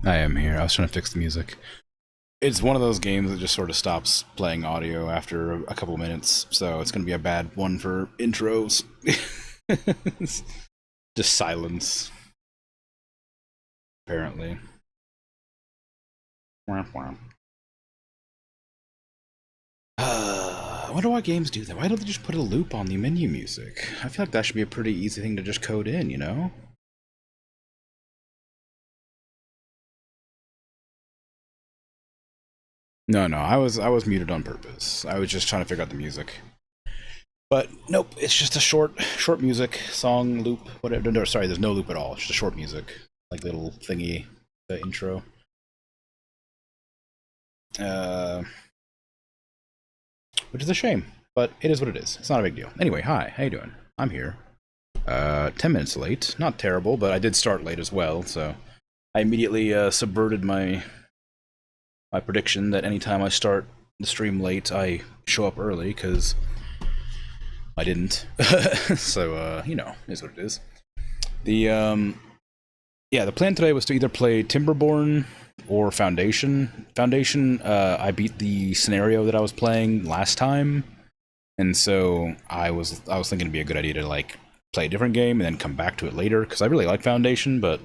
I am here. I was trying to fix the music. It's one of those games that just sort of stops playing audio after a couple minutes, so it's going to be a bad one for intros. Just silence, apparently. I wonder why games do that. Why don't they just put a loop on the menu music? I feel like that should be a pretty easy thing to just code in, you know? No, I was muted on purpose. I was just trying to figure out the music. But nope, it's just a short music song loop. Whatever. No, sorry, there's no loop at all. It's just a short music, like little thingy, the intro. Which is a shame, but it is what it is. It's not a big deal. Anyway, hi, how you doing? I'm here. 10 minutes late. Not terrible, but I did start late as well, so I immediately subverted my prediction that anytime I start the stream late, I show up early, because I didn't. So, you know, is what it is. Yeah, the plan today was to either play Timberborn or Foundation. Foundation, I beat the scenario that I was playing last time, and so I was thinking it'd be a good idea to like play a different game and then come back to it later, because I really like Foundation, but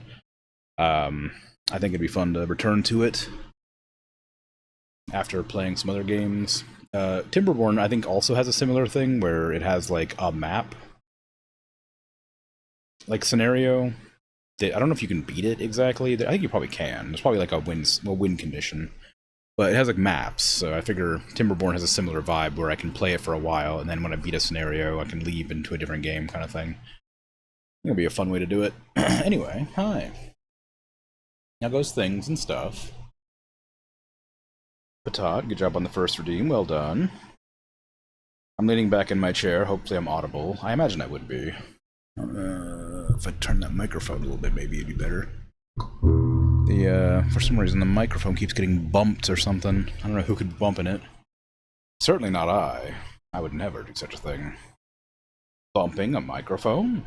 I think it'd be fun to return to it after playing some other games. Timberborn, I think, also has a similar thing where it has like a map, like scenario. I don't know if you can beat it exactly. I think you probably can. There's probably like a win condition, but it has like maps. So I figure Timberborn has a similar vibe where I can play it for a while, and then when I beat a scenario, I can leave into a different game, kind of thing. It'll be a fun way to do it. Anyway, hi. Now goes things and stuff. Patat, good job on the first redeem. Well done. I'm leaning back in my chair. Hopefully I'm audible. I imagine I would be. If I turn that microphone a little bit, maybe it'd be better. For some reason, the microphone keeps getting bumped or something. I don't know who could be bumping it. Certainly not I. I would never do such a thing. Bumping a microphone?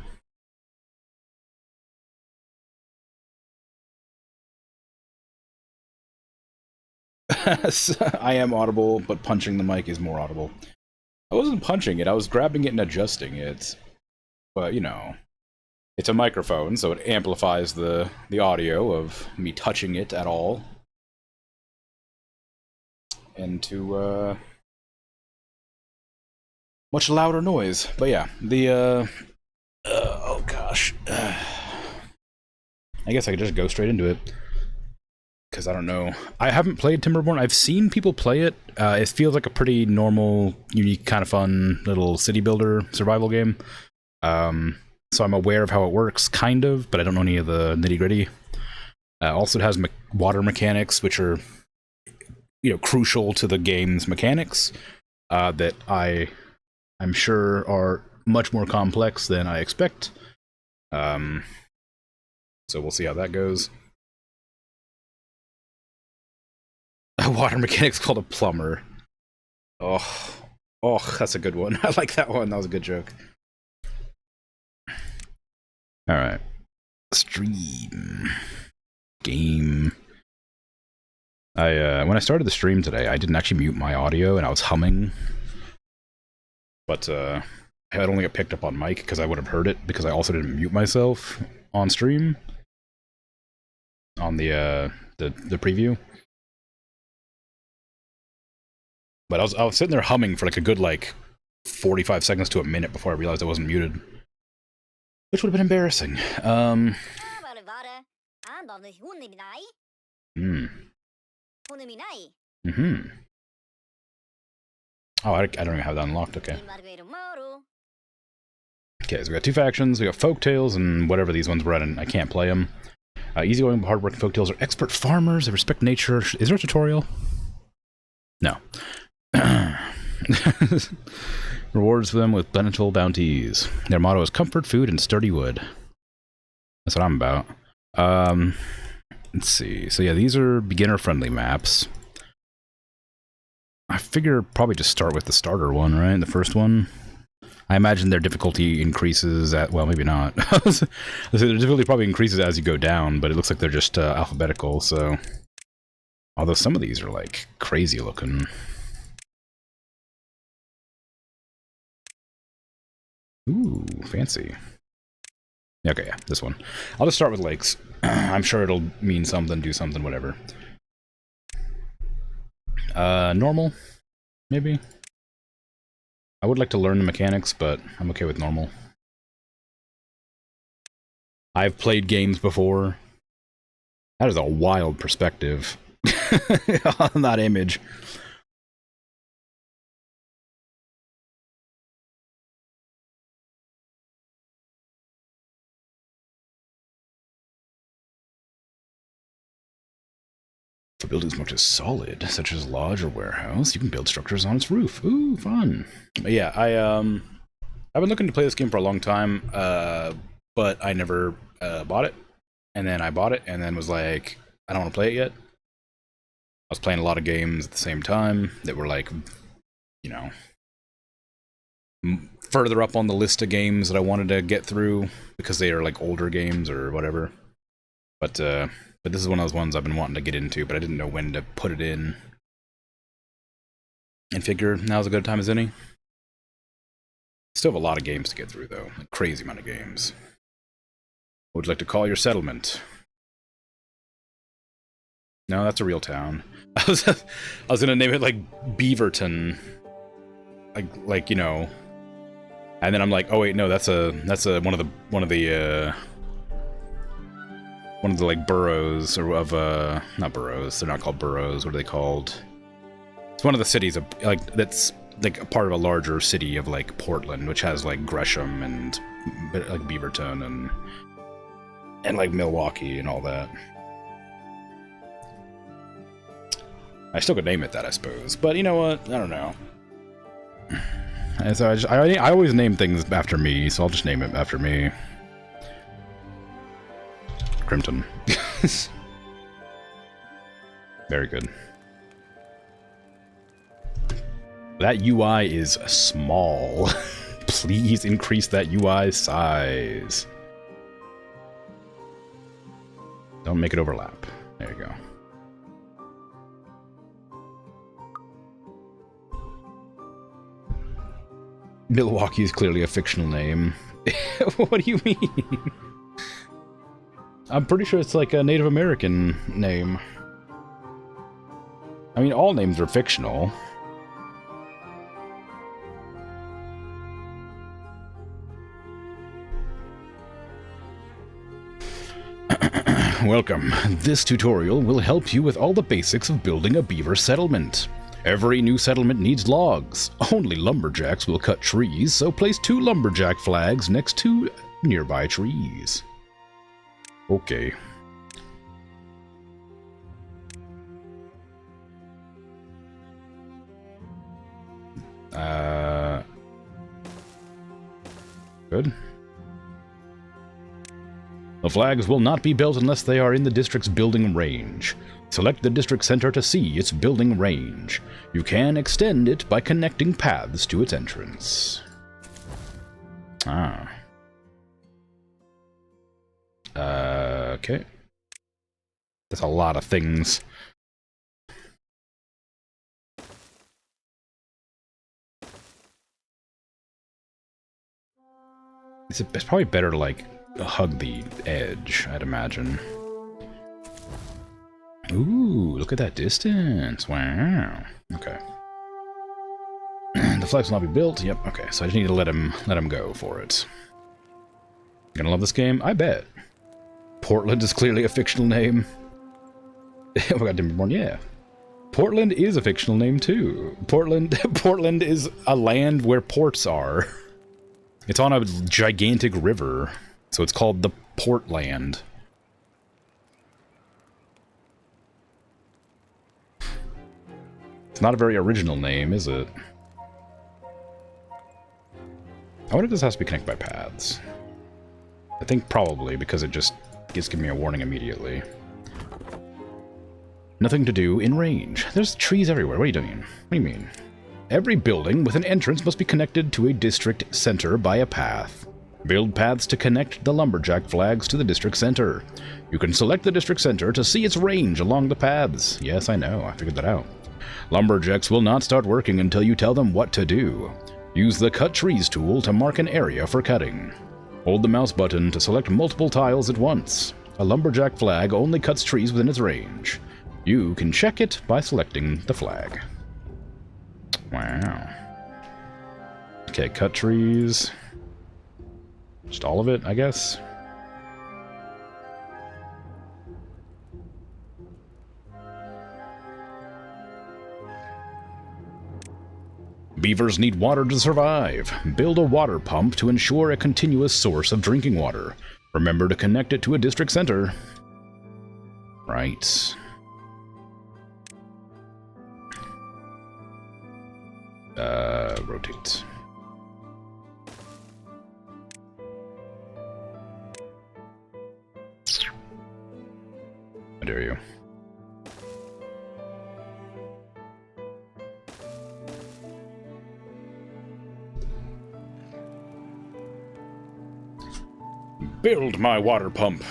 I am audible, but punching the mic is more audible. I wasn't punching it, I was grabbing it and adjusting it. But, you know, it's a microphone, so it amplifies the audio of me touching it at all. Into, much louder noise. But yeah, oh gosh. I guess I could just go straight into it, because I don't know. I haven't played Timberborn. I've seen people play it. It feels like a pretty normal, unique, kind of fun little city builder survival game. So I'm aware of how it works, kind of, but I don't know any of the nitty-gritty. Also, it has water mechanics, which are, you know, crucial to the game's mechanics, that I'm sure are much more complex than I expect. So we'll see how that goes. A water mechanic's called a plumber. Oh, that's a good one. I like that one. That was a good joke. Alright. Stream. Game. When I started the stream today, I didn't actually mute my audio, and I was humming. But, I had only got picked up on mic, because I would have heard it, because I also didn't mute myself on stream. On the preview. But I was sitting there humming for like a good, like, 45 seconds to a minute before I realized I wasn't muted. Which would have been embarrassing. Oh, I don't even have that unlocked, okay. Okay, so we got two factions. We got Folktales and whatever these ones were at, and I can't play them. Easygoing, hardworking Folktales are expert farmers. They respect nature. Is there a tutorial? No. Rewards them with plentiful bounties. Their motto is comfort, food, and sturdy wood. That's what I'm about. Let's see. So yeah, these are beginner-friendly maps. I figure probably just start with the starter one, right? The first one. I imagine their difficulty increases at, well, maybe not. So their difficulty probably increases as you go down, but it looks like they're just alphabetical, so... Although some of these are, like, crazy looking. Ooh, fancy. Okay, yeah, this one. I'll just start with lakes. I'm sure it'll mean something, do something, whatever. Normal, maybe? I would like to learn the mechanics, but I'm okay with normal. I've played games before. That is a wild perspective on that image. For buildings much as solid, such as lodge or warehouse, you can build structures on its roof. Ooh, fun. But yeah, I've been looking to play this game for a long time, but I never bought it. And then I bought it and then was like, I don't want to play it yet. I was playing a lot of games at the same time that were like, you know, further up on the list of games that I wanted to get through because they are like older games or whatever. But this is one of those ones I've been wanting to get into, but I didn't know when to put it in. And figure now's as good a time as any. Still have a lot of games to get through, though. A crazy amount of games. What would you like to call your settlement? No, that's a real town. I was gonna name it like Beaverton. Like you know. And then I'm like, oh wait, no, that's one of the like boroughs of not boroughs, they're not called boroughs, what are they called? It's one of the cities of like that's like a part of a larger city of like Portland, which has like Gresham and like Beaverton and like Milwaukee and all that. I still could name it that, I suppose, but you know what? I don't know. And so I always name things after me, so I'll just name it after me. Crimton. Very good. That UI is small. Please increase that UI size. Don't make it overlap. There you go. Milwaukee is clearly a fictional name. What do you mean? I'm pretty sure it's like a Native American name. I mean, all names are fictional. Welcome. This tutorial will help you with all the basics of building a beaver settlement. Every new settlement needs logs. Only lumberjacks will cut trees, so place 2 lumberjack flags next to nearby trees. Okay. Good. The flags will not be built unless they are in the district's building range. Select the district center to see its building range. You can extend it by connecting paths to its entrance. Ah. Okay. That's a lot of things. It's probably better to, like, hug the edge, I'd imagine. Ooh, look at that distance. Wow. Okay. The flags will not be built. Yep, okay. So I just need to let him go for it. Gonna love this game? I bet. Portland is clearly a fictional name. Oh my god, Timberborn, yeah. Portland is a fictional name too. Portland is a land where ports are. It's on a gigantic river, so it's called the Portland. It's not a very original name, is it? I wonder if this has to be connected by paths. I think probably, because it just gives me a warning immediately. Nothing to do in range. There's trees everywhere. What are you doing? What do you mean? Every building with an entrance must be connected to a district center by a path. Build paths to connect the lumberjack flags to the district center. You can select the district center to see its range along the paths. Yes, I know, I figured that out. Lumberjacks will not start working until you tell them what to do. Use the Cut Trees tool to mark an area for cutting. Hold the mouse button to select multiple tiles at once. A lumberjack flag only cuts trees within its range. You can check it by selecting the flag. Wow. Okay, cut trees. Just all of it, I guess. Beavers need water to survive. Build a water pump to ensure a continuous source of drinking water. Remember to connect it to a district center. Right. Rotate. How dare you? Build my water pump.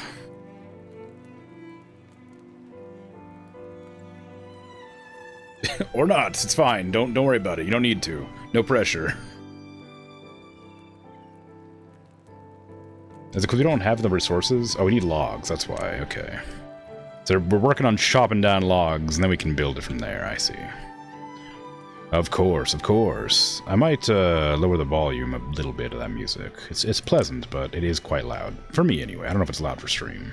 Or not, it's fine. Don't worry about it. You don't need to. No pressure. Is it because we don't have the resources? Oh, we need logs, that's why. Okay. So we're working on chopping down logs, and then we can build it from there, I see. Of course, of course. I might lower the volume a little bit of that music. It's pleasant, but it is quite loud. For me, anyway. I don't know if it's loud for stream.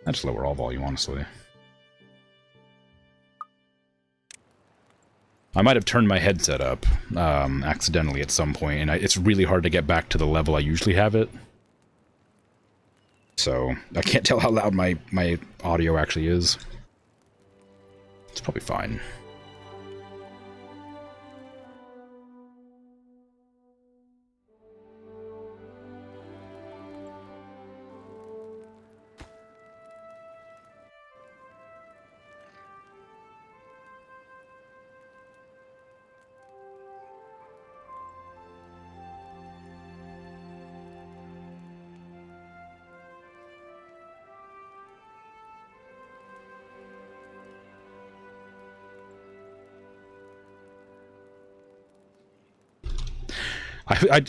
I'll just lower all volume, honestly. I might have turned my headset up accidentally at some point, and it's really hard to get back to the level I usually have it. So, I can't tell how loud my audio actually is. It's probably fine.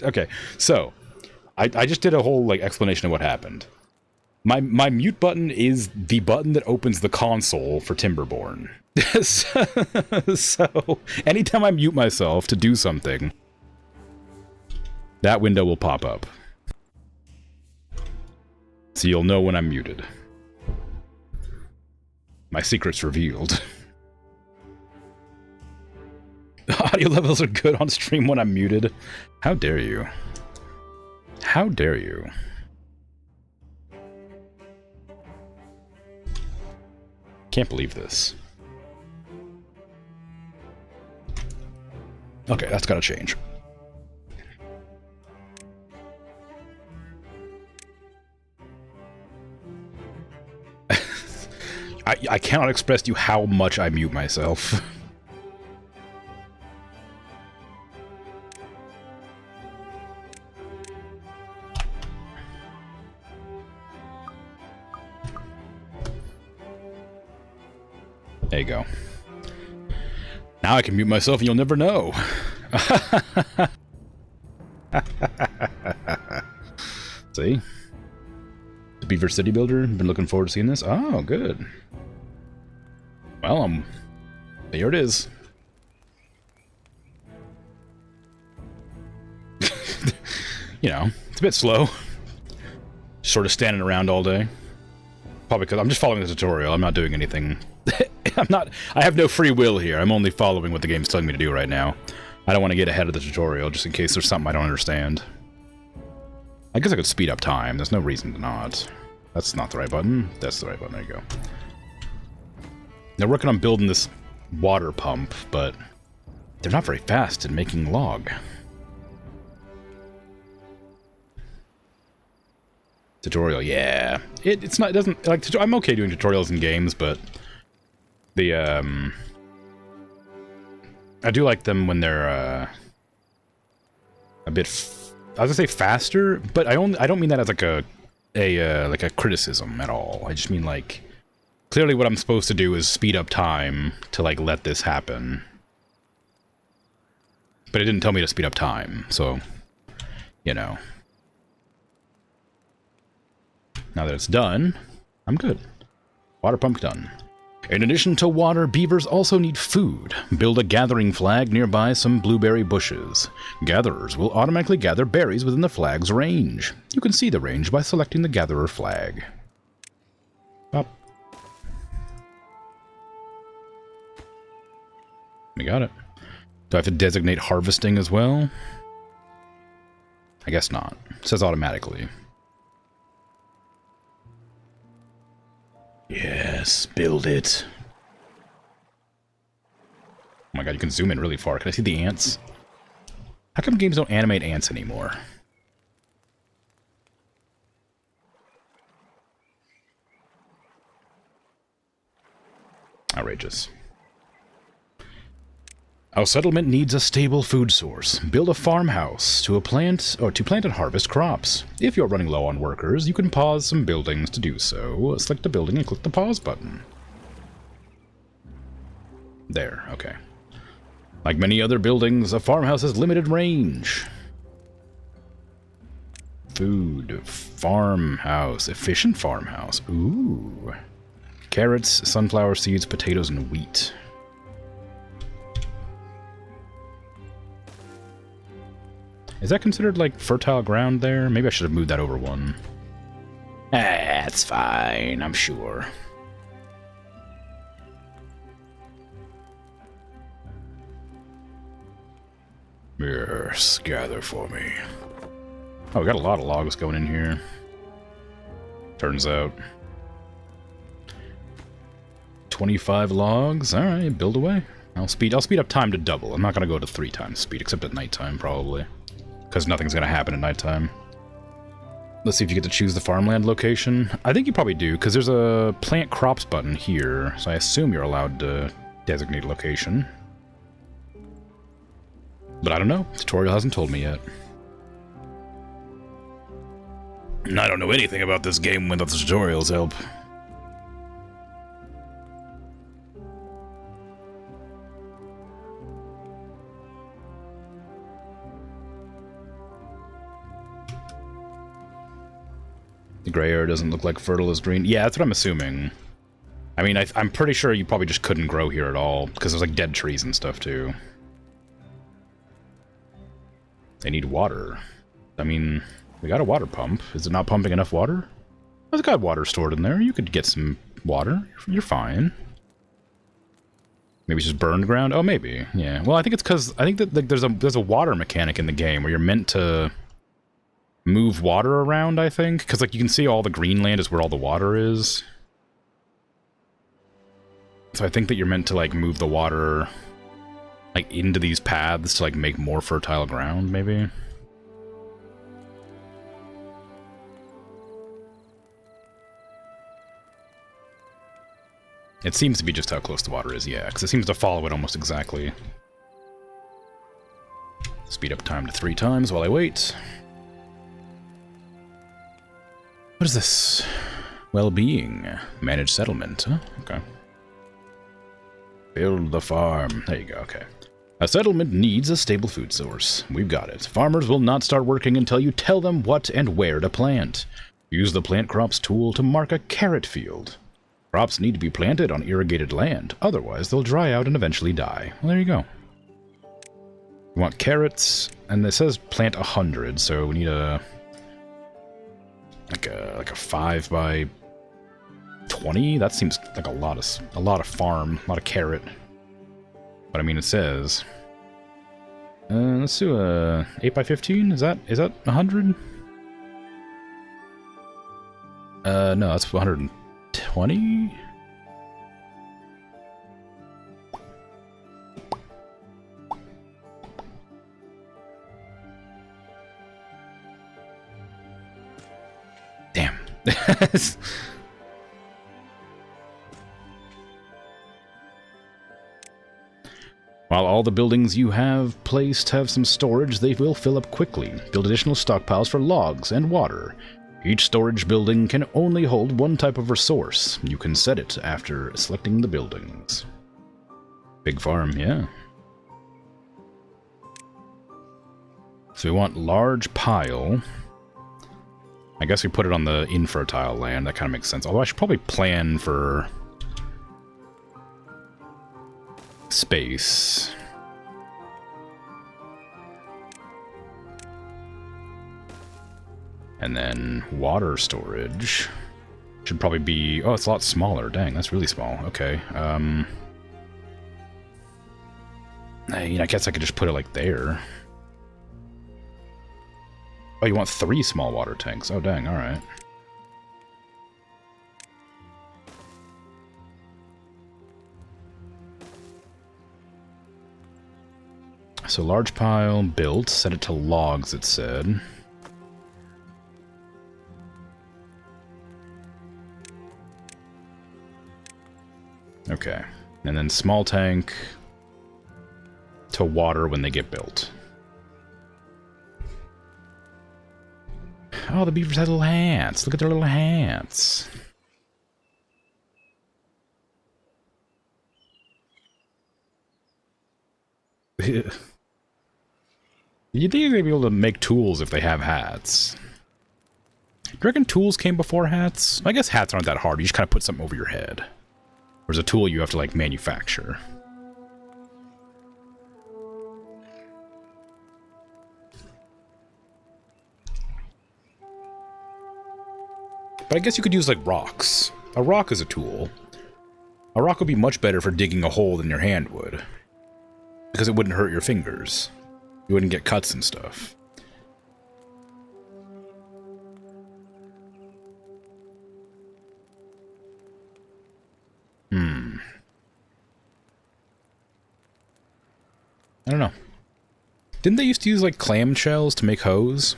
Okay, so I just did a whole like explanation of what happened. My mute button is the button that opens the console for Timberborn. So anytime I mute myself to do something, that window will pop up. So you'll know when I'm muted. My secret's revealed. Audio levels are good on stream when I'm muted. How dare you? How dare you? Can't believe this. Okay, that's gotta change. I cannot express to you how much I mute myself. There you go. Now I can mute myself and you'll never know. See? The Beaver City Builder. Been looking forward to seeing this. Oh, good. Well, there it is. You know, it's a bit slow. Sort of standing around all day. Probably because I'm just following the tutorial. I'm not doing anything. I have no free will here. I'm only following what the game's telling me to do right now. I don't want to get ahead of the tutorial just in case there's something I don't understand. I guess I could speed up time. There's no reason to not. That's not the right button. That's the right button. There you go. They're working on building this water pump, but they're not very fast in making log. Tutorial, yeah. It's not. It doesn't like. I'm okay doing tutorials in games, but the I do like them when they're a bit. I was gonna say faster, but I don't mean that as like a criticism at all. I just mean like clearly what I'm supposed to do is speed up time to like let this happen. But it didn't tell me to speed up time, so you know. Now that it's done, I'm good. Water pump done. In addition to water, beavers also need food. Build a gathering flag nearby some blueberry bushes. Gatherers will automatically gather berries within the flag's range. You can see the range by selecting the gatherer flag. Up. We got it. Do I have to designate harvesting as well? I guess not. It says automatically. Yes, build it. Oh my god, you can zoom in really far. Can I see the ants? How come games don't animate ants anymore? Outrageous. Our settlement needs a stable food source. Build a farmhouse to plant and harvest crops. If you're running low on workers, you can pause some buildings to do so. Select the building and click the pause button. There, okay. Like many other buildings, a farmhouse has limited range. Food, farmhouse, efficient farmhouse. Ooh. Carrots, sunflower seeds, potatoes, and wheat. Is that considered, like, fertile ground there? Maybe I should have moved that over one. That's fine, I'm sure. Yes, gather for me. Oh, we got a lot of logs going in here. Turns out. 25 logs. Alright, build away. I'll speed up time to double. I'm not gonna go to 3 times speed, except at nighttime, probably. Because nothing's going to happen at nighttime. Let's see if you get to choose the farmland location. I think you probably do, because there's a plant crops button here, so I assume you're allowed to designate a location. But I don't know. The tutorial hasn't told me yet. And I don't know anything about this game without the tutorials help. The gray area doesn't look like fertile as green. Yeah, that's what I'm assuming. I mean, I'm pretty sure you probably just couldn't grow here at all, because there's like dead trees and stuff too. They need water. I mean, we got a water pump. Is it not pumping enough water? I've got water stored in there. You could get some water. You're fine. Maybe it's just burned ground? Oh, maybe. Yeah. Well, I think it's because I think that like, there's a water mechanic in the game where you're meant to move water around, I think. Because like you can see all the green land is where all the water is. So I think that you're meant to like move the water like into these paths to like make more fertile ground, maybe. It seems to be just how close the water is, yeah, because it seems to follow it almost exactly. Speed up time to 3 times while I wait. What is this? Well-being. Managed settlement, huh? Okay. Build the farm. There you go, okay. A settlement needs a stable food source. We've got it. Farmers will not start working until you tell them what and where to plant. Use the plant crops tool to mark a carrot field. Crops need to be planted on irrigated land, otherwise they'll dry out and eventually die. Well, there you go. We want carrots, and it says plant 100, so we need a like a 5 by 20. That seems like a lot of farm, a lot of carrot. But I mean, it says. Let's do a 8 by 15. Is that 100? No, that's 120. Damn. While all the buildings you have placed have some storage, they will fill up quickly. Build additional stockpiles for logs and water. Each storage building can only hold one type of resource. You can set it after selecting the buildings. Big farm, yeah. So we want large pile. I guess we put it on the infertile land. That kind of makes sense. Although I should probably plan for space. And then water storage should probably be... Oh, it's a lot smaller. Dang, that's really small. Okay. I guess I could just put it like there. Oh, you want 3 small water tanks. Oh, dang, alright. So large pile built. Set it to logs, it said. Okay. And then small tank to water when they get built. Oh, the beavers have little hands. Look at their little hands. You'd think they'd be able to make tools if they have hats. Do you reckon tools came before hats? I guess hats aren't that hard. You just kind of put something over your head. Whereas a tool you have to, like, manufacture. But I guess you could use, like, rocks. A rock is a tool. A rock would be much better for digging a hole than your hand would. Because it wouldn't hurt your fingers. You wouldn't get cuts and stuff. I don't know. Didn't they used to use, like, clamshells to make hose?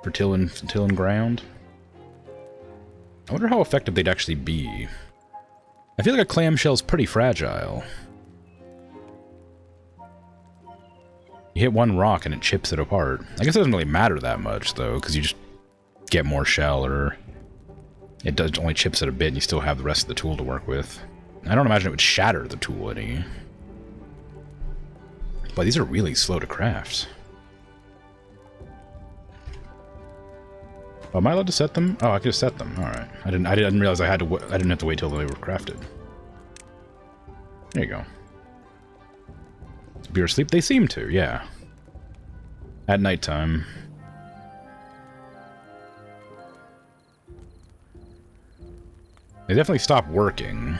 For tilling ground? I wonder how effective they'd actually be. I feel like a clamshell's pretty fragile. You hit one rock and it chips it apart. I guess it doesn't really matter that much, though, because you just get more shell, or it does only chips it a bit and you still have the rest of the tool to work with. I don't imagine it would shatter the tool any. But these are really slow to craft. Oh, am I allowed to set them? Oh, I could just set them. All right. I didn't realize I didn't have to wait till they were crafted. There you go. Does beer sleep? They seem to, yeah. At nighttime. They definitely stop working.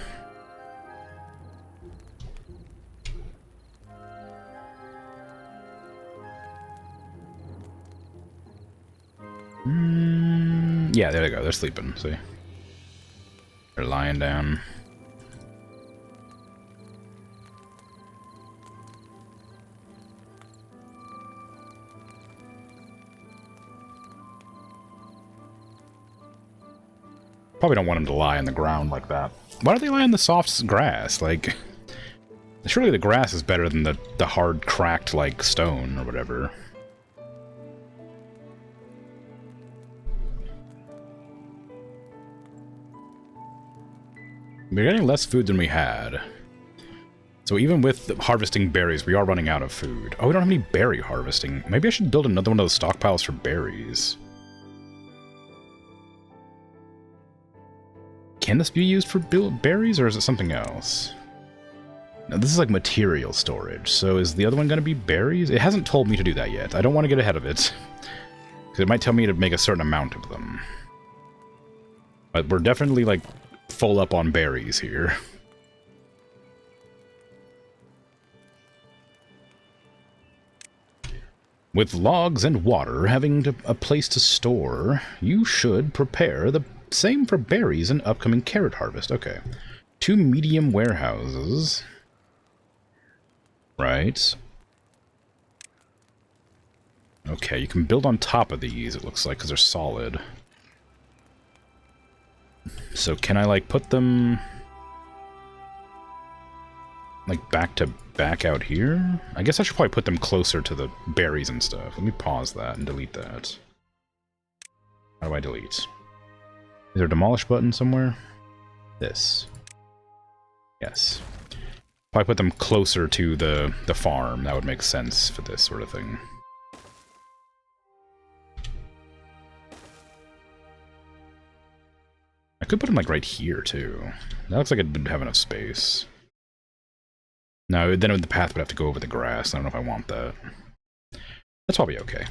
Yeah, there they go. They're sleeping, see? They're lying down. Probably don't want them to lie on the ground like that. Why don't they lie on the soft grass? Like, surely the grass is better than the hard, cracked, like, stone or whatever. We're getting less food than we had. So even with harvesting berries, we are running out of food. Oh, we don't have any berry harvesting. Maybe I should build another one of those stockpiles for berries. Can this be used for berries, or is it something else? No, this is like material storage, so is the other one going to be berries? It hasn't told me to do that yet. I don't want to get ahead of it. Because it might tell me to make a certain amount of them. But we're definitely, like, full up on berries here. With logs and water having a place to store, you should prepare the same for berries and upcoming carrot harvest. Okay. 2 medium warehouses. Right. Okay, you can build on top of these, it looks like, because they're solid. So can I, like, put them... like, back to back out here? I guess I should probably put them closer to the berries and stuff. Let me pause that and delete that. How do I delete? Is there a demolish button somewhere? This. Yes. Probably put them closer to the farm. That would make sense for this sort of thing. I could put them, like, right here, too. That looks like it'd have enough space. No, then the path would have to go over the grass. I don't know if I want that. That's probably okay.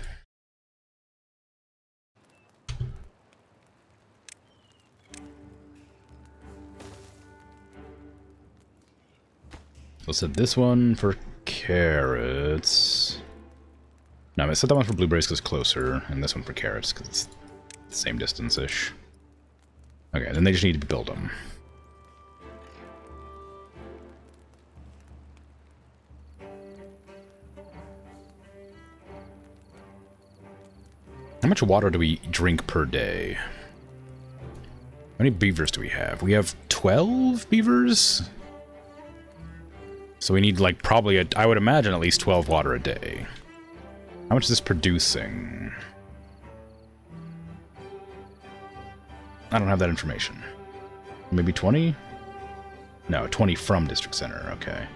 Let's set this one for carrots. No, I set that one for blueberries because it's closer, and this one for carrots because it's the same distance-ish. Okay, then they just need to build them. How much water do we drink per day? How many beavers do we have? We have 12 beavers? So we need, like, probably, I would imagine, at least 12 water a day. How much is this producing? I don't have that information. Maybe 20? No, 20 from District Center, okay.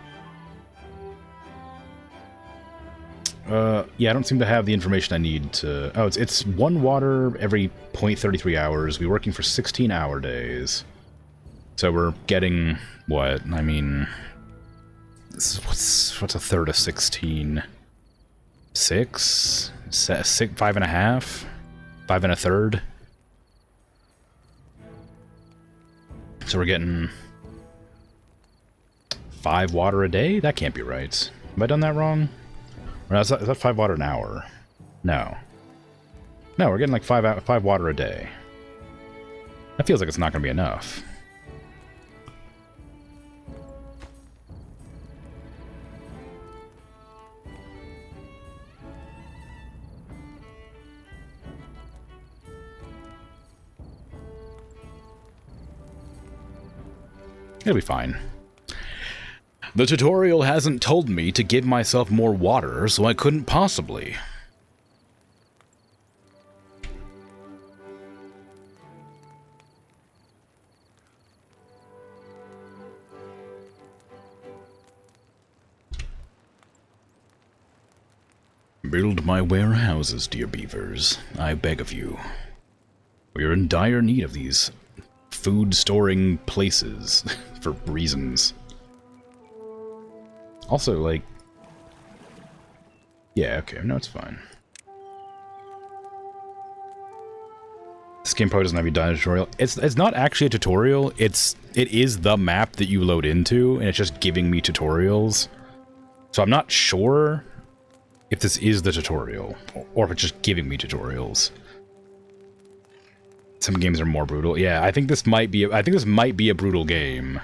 Yeah, I don't seem to have the information I need to... Oh, it's 1 water every 0.33 hours. We're working for 16-hour days. So we're getting, what? I mean... What's a third of 16? 6? 5.5? 5 1/3? So we're getting 5 water a day? That can't be right. Have I done that wrong? Or is that 5 water an hour? No. No, we're getting like 5 water a day. That feels like it's not going to be enough. It'll be fine. The tutorial hasn't told me to give myself more water, so I couldn't possibly. Build my warehouses, dear beavers. I beg of you. We are in dire need of these food-storing places for reasons. Also, like... Yeah, okay, no, it's fine. This game probably doesn't have a tutorial. It's not actually a tutorial, it is the map that you load into, and it's just giving me tutorials. So I'm not sure if this is the tutorial, or if it's just giving me tutorials. Some games are more brutal. Yeah, I think this might be a brutal game.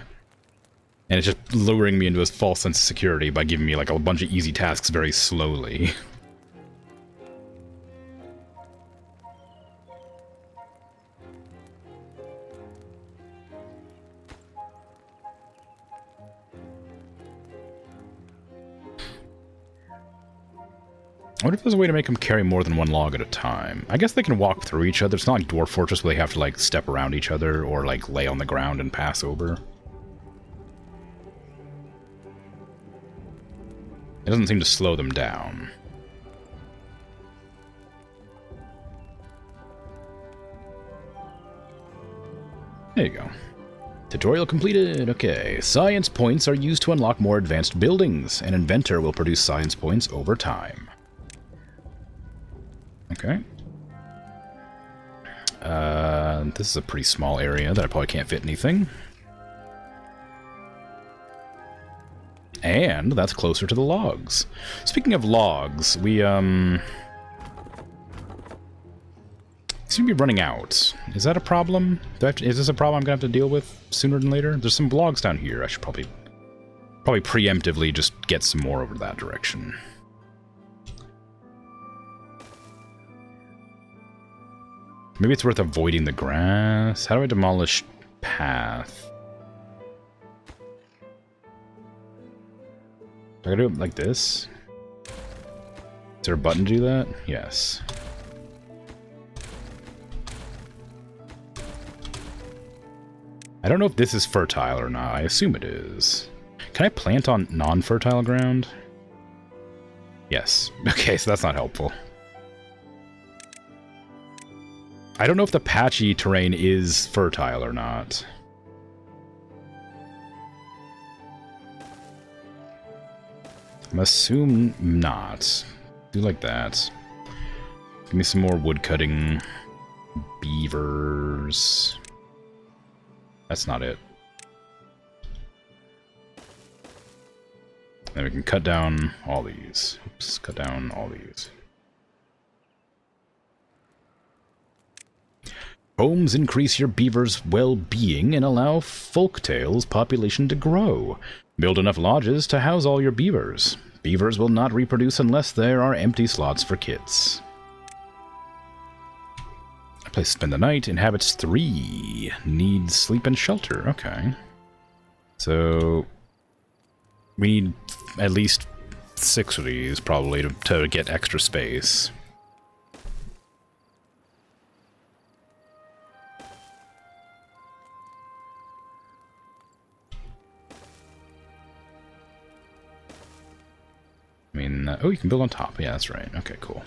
And it's just luring me into a false sense of security by giving me like a bunch of easy tasks very slowly. I wonder if there's a way to make them carry more than 1 log at a time. I guess they can walk through each other. It's not like Dwarf Fortress where they have to like step around each other or like lay on the ground and pass over. It doesn't seem to slow them down. There you go. Tutorial completed. Okay. Science points are used to unlock more advanced buildings. An inventor will produce science points over time. Okay. This is a pretty small area that I probably can't fit anything. And that's closer to the logs. Speaking of logs, we, seem to be running out. Is that a problem? Is this a problem I'm gonna have to deal with sooner than later? There's some logs down here. I should probably preemptively just get some more over that direction. Maybe it's worth avoiding the grass. How do I demolish path? I gotta do it like this? Is there a button to do that? Yes. I don't know if this is fertile or not. I assume it is. Can I plant on non-fertile ground? Yes. Okay, so that's not helpful. I don't know if the patchy terrain is fertile or not. I'm assuming not. Do like that. Give me some more wood cutting. Beavers. That's not it. Then we can cut down all these. Oops, cut down all these. Homes increase your beaver's well-being and allow Folktale's population to grow. Build enough lodges to house all your beavers. Beavers will not reproduce unless there are empty slots for kits. A place to spend the night. Inhabits 3. Needs sleep and shelter. Okay. So we need at least 6 of these, probably, to get extra space. I mean, oh, you can build on top. Yeah, that's right. Okay, cool.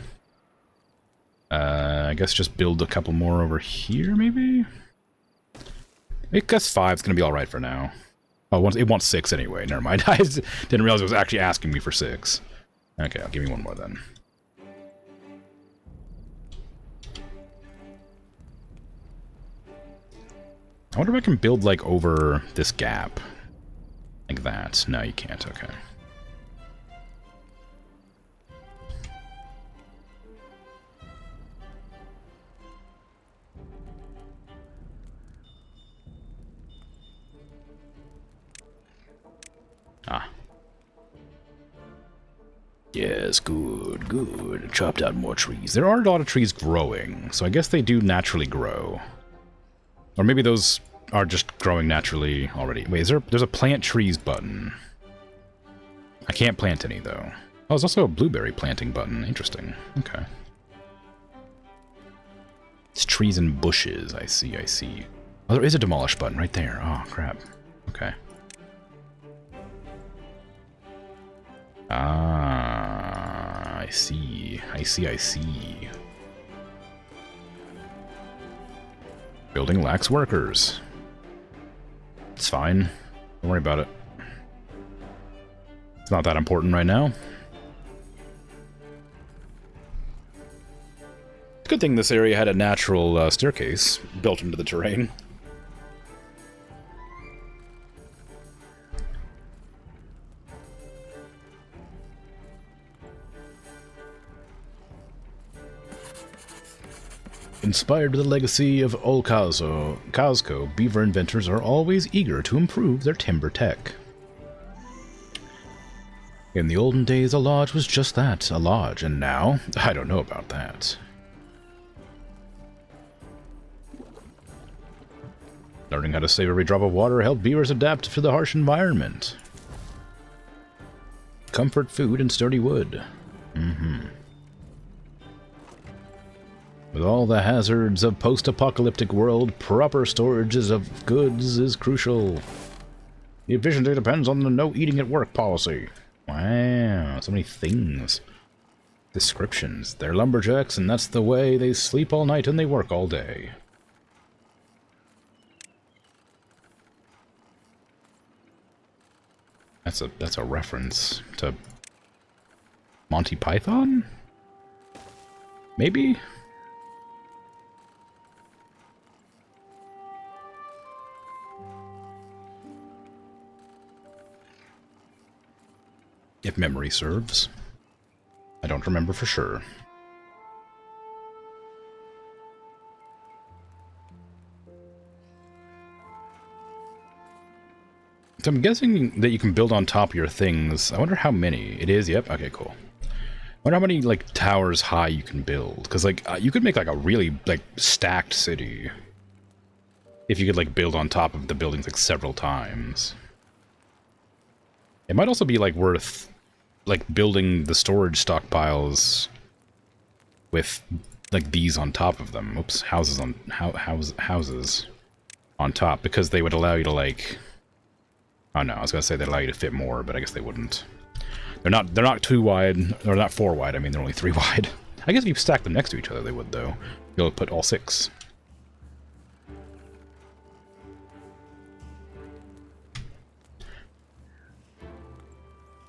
I guess just build a couple more over here, maybe? I guess 5's going to be alright for now. Oh, it wants 6 anyway. Never mind. I didn't realize it was actually asking me for 6. Okay, I'll give me one more then. I wonder if I can build, like, over this gap. Like that. No, you can't. Okay. Ah. Yes, good, good. Chop down more trees. There are a lot of trees growing, so I guess they do naturally grow. Or maybe those are just growing naturally already. Wait, there's a plant trees button. I can't plant any, though. Oh, there's also a blueberry planting button. Interesting. Okay. It's trees and bushes. I see, I see. Oh, there is a demolish button right there. Oh, crap. Okay. Ah, I see. I see, I see. Building lacks workers. It's fine. Don't worry about it. It's not that important right now. Good thing this area had a natural staircase built into the terrain. Inspired by the legacy of old Cosco, beaver inventors are always eager to improve their timber tech. In the olden days, a lodge was just that, a lodge, and now, I don't know about that. Learning how to save every drop of water helped beavers adapt to the harsh environment. Comfort food and sturdy wood. With all the hazards of post-apocalyptic world, proper storage of goods is crucial. The efficiency depends on the no eating at work policy. Wow, so many things. Descriptions. They're lumberjacks, and that's the way they sleep all night and they work all day. That's a reference to Monty Python? Maybe? If memory serves. I don't remember for sure. So I'm guessing that you can build on top of your things. I wonder how many. It is, yep, okay, cool. I wonder how many, like, towers high you can build. Because, like, you could make, like, a really, like, stacked city. If you could, like, build on top of the buildings, like, several times. It might also be, like, worth like building the storage stockpiles with like these on top of them. Oops, houses on top, because they would allow you to like. Oh no, I was gonna say they'd allow you to fit more, but I guess they wouldn't. They're not too wide, or not 4 wide. I mean, they're only 3 wide. I guess if you stack them next to each other, they would though. You'll put all 6.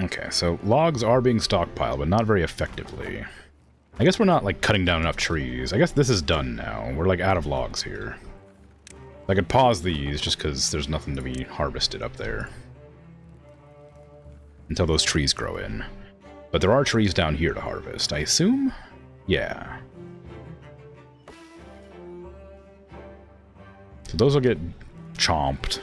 Okay, so logs are being stockpiled, but not very effectively. I guess we're not, like, cutting down enough trees. I guess this is done now. We're, like, out of logs here. I could pause these just because there's nothing to be harvested up there. Until those trees grow in. But there are trees down here to harvest, I assume? Yeah. So those will get chomped.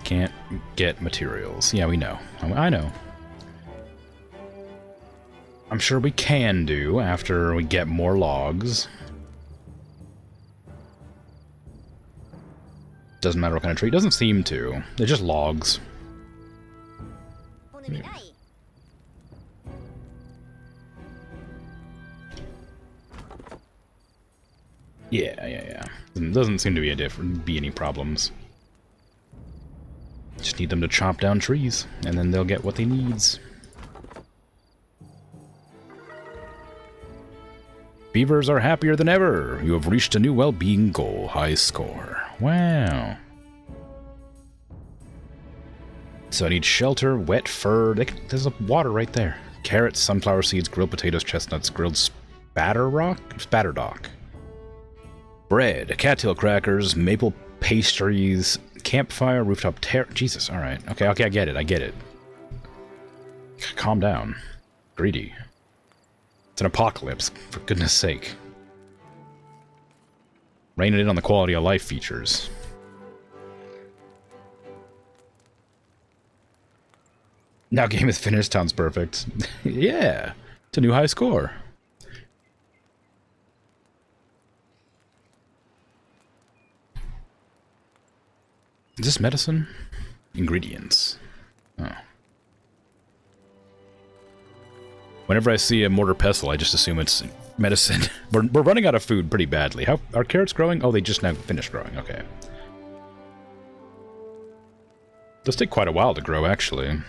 Can't get materials. Yeah, we know. I know. I'm sure we can do after we get more logs. Doesn't matter what kind of tree. It doesn't seem to. They're just logs. Yeah. Doesn't seem to be any problems. Just need them to chop down trees, and then they'll get what they need. Beavers are happier than ever. You have reached a new well-being goal. High score. Wow. So I need shelter, wet fur. There's a water right there. Carrots, sunflower seeds, grilled potatoes, chestnuts, grilled spatterdock. Bread, cattail crackers, maple pastries, campfire, rooftop Jesus, alright. Okay, I get it. Calm down. Greedy. It's an apocalypse, for goodness sake. Reining in on the quality of life features. Now game is finished, town's perfect. Yeah, it's a new high score. Is this medicine? Ingredients. Oh. Whenever I see a mortar pestle, I just assume it's medicine. We're running out of food pretty badly. How are carrots growing? Oh, they just now finished growing. Okay. Those take quite a while to grow, actually.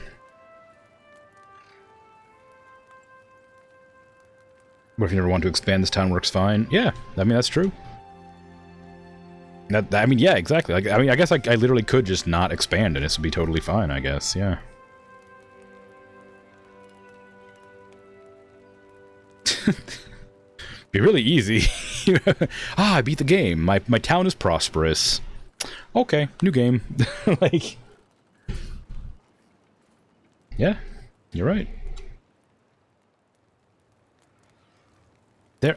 But if you never want to expand, this town works fine. Yeah, I mean, that's true. I mean, yeah, exactly. Like, I mean, I guess I literally could just not expand and this would be totally fine, I guess, yeah. Be really easy. I beat the game. My town is prosperous. Okay, new game. Like... Yeah, you're right.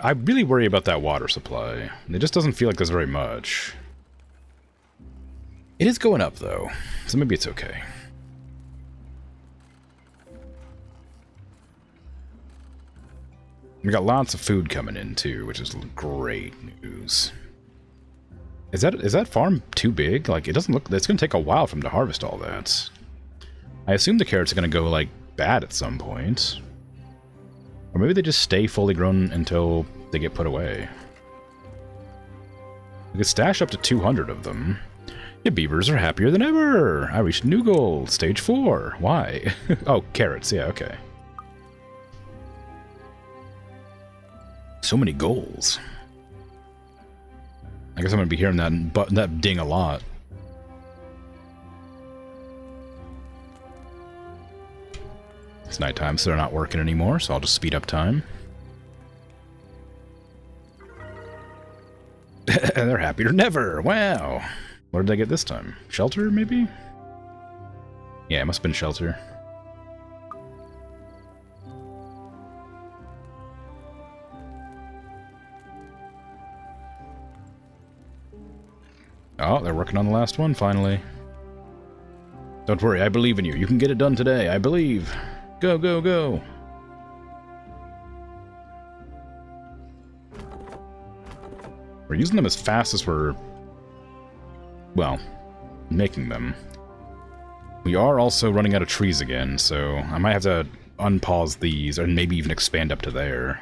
I really worry about that water supply. It just doesn't feel like there's very much. It is going up, though, so maybe it's okay. We got lots of food coming in, too, which is great news. Is that farm too big? Like, it doesn't look... It's going to take a while for them to harvest all that. I assume the carrots are going to go, like, bad at some point. Or maybe they just stay fully grown until they get put away. We could stash up to 200 of them. Your beavers are happier than ever! I reached a new goal, stage 4. Why? Oh, carrots, yeah, okay. So many goals. I guess I'm gonna be hearing that ding a lot. It's nighttime, so they're not working anymore, so I'll just speed up time. They're happier than ever! Wow! What did I get this time? Shelter, maybe? Yeah, it must have been shelter. Oh, they're working on the last one, finally. Don't worry, I believe in you. You can get it done today, I believe. Go, go, go! We're using them as fast as we're... Well, making them. We are also running out of trees again, so I might have to unpause these, and maybe even expand up to there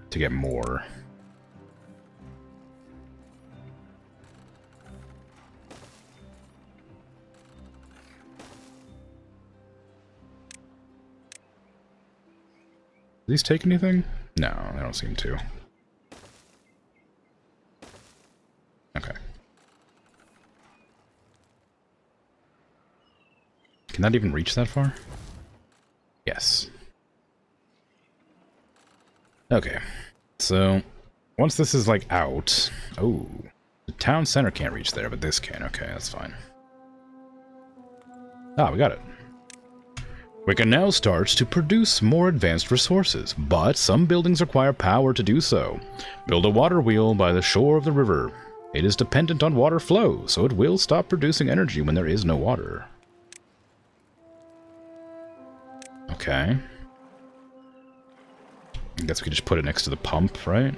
to get more. Do these take anything? No, they don't seem to. Okay. Can that even reach that far? Yes. Okay. So, once this is, like, out... Oh. The town center can't reach there, but this can. Okay, that's fine. Ah, we got it. We can now start to produce more advanced resources, but some buildings require power to do so. Build a water wheel by the shore of the river. It is dependent on water flow, so it will stop producing energy when there is no water. Okay. I guess we could just put it next to the pump, right?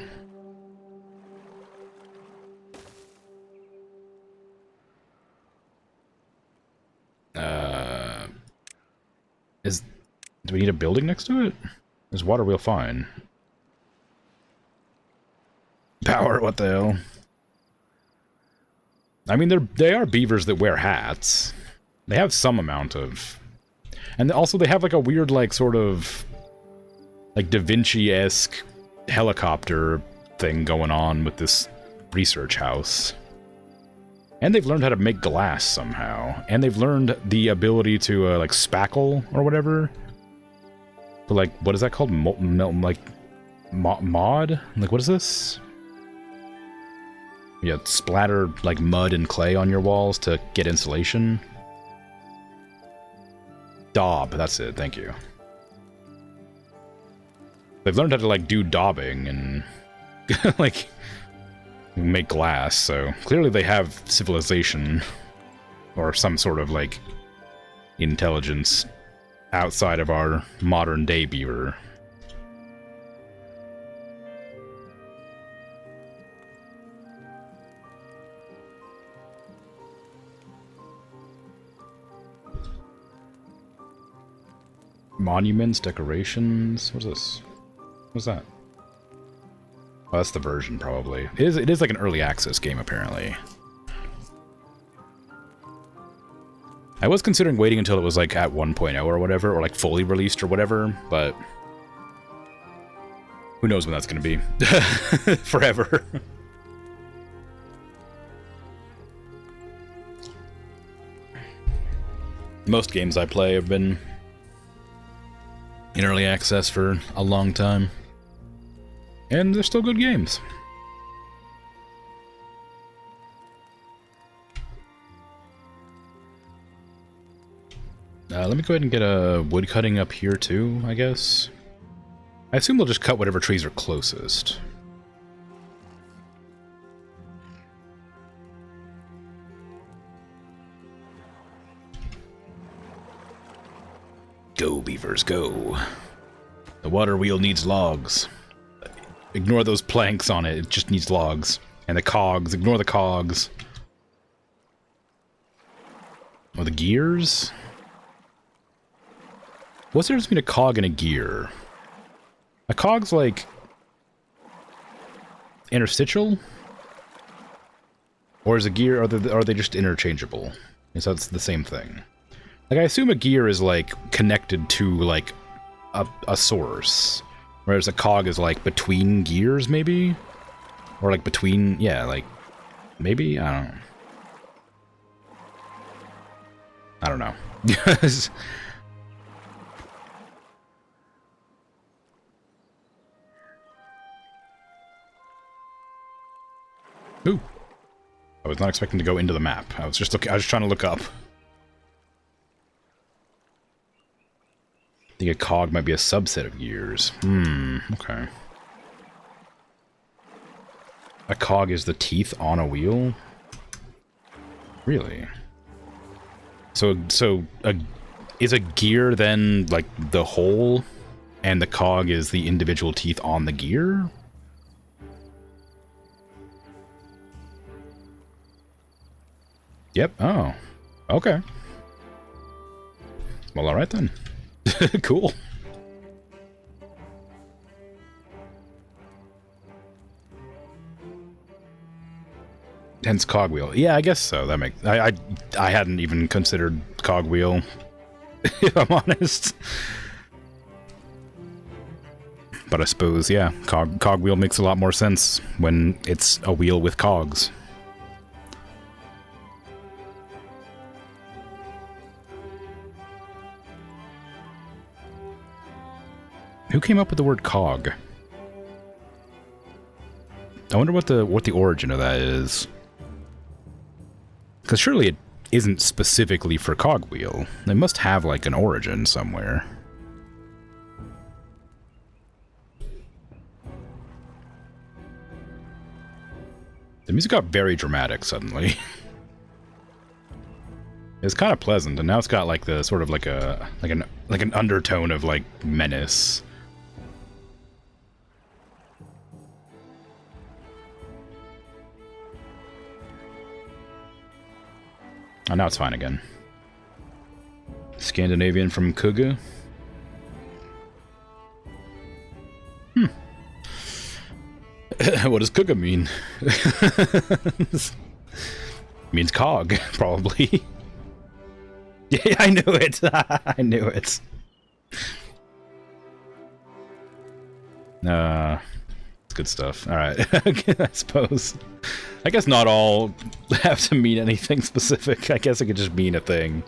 Do we need a building next to it? Is water wheel fine? Power, what the hell? I mean, they are beavers that wear hats. They have some amount of... And also they have like a weird, like, sort of... like Da Vinci-esque helicopter thing going on with this research house. And they've learned how to make glass somehow. And they've learned the ability to, like, spackle or whatever. But, like, what is that called? Mod? Like, what is this? Yeah, splatter, like, mud and clay on your walls to get insulation. Daub, that's it, thank you. They've learned how to, like, do daubing and, like, make glass, so clearly they have civilization or some sort of, like, intelligence outside of our modern-day beaver. Monuments, decorations, what's this? What's that? Oh, that's the version, probably. It is like an early access game, apparently. I was considering waiting until it was, like, at 1.0 or whatever, or, like, fully released or whatever, but... who knows when that's gonna be. Forever. Most games I play have been in early access for a long time. And they're still good games. Let me go ahead and get a wood cutting up here too, I guess. I assume they'll just cut whatever trees are closest. Go, beavers, go. The water wheel needs logs. Ignore those planks on it, it just needs logs. And the cogs, ignore the cogs. Oh, the gears? What's the difference between a cog and a gear? A cog's like... interstitial? Or is a gear, are they just interchangeable? So it's the same thing. Like, I assume a gear is, like, connected to, like, a source. Whereas a cog is, like, between gears, maybe? Or, like, between... yeah, like... maybe? I don't know. Ooh. I was not expecting to go into the map. I was just trying to look up. I think a cog might be a subset of gears. Okay. A cog is the teeth on a wheel? Really? So is a gear then, like, the whole, and the cog is the individual teeth on the gear? Yep. Oh. Okay. Well, alright then. Cool. Hence cogwheel. Yeah, I guess so. That makes... I hadn't even considered cogwheel, if I'm honest. But I suppose, yeah, cogwheel makes a lot more sense when it's a wheel with cogs. Who came up with the word cog? I wonder what the origin of that is. Because surely it isn't specifically for cogwheel. They must have, like, an origin somewhere. The music got very dramatic suddenly. It's kind of pleasant, and now it's got like the sort of like an undertone of like menace. Oh, now it's fine again. Scandinavian from Kuga. What does Kuga mean? Means cog, probably. Yeah, I knew it. I knew it. It's good stuff. Alright, I suppose. I guess not all have to mean anything specific. I guess it could just mean a thing.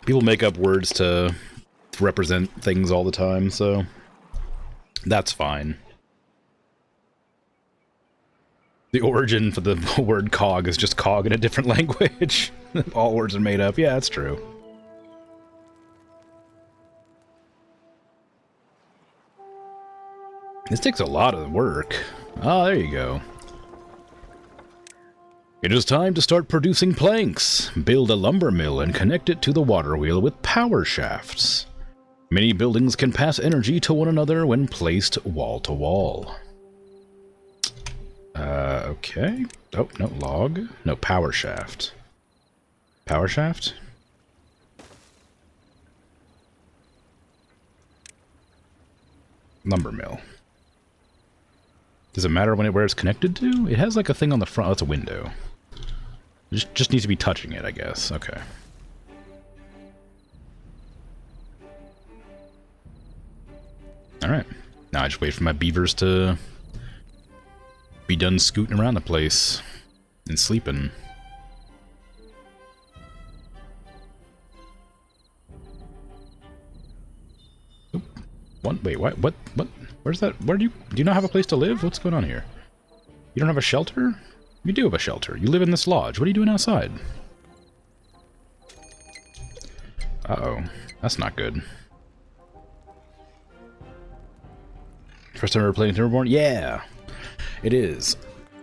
People make up words to represent things all the time, so that's fine. The origin for the word cog is just cog in a different language. All words are made up. Yeah, that's true. This takes a lot of work. Ah, there you go. It is time to start producing planks. Build a lumber mill and connect it to the water wheel with power shafts. Many buildings can pass energy to one another when placed wall to wall. Okay. Oh, no, log. No, power shaft. Power shaft? Lumber mill. Does it matter where it's connected to? It has like a thing on the front. Oh, it's a window. Just needs to be touching it, I guess. Okay. Alright. Now I just wait for my beavers to be done scooting around the place and sleeping. Oop. Wait, what? Where's that? Do you not have a place to live? What's going on here? You don't have a shelter? You do have a shelter. You live in this lodge. What are you doing outside? Uh-oh. That's not good. First time ever playing Timberborn? Yeah! It is.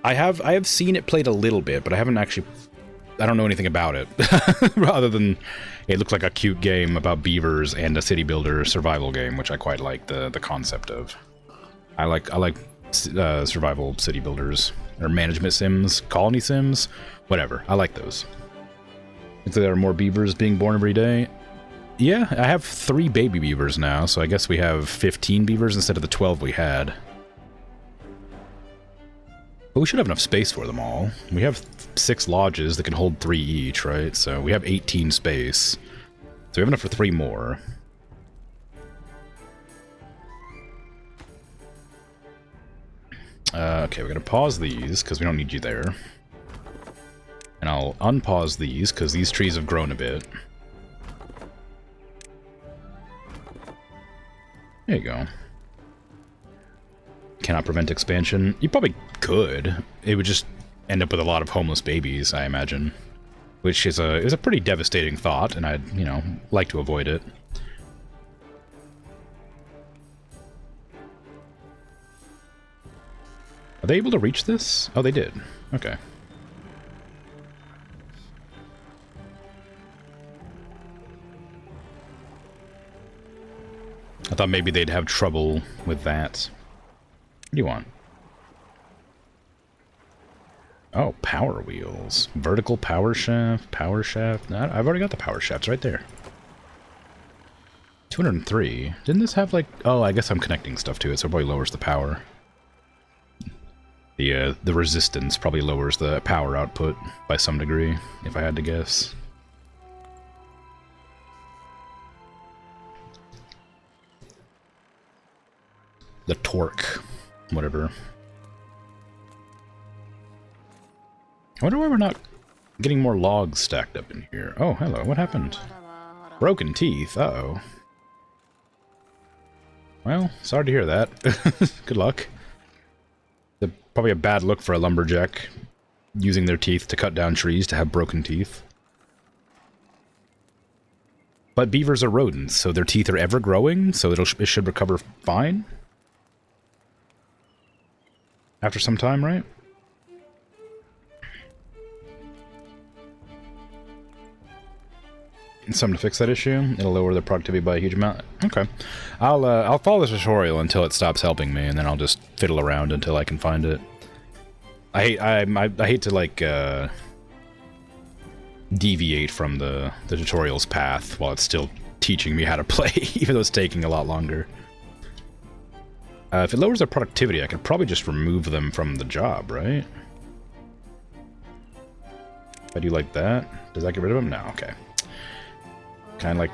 I have seen it played a little bit, but I haven't actually... I don't know anything about it. Other than it looks like a cute game about beavers and a city builder survival game, which I quite like the concept of. I like survival city builders. Or management sims, colony sims, whatever. I like those. If there are more beavers being born every day. Yeah, I have 3 baby beavers now, so I guess we have 15 beavers instead of the 12 we had. But we should have enough space for them all. We have 6 lodges that can hold 3 each, right? So we have 18 space. So we have enough for 3 more. Okay, we're gonna pause these, because we don't need you there. And I'll unpause these, because these trees have grown a bit. There you go. Cannot prevent expansion. You probably could. It would just end up with a lot of homeless babies, I imagine. Which is a pretty devastating thought, and I'd, you know, like to avoid it. Are they able to reach this? Oh, they did. Okay. I thought maybe they'd have trouble with that. What do you want? Oh, power wheels. Vertical power shaft, power shaft. I've already got the power shafts right there. 203. Didn't this have like... Oh, I guess I'm connecting stuff to it, so it probably lowers the power. The resistance probably lowers the power output by some degree, if I had to guess. The torque. Whatever. I wonder why we're not getting more logs stacked up in here. Oh, hello. What happened? Broken teeth. Uh-oh. Well, sorry to hear that. Good luck. Probably a bad look for a lumberjack, using their teeth to cut down trees to have broken teeth. But beavers are rodents, so their teeth are ever growing, so it should recover fine. After some time, right? Something to fix that issue. It'll lower their productivity by a huge amount. Okay, I'll follow the tutorial until it stops helping me, and then I'll just fiddle around until I can find it. I hate to like deviate from the tutorial's path while it's still teaching me how to play, even though it's taking a lot longer. If it lowers their productivity, I could probably just remove them from the job, right? If I do like that, does that get rid of them? No, okay. Kind of like,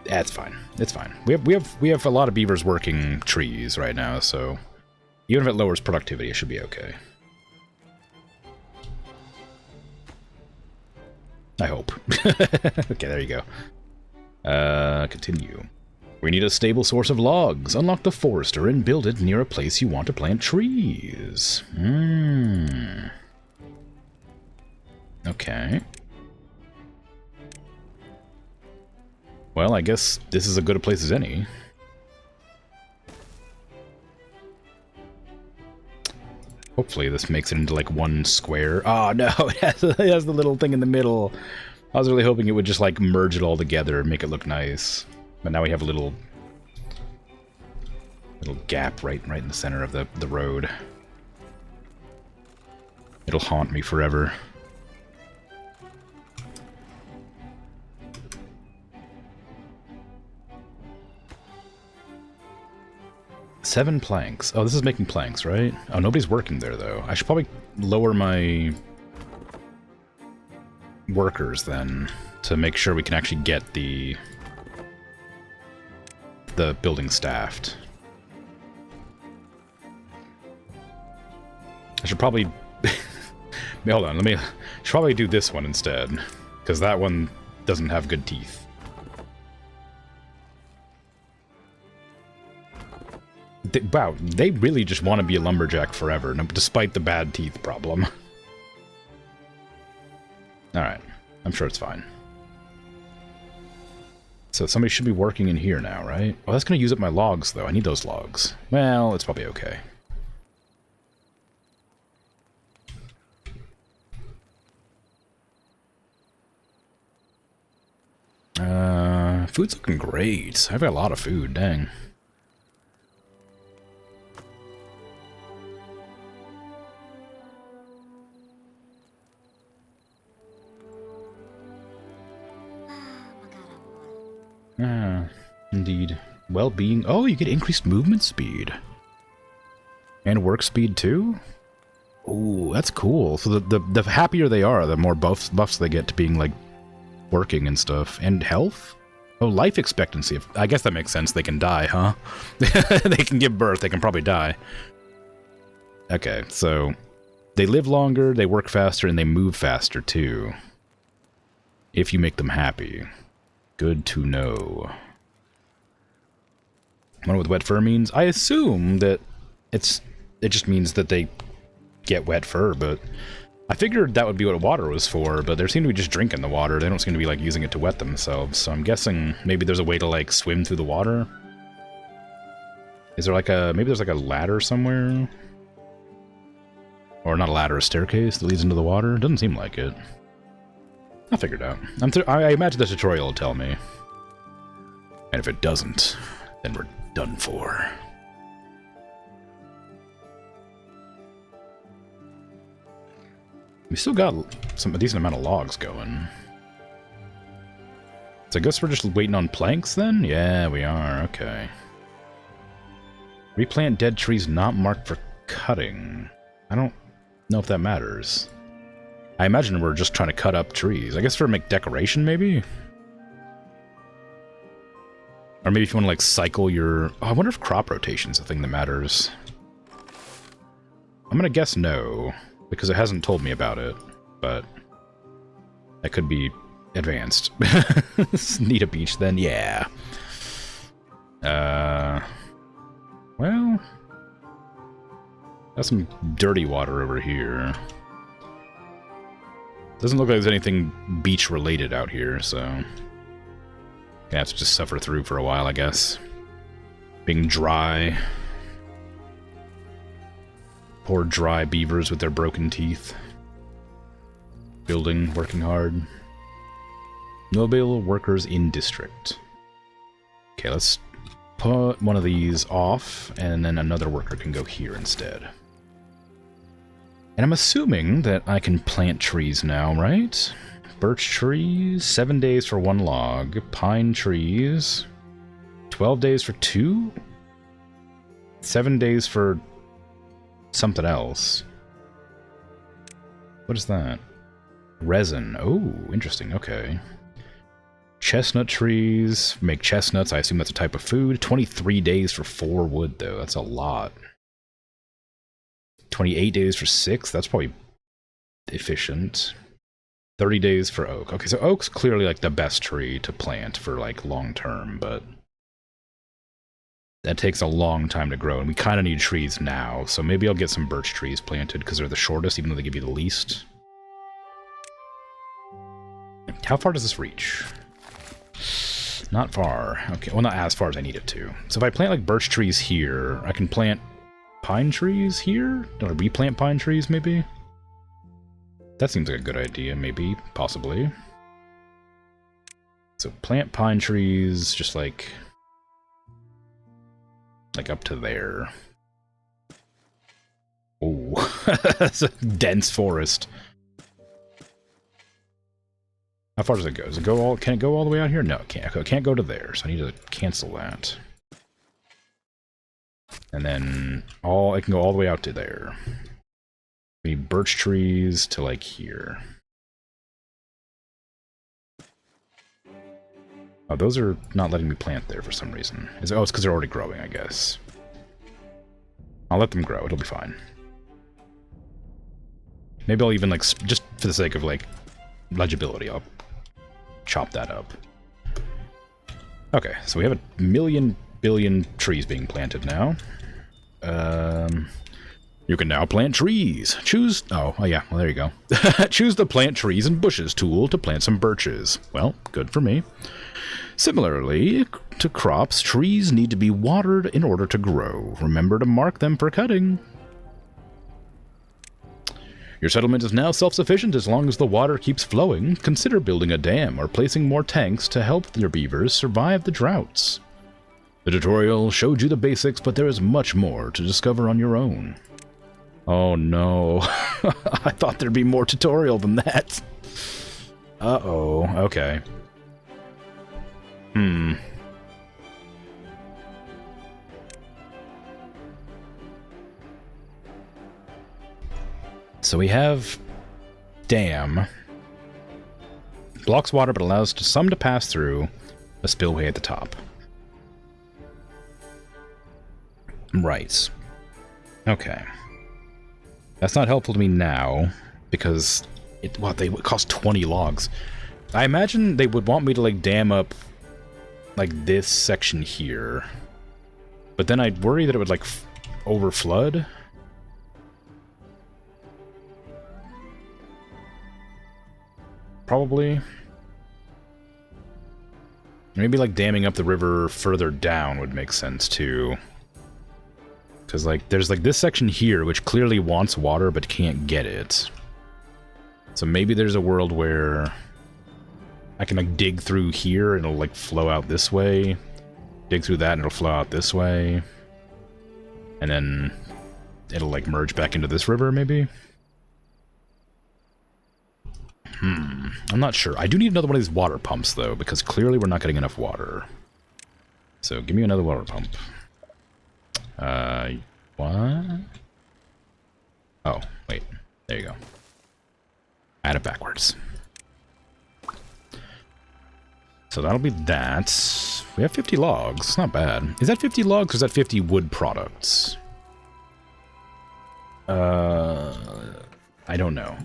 it's fine. It's fine. We have a lot of beavers working trees right now, so even if it lowers productivity, it should be okay. I hope. Okay, there you go. Continue. We need a stable source of logs. Unlock the forester and build it near a place you want to plant trees. Okay. Well, I guess this is as good a place as any. Hopefully this makes it into like one square. Oh no, it has the little thing in the middle. I was really hoping it would just like merge it all together and make it look nice. But now we have a little gap right in the center of the road. It'll haunt me forever. Seven planks. Oh, this is making planks, right? Oh, nobody's working there, though. I should probably lower my workers, then, to make sure we can actually get the building staffed. I should probably... Hold on, I should probably do this one instead, because that one doesn't have good teeth. Wow, they really just want to be a lumberjack forever, despite the bad teeth problem. Alright, I'm sure it's fine. So somebody should be working in here now, right? Oh, that's going to use up my logs, though. I need those logs. Well, it's probably okay. Food's looking great. I've got a lot of food, dang. Indeed. Well-being. Oh, you get increased movement speed. And work speed, too? Ooh, that's cool. So the happier they are, the more buffs they get to being, like, working and stuff. And health? Oh, life expectancy. I guess that makes sense. They can die, huh? They can give birth. They can probably die. Okay, so they live longer, they work faster, and they move faster, too. If you make them happy. Good to know. I wonder what wet fur means. I assume that it just means that they get wet fur, but I figured that would be what water was for, but they seem to be just drinking the water. They don't seem to be like using it to wet themselves, so I'm guessing maybe there's a way to like swim through the water. Is there like maybe there's like a ladder somewhere? Or not a ladder, a staircase that leads into the water? Doesn't seem like it. I'll figure it out. I imagine the tutorial will tell me. And if it doesn't, then we're done for. We still got a decent amount of logs going. So I guess we're just waiting on planks then? Yeah, we are. Okay. Replant dead trees not marked for cutting. I don't know if that matters. I imagine we're just trying to cut up trees. I guess for make decoration, maybe? Or maybe if you want to, like, cycle your... Oh, I wonder if crop rotation's a thing that matters. I'm gonna guess no, because it hasn't told me about it, but that could be advanced. Need a beach then? Yeah. Well... Got some dirty water over here. Doesn't look like there's anything beach-related out here, so... Gonna have to just suffer through for a while, I guess. Being dry. Poor dry beavers with their broken teeth. Building, working hard. Mobile workers in district. Okay, let's put one of these off, and then another worker can go here instead. And I'm assuming that I can plant trees now, right? Birch trees, 7 days for 1 log. Pine trees, 12 days for 2? 7 days for something else. What is that? Resin. Oh, interesting. Okay. Chestnut trees. Make chestnuts. I assume that's a type of food. 23 days for 4 wood, though. That's a lot. 28 days for 6. That's probably efficient. 30 days for oak. Okay, so oak's clearly, like, the best tree to plant for, like, long term, but that takes a long time to grow, and we kind of need trees now, so maybe I'll get some birch trees planted, because they're the shortest, even though they give you the least. How far does this reach? Not far. Okay, well, not as far as I need it to. So if I plant, like, birch trees here, I can plant pine trees here? Do I replant pine trees, maybe? That seems like a good idea, maybe, possibly. So plant pine trees, just like up to there. Oh, that's a dense forest. How far does it go? Does it go all? Can it go all the way out here? No, it can't. It can't go to there, so I need to cancel that. And then it can go all the way out to there. We need birch trees to, like, here. Oh, those are not letting me plant there for some reason. Oh, it's because they're already growing, I guess. I'll let them grow. It'll be fine. Maybe I'll even, like, just for the sake of, like, legibility, I'll chop that up. Okay, so we have 1,000,000,000,000 trees being planted now. You can now plant trees. Choose... Oh yeah, well, there you go. Choose the Plant Trees and Bushes tool to plant some birches. Well, good for me. Similarly to crops, trees need to be watered in order to grow. Remember to mark them for cutting. Your settlement is now self-sufficient as long as the water keeps flowing. Consider building a dam or placing more tanks to help your beavers survive the droughts. The tutorial showed you the basics, but there is much more to discover on your own. Oh no. I thought there'd be more tutorial than that. Uh-oh. Okay. So we have dam. Blocks water but allows some to pass through a spillway at the top. Right. Okay. That's not helpful to me now, because they would cost 20 logs. I imagine they would want me to, like, dam up, like, this section here. But then I'd worry that it would, like, overflood. Probably. Maybe, like, damming up the river further down would make sense, too. Because, like, there's, like, this section here, which clearly wants water, but can't get it. So maybe there's a world where I can, like, dig through here, and it'll, like, flow out this way. Dig through that, and it'll flow out this way. And then it'll, like, merge back into this river, maybe? I'm not sure. I do need another one of these water pumps, though, because clearly we're not getting enough water. So give me another water pump. What? Oh, wait. There you go. Add it backwards. So that'll be that. We have 50 logs. It's not bad. Is that 50 logs or is that 50 wood products? I don't know.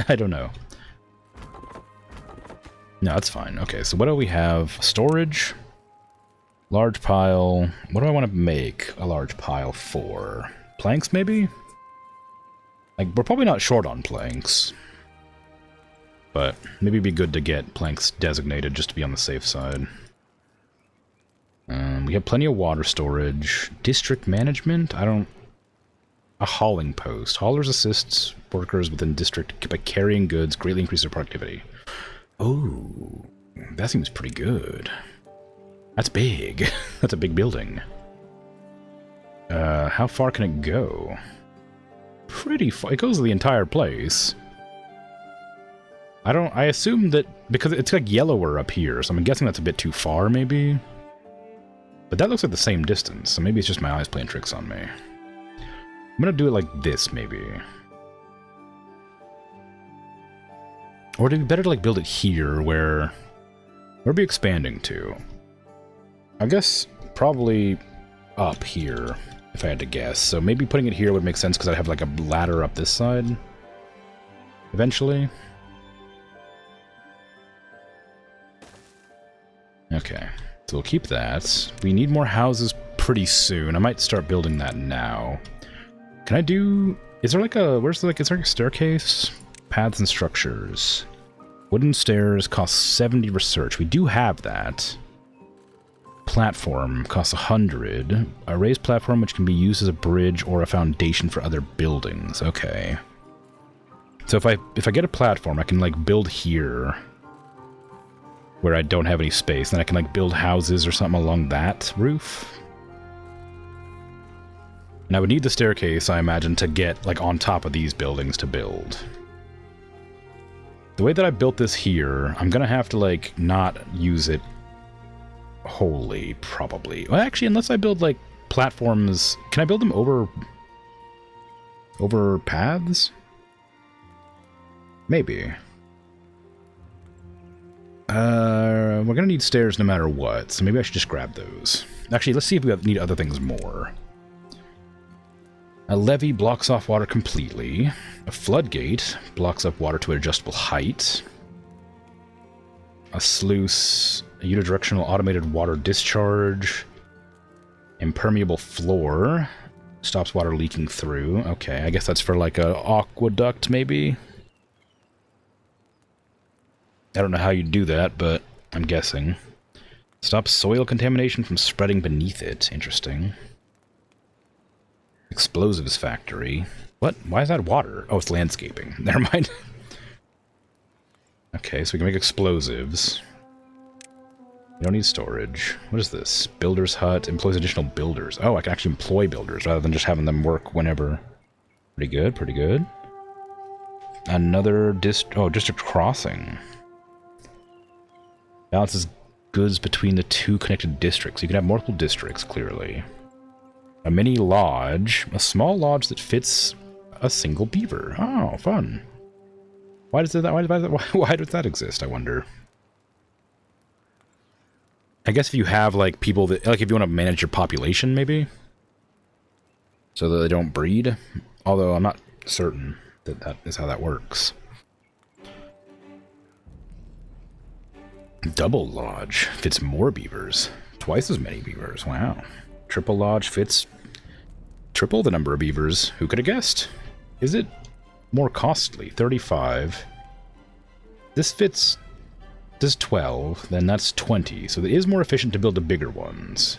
I don't know. No, that's fine. Okay, so what do we have? Storage. Large pile. What do I want to make a large pile for? Planks, maybe? Like, we're probably not short on planks. But maybe it'd be good to get planks designated just to be on the safe side. We have plenty of water storage. District management? I don't... A hauling post. Haulers assists workers within district by carrying goods, greatly increase their productivity. Oh, that seems pretty good. That's big. That's a big building. How far can it go? Pretty far. It goes to the entire place. I assume that, because it's like yellower up here, so I'm guessing that's a bit too far, maybe? But that looks like the same distance, so maybe it's just my eyes playing tricks on me. I'm gonna do it like this, maybe. Or it'd be better to like build it here, where are we expanding to? I guess probably up here, if I had to guess. So maybe putting it here would make sense because I'd have like a ladder up this side eventually. Okay, so we'll keep that. We need more houses pretty soon. I might start building that now. Can I do... Is there like a... Where's like... Is there like a staircase? Paths and structures. Wooden stairs cost 70 research. We do have that. Platform costs 100. A raised platform which can be used as a bridge or a foundation for other buildings. Okay. So if I get a platform, I can like build here where I don't have any space. Then I can like build houses or something along that roof. And I would need the staircase, I imagine, to get like on top of these buildings to build. The way that I built this here, I'm gonna have to like not use it wholly, probably. Well, actually, unless I build like platforms, can I build them over paths? Maybe. We're gonna need stairs no matter what, so maybe I should just grab those. Actually, let's see if we need other things more. A levee blocks off water completely. A floodgate blocks up water to an adjustable height. A sluice, a unidirectional automated water discharge. Impermeable floor stops water leaking through. Okay, I guess that's for like a aqueduct, maybe? I don't know how you do that, but I'm guessing. Stops soil contamination from spreading beneath it. Interesting. Explosives factory. What? Why is that water? Oh, it's landscaping. Never mind. Okay, so we can make explosives. We don't need storage. What is this? Builder's hut employs additional builders. Oh, I can actually employ builders rather than just having them work whenever. Pretty good, pretty good. Another district crossing. Balances goods between the two connected districts. You can have multiple districts, clearly. A mini lodge. A small lodge that fits a single beaver. Oh, fun. Why does that? Why does that exist? I wonder. I guess if you have like people that like if you want to manage your population, maybe, so that they don't breed. Although I'm not certain that that is how that works. Double lodge fits more beavers. Twice as many beavers. Wow. Triple lodge fits triple the number of beavers. Who could have guessed? Is it more costly? 35. This fits... This is 12, then that's 20. So it is more efficient to build the bigger ones.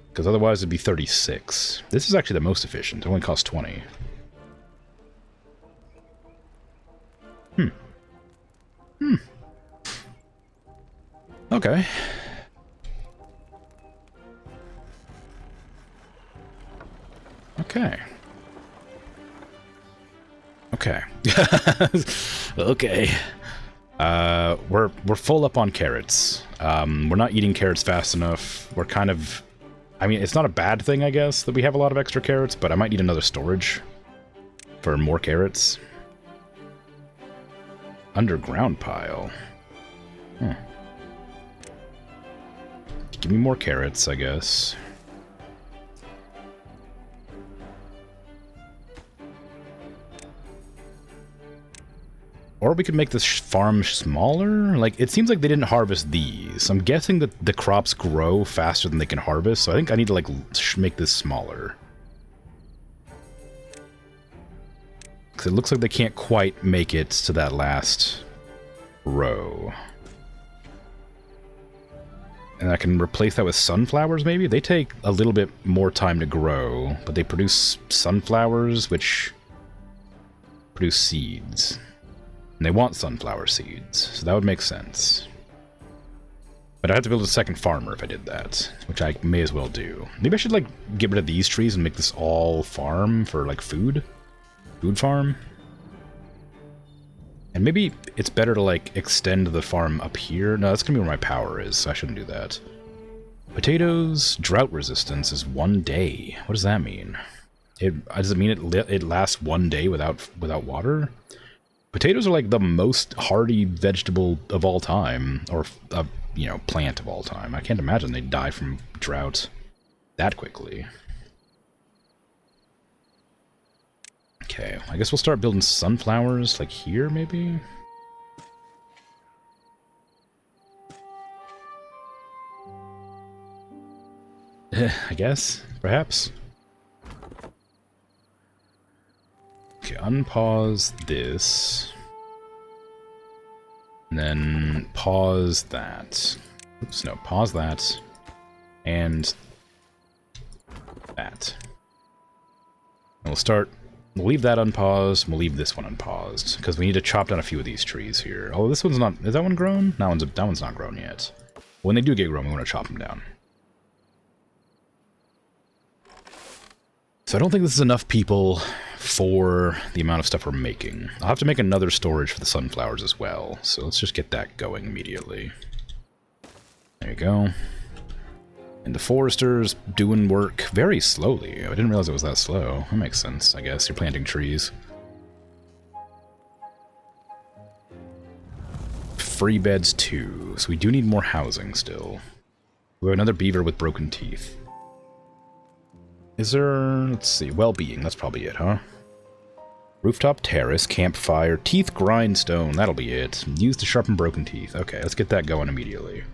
Because otherwise it'd be 36. This is actually the most efficient. It only costs 20. Okay. Okay. Okay. Okay. We're full up on carrots. We're not eating carrots fast enough. We're kind of... I mean, it's not a bad thing, I guess, that we have a lot of extra carrots, but I might need another storage for more carrots. Underground pile. Give me more carrots, I guess. Or we could make this farm smaller? Like, it seems like they didn't harvest these. I'm guessing that the crops grow faster than they can harvest, so I think I need to, like, make this smaller. Because it looks like they can't quite make it to that last row. And I can replace that with sunflowers, maybe? They take a little bit more time to grow, but they produce sunflowers, which produce seeds. And they want sunflower seeds, so that would make sense. But I'd have to build a second farmer if I did that, which I may as well do. Maybe I should, like, get rid of these trees and make this all farm for, like, food? Food farm? And maybe it's better to, like, extend the farm up here. No, that's gonna be where my power is, so I shouldn't do that. Potatoes, drought resistance is 1 day. What does that mean? Does it mean it lasts 1 day without water? Potatoes are, like, the most hardy vegetable of all time, or, you know, plant of all time. I can't imagine they'd die from drought that quickly. Okay, I guess we'll start building sunflowers, like here, maybe? I guess, perhaps. Okay, unpause this. And then pause that. Oops, no, pause that. And that. And we'll start... We'll leave that unpaused, we'll leave this one unpaused, because we need to chop down a few of these trees here. Oh, this one's not... Is that one grown? That one's not grown yet. When they do get grown, we want to chop them down. So I don't think this is enough people for the amount of stuff we're making. I'll have to make another storage for the sunflowers as well, so let's just get that going immediately. There you go. And the forester's doing work very slowly. I didn't realize it was that slow. That makes sense, I guess. You're planting trees. Free beds too. So we do need more housing still. We have another beaver with broken teeth. Is there... let's see. Well-being. That's probably it, huh? Rooftop terrace, campfire, teeth grindstone. That'll be it. Used to sharpen broken teeth. Okay, let's get that going immediately.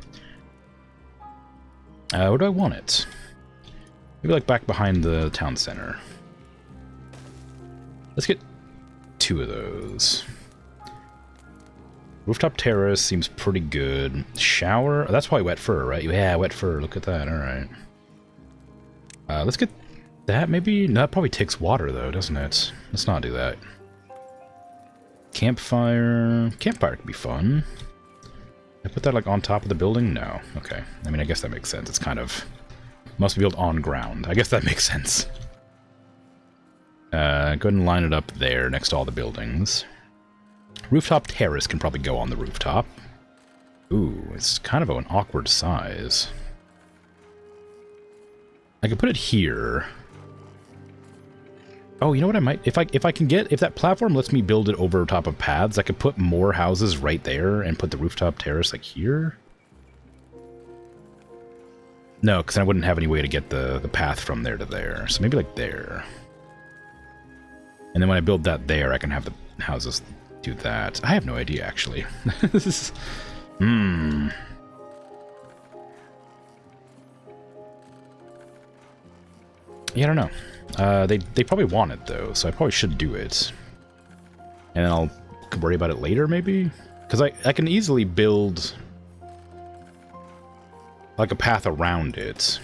Where do I want it? Maybe like back behind the town center. Let's get 2 of those. Rooftop terrace seems pretty good. Shower? Oh, that's probably wet fur, right? Yeah, wet fur. Look at that. Alright. Let's get that maybe? No, that probably takes water though, doesn't it? Let's not do that. Campfire. Campfire could be fun. I put that, like, on top of the building? No. Okay. I mean, I guess that makes sense. It's kind of... must be built on ground. I guess that makes sense. Go ahead and line it up there next to all the buildings. Rooftop terrace can probably go on the rooftop. Ooh, it's kind of an awkward size. I could put it here. Oh, you know what I might... If I can get... If that platform lets me build it over top of paths, I could put more houses right there and put the rooftop terrace, like, here? No, because I wouldn't have any way to get the path from there to there. So maybe, like, there. And then when I build that there, I can have the houses do that. I have no idea, actually. This is... Yeah, I don't know. They probably want it, though, so I probably should do it. And then I'll worry about it later, maybe? Because I can easily build, like, a path around it.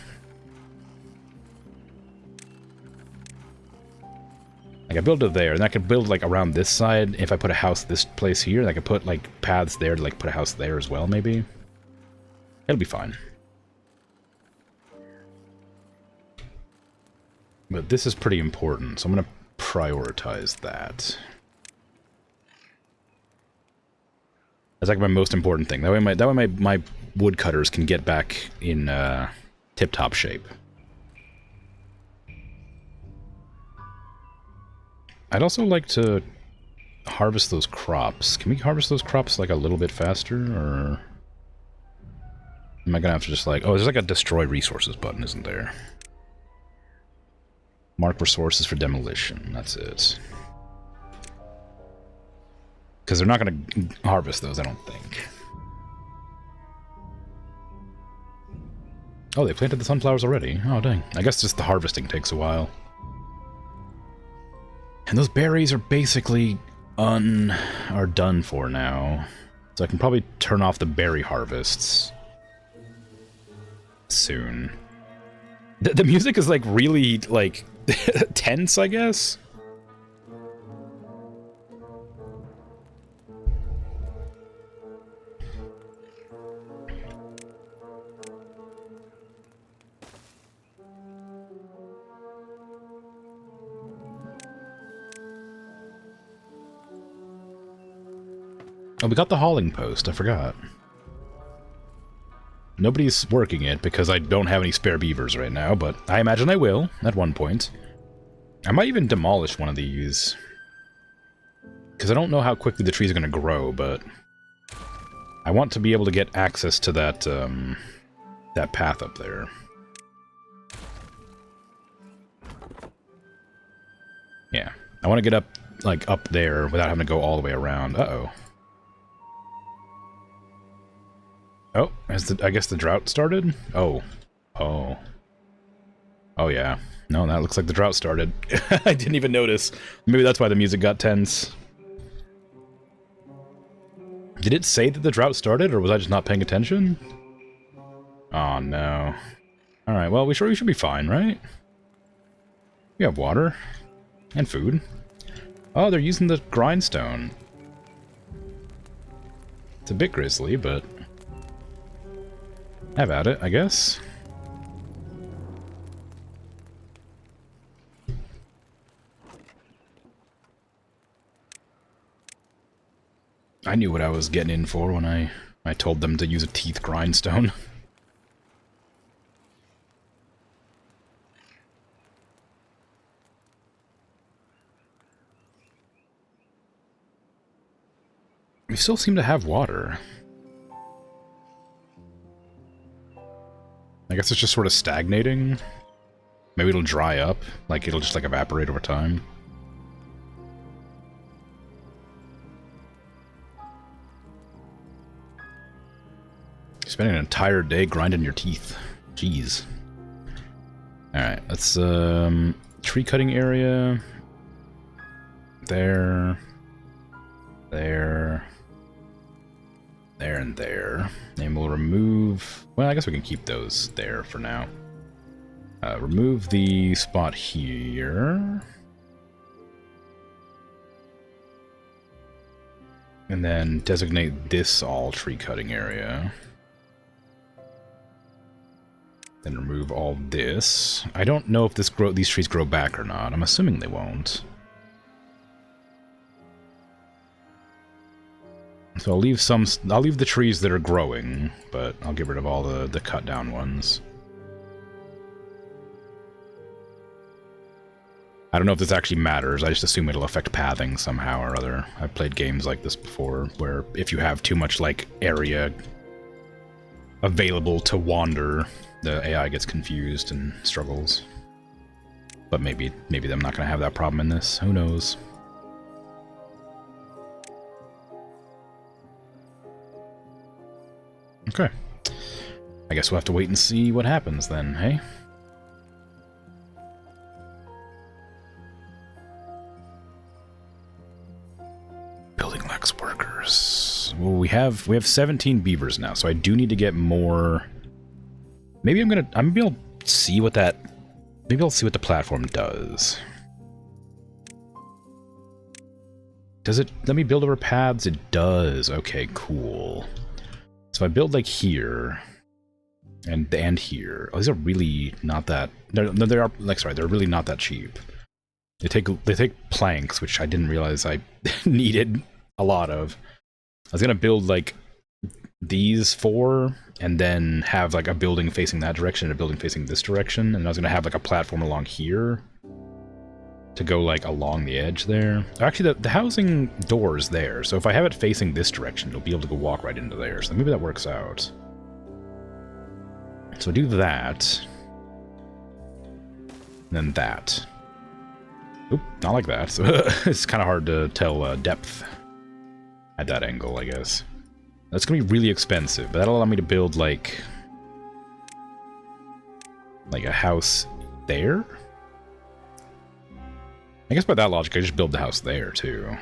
Like, I build it there, and I could build, like, around this side. If I put a house this place here, and I could put, like, paths there to, like, put a house there as well, maybe? It'll be fine. But this is pretty important, so I'm going to prioritize that. That's like my most important thing. That way my woodcutters can get back in tip-top shape. I'd also like to harvest those crops. Can we harvest those crops like a little bit faster, or am I gonna have to just like... Oh, there's like a destroy resources button, isn't there? Mark resources for demolition. That's it. Because they're not gonna harvest those, I don't think. Oh, they planted the sunflowers already. Oh, dang. I guess just the harvesting takes a while. And those berries are basically are done for now. So I can probably turn off the berry harvests soon. The music is like really like tense, I guess. Oh, we got the hauling post, I forgot. Nobody's working it because I don't have any spare beavers right now, but I imagine I will at one point. I might even demolish one of these. Because I don't know how quickly the trees are going to grow, but I want to be able to get access to that, that path up there. Yeah, I want to get up, like, up there without having to go all the way around. Uh-oh. Oh, I guess the drought started? Oh. Oh. Oh, yeah. No, that looks like the drought started. I didn't even notice. Maybe that's why the music got tense. Did it say that the drought started, or was I just not paying attention? Oh, no. Alright, well, we should be fine, right? We have water. And food. Oh, they're using the grindstone. It's a bit grisly, but... have at it, I guess. I knew what I was getting in for when I told them to use a teeth grindstone. We still seem to have water. I guess it's just sort of stagnating. Maybe it'll dry up, like it'll just like evaporate over time. Spending an entire day grinding your teeth. Jeez. Alright, let's, tree cutting area. There. There. There and there. And we'll remove... well, I guess we can keep those there for now. Remove the spot here. And then designate this all tree cutting area. Then remove all this. I don't know if these trees grow back or not. I'm assuming they won't. So I'll leave the trees that are growing, but I'll get rid of all the cut down ones. I don't know if this actually matters. I just assume it'll affect pathing somehow or other. I've played games like this before, where if you have too much, like, area available to wander, the AI gets confused and struggles. But maybe I'm not going to have that problem in this. Who knows? Okay. I guess we'll have to wait and see what happens then, hey? Building lacks workers. Well, we have 17 beavers now, so I do need to get more. Maybe I'll see what that. Maybe I'll see what the platform does. Does it let me build over paths? It does. Okay, cool. So if I build like here and here. Oh, these are really not that. They're really not that cheap. They take planks, which I didn't realize I needed a lot of. I was gonna build like these four, and then have like a building facing that direction and a building facing this direction, and I was gonna have like a platform along here to go like along the edge there. Actually, the housing door is there, so if I have it facing this direction, you'll be able to go walk right into there. So maybe that works out. So do that, and then that. Oop, not like that. So it's kind of hard to tell depth at that angle, I guess. That's gonna be really expensive, but that'll allow me to build like a house there. I guess by that logic, I just build the house there too.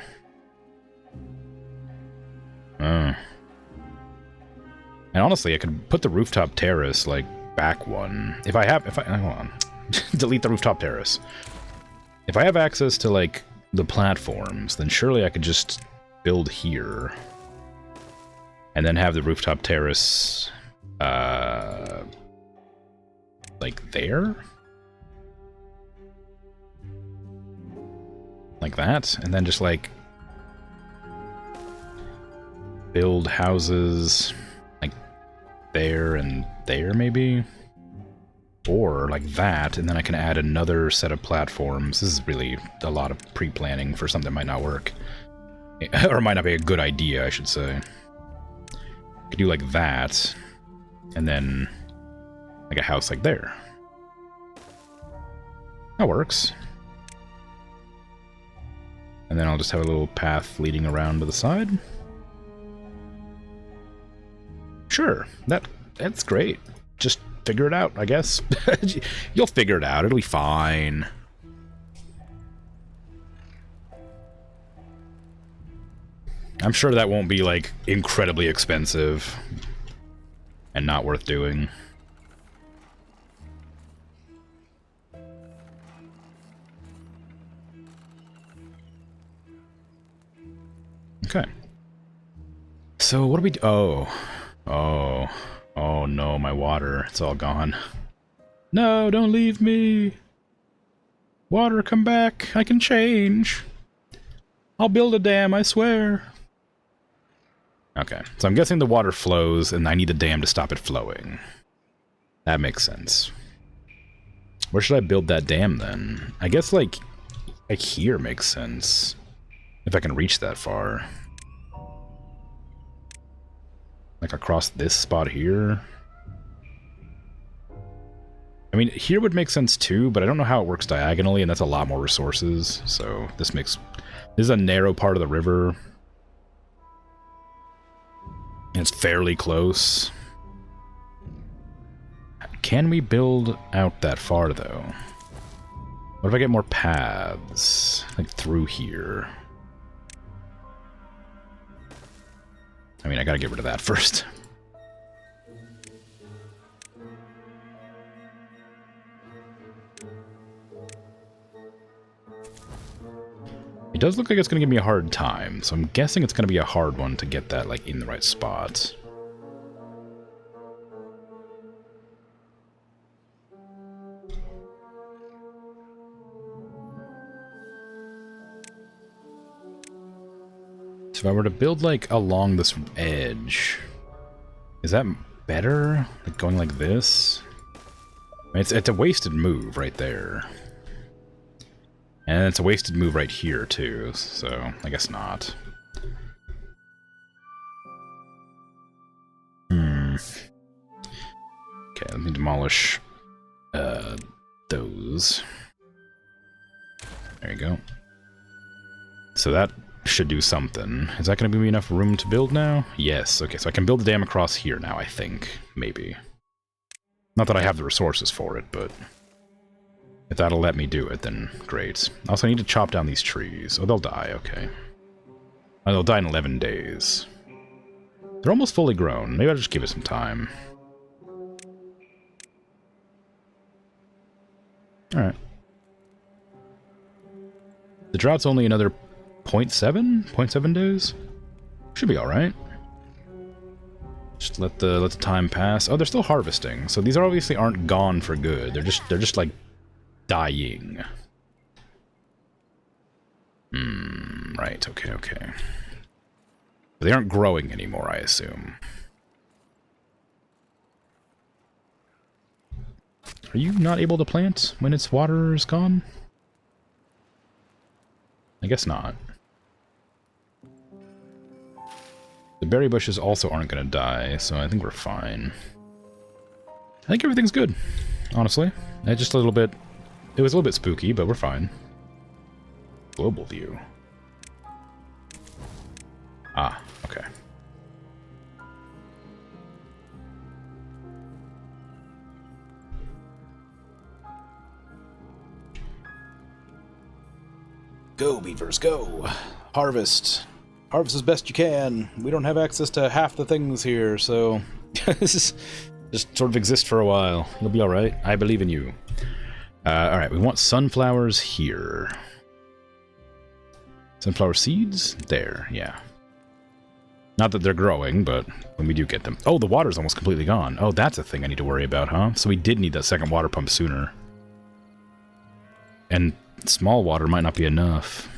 And honestly, I could put the rooftop terrace like back one. If I hold on, delete the rooftop terrace. If I have access to like the platforms, then surely I could just build here. And then have the rooftop terrace, like there? Like that? And then just, like, build houses, like, there and there, maybe? Or, like that, and then I can add another set of platforms. This is really a lot of pre-planning for something that might not work. Or might not be a good idea, I should say. Could do like that, and then like a house like there. That works. And then I'll just have a little path leading around to the side. Sure, that's great. Just figure it out, I guess. You'll figure it out, it'll be fine. I'm sure that won't be, like, incredibly expensive and not worth doing. Okay. So, what do we do? Oh no, my water. It's all gone. No, don't leave me! Water, come back! I can change! I'll build a dam, I swear! Okay, so I'm guessing the water flows, and I need the dam to stop it flowing. That makes sense. Where should I build that dam, then? I guess, like here makes sense. If I can reach that far. Like, across this spot here? I mean, here would make sense, too, but I don't know how it works diagonally, and that's a lot more resources, so this is a narrow part of the river. And it's fairly close. Can we build out that far, though? What if I get more paths? Like, through here? I mean, I gotta get rid of that first. It does look like it's gonna give me a hard time, so I'm guessing it's gonna be a hard one to get that, like, in the right spot. So if I were to build, like, along this edge, is that better? Like, going like this? I mean, it's a wasted move right there. And it's a wasted move right here, too, so I guess not. Okay, let me demolish those. There you go. So that should do something. Is that going to be enough room to build now? Yes, okay, so I can build the dam across here now, I think. Maybe. Not that I have the resources for it, but if that'll let me do it, then great. Also, I need to chop down these trees. Oh, they'll die, okay. Oh, they'll die in 11 days. They're almost fully grown. Maybe I'll just give it some time. Alright. The drought's only another 0.7 days? Should be alright. Just let the time pass. Oh, they're still harvesting, so these obviously aren't gone for good. They're just like dying. Right, okay. They aren't growing anymore, I assume. Are you not able to plant when its water is gone? I guess not. The berry bushes also aren't going to die, so I think we're fine. I think everything's good, honestly. Just a little bit... It was a little bit spooky, but we're fine. Global view. Ah, okay. Go, beavers, go! Harvest! Harvest as best you can! We don't have access to half the things here, so... just sort of exist for a while. You'll be alright. I believe in you. Alright, we want sunflowers here. Sunflower seeds? There, yeah. Not that they're growing, but when we do get them... Oh, the water's almost completely gone. Oh, that's a thing I need to worry about, huh? So we did need that second water pump sooner. And small water might not be enough.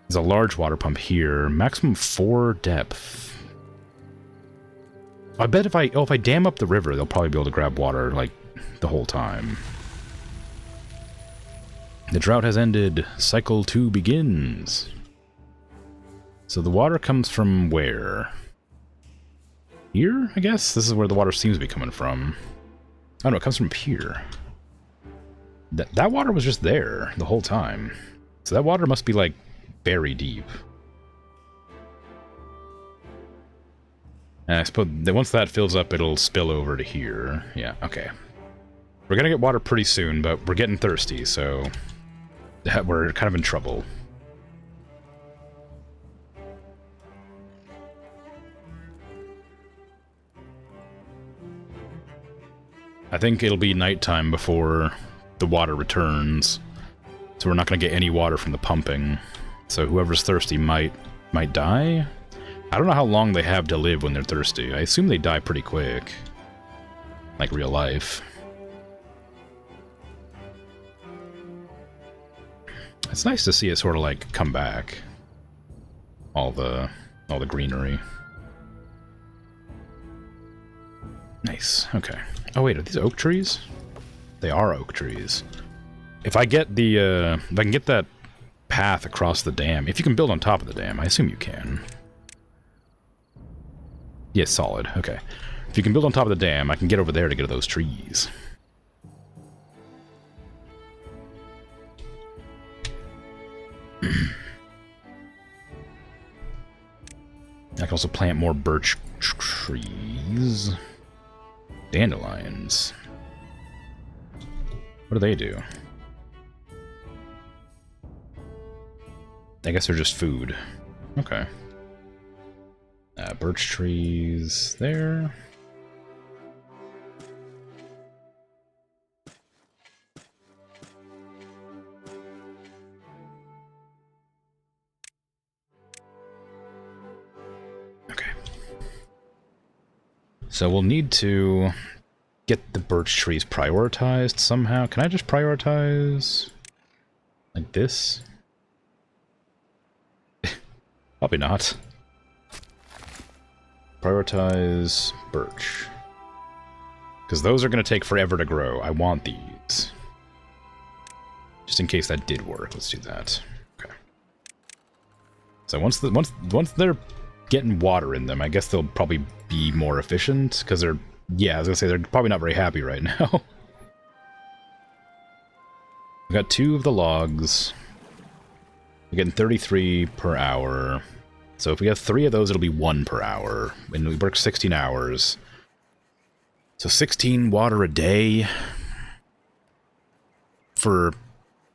There's a large water pump here. Maximum 4 depth. I bet if I dam up the river, they'll probably be able to grab water, like, the whole time. The drought has ended. Cycle 2 begins. So the water comes from where? Here, I guess? This is where the water seems to be coming from. Oh no, it comes from here. That water was just there the whole time. So that water must be, like, very deep. And I suppose that once that fills up, it'll spill over to here. Yeah, okay. We're gonna get water pretty soon, but we're getting thirsty, so... we're kind of in trouble. I think it'll be nighttime before the water returns, so we're not going to get any water from the pumping. So whoever's thirsty might die. I don't know how long they have to live when they're thirsty. I assume they die pretty quick, like real life. It's nice to see it sort of like come back. All the greenery. Nice. Okay. Oh wait, are these oak trees? They are oak trees. If I get the, if I can get that path across the dam, if you can build on top of the dam, I assume you can. Yes, solid. Okay. If you can build on top of the dam, I can get over there to get to those trees. I can also plant more birch trees. Dandelions. What do they do? I guess they're just food. Okay. Birch trees there. Okay. So we'll need to get the birch trees prioritized somehow. Can I just prioritize like this? Probably not. Prioritize birch. Because those are going to take forever to grow. I want these. Just in case that did work. Let's do that. Okay. So once they're getting water in them, I guess they'll probably be more efficient. Because they're... Yeah, I was going to say, they're probably not very happy right now. We got 2 of the logs. We're getting 33 per hour. So if we have 3 of those, it'll be 1 per hour. And we work 16 hours. So 16 water a day for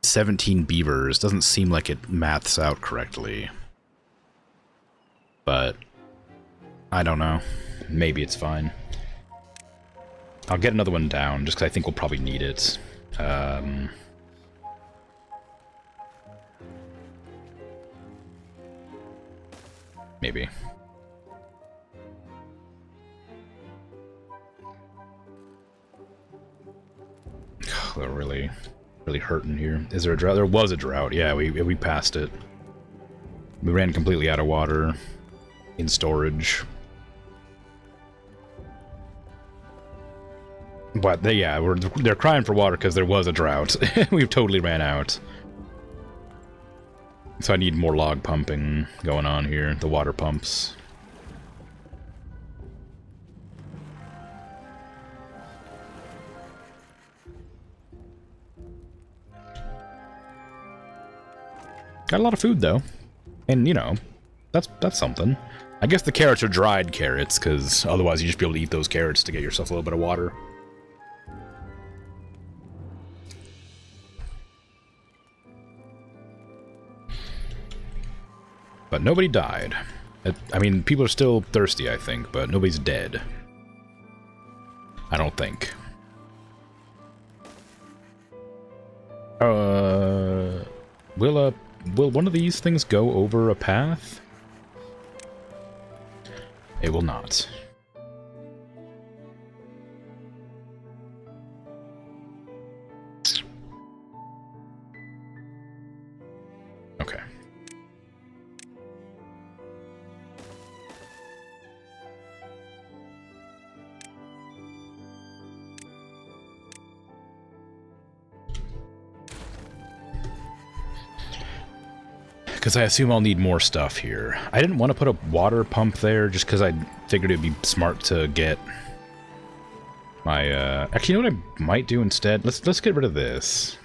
17 beavers doesn't seem like it maths out correctly. But I don't know. Maybe it's fine. I'll get another one down, just because I think we'll probably need it. Maybe. They're really hurting here. Is there a drought? There was a drought. Yeah, we passed it. We ran completely out of water in storage. But they're crying for water because there was a drought. We've totally ran out. So I need more log pumping going on here, the water pumps. Got a lot of food though. And you know, that's something. I guess the carrots are dried carrots, because otherwise you'd just be able to eat those carrots to get yourself a little bit of water. But nobody died. I mean, people are still thirsty, I think, but nobody's dead. I don't think. Will one of these things go over a path? It will not. Okay. Because I assume I'll need more stuff here. I didn't want to put a water pump there just because I figured it'd be smart to get my, actually, you know what I might do instead? Let's get rid of this.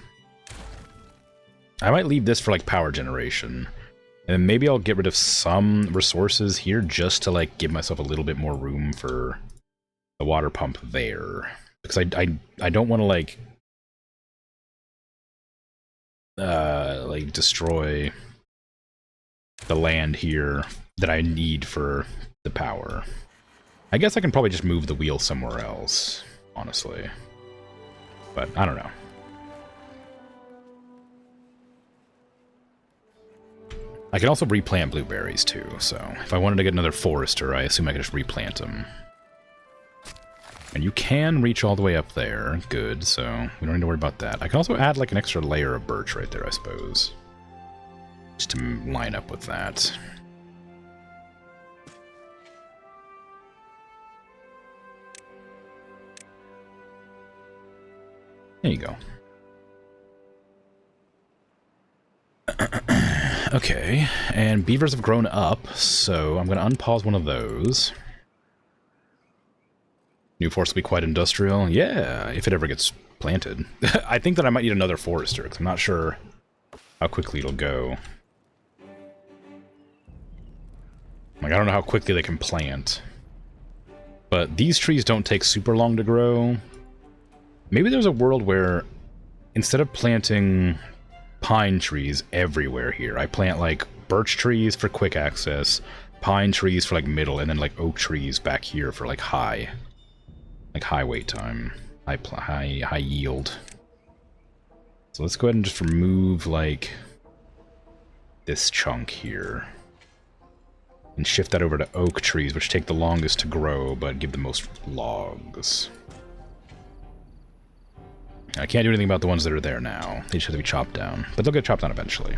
I might leave this for, like, power generation. And maybe I'll get rid of some resources here just to, like, give myself a little bit more room for the water pump there. Because I don't want to, like, destroy the land here that I need for the power. I guess I can probably just move the wheel somewhere else, honestly. But I don't know. I can also replant blueberries too, so if I wanted to get another forester, I assume I could just replant them. And you can reach all the way up there. Good, so we don't need to worry about that. I can also add like an extra layer of birch right there, I suppose. Just to line up with that. There you go. Okay, and beavers have grown up, so I'm going to unpause one of those. New forest will be quite industrial. Yeah, if it ever gets planted. I think that I might need another forester, because I'm not sure how quickly it'll go. Like, I don't know how quickly they can plant. But these trees don't take super long to grow. Maybe there's a world where, instead of planting pine trees everywhere here, I plant, like, birch trees for quick access, pine trees for, like, middle, and then, like, oak trees back here for, like, high wait time, high yield. So let's go ahead and just remove, like, this chunk here. And shift that over to oak trees, which take the longest to grow, but give the most logs. I can't do anything about the ones that are there now. They just have to be chopped down. But they'll get chopped down eventually.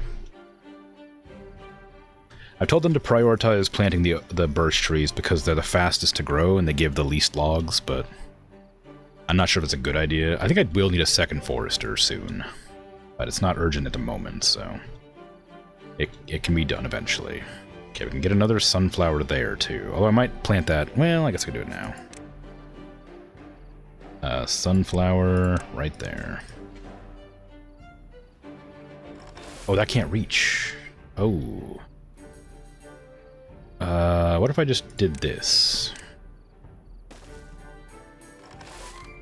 I've told them to prioritize planting the birch trees because they're the fastest to grow and they give the least logs, but I'm not sure if it's a good idea. I think I will need a second forester soon. But it's not urgent at the moment, so it can be done eventually. Okay, we can get another sunflower there, too. Although I might plant that. Well, I guess I can do it now. Sunflower right there. Oh, that can't reach. Oh. What if I just did this?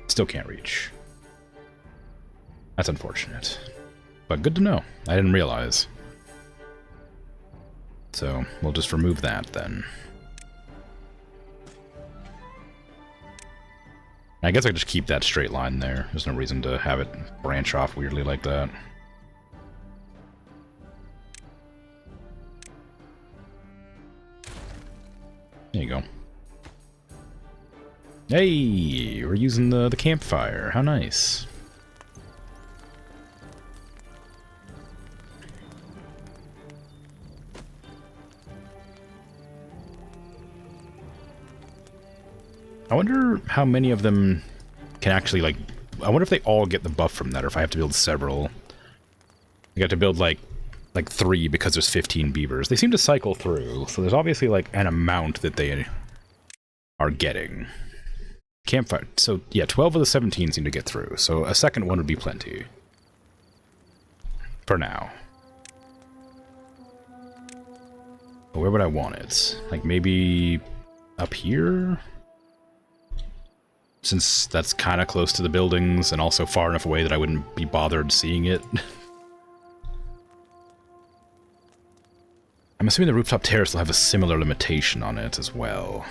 Still can't reach. That's unfortunate. But good to know. I didn't realize. So, we'll just remove that, then. I guess I could just keep that straight line there. There's no reason to have it branch off weirdly like that. There you go. Hey! We're using the campfire. How nice. I wonder how many of them can actually, like... I wonder if they all get the buff from that, or if I have to build several. I got to build, like 3 because there's 15 beavers. They seem to cycle through, so there's obviously, like, an amount that they are getting. Campfire. So, yeah, 12 of the 17 seem to get through, so a second one would be plenty. For now. But where would I want it? Like, maybe up here? Since that's kind of close to the buildings, and also far enough away that I wouldn't be bothered seeing it. I'm assuming the rooftop terrace will have a similar limitation on it as well.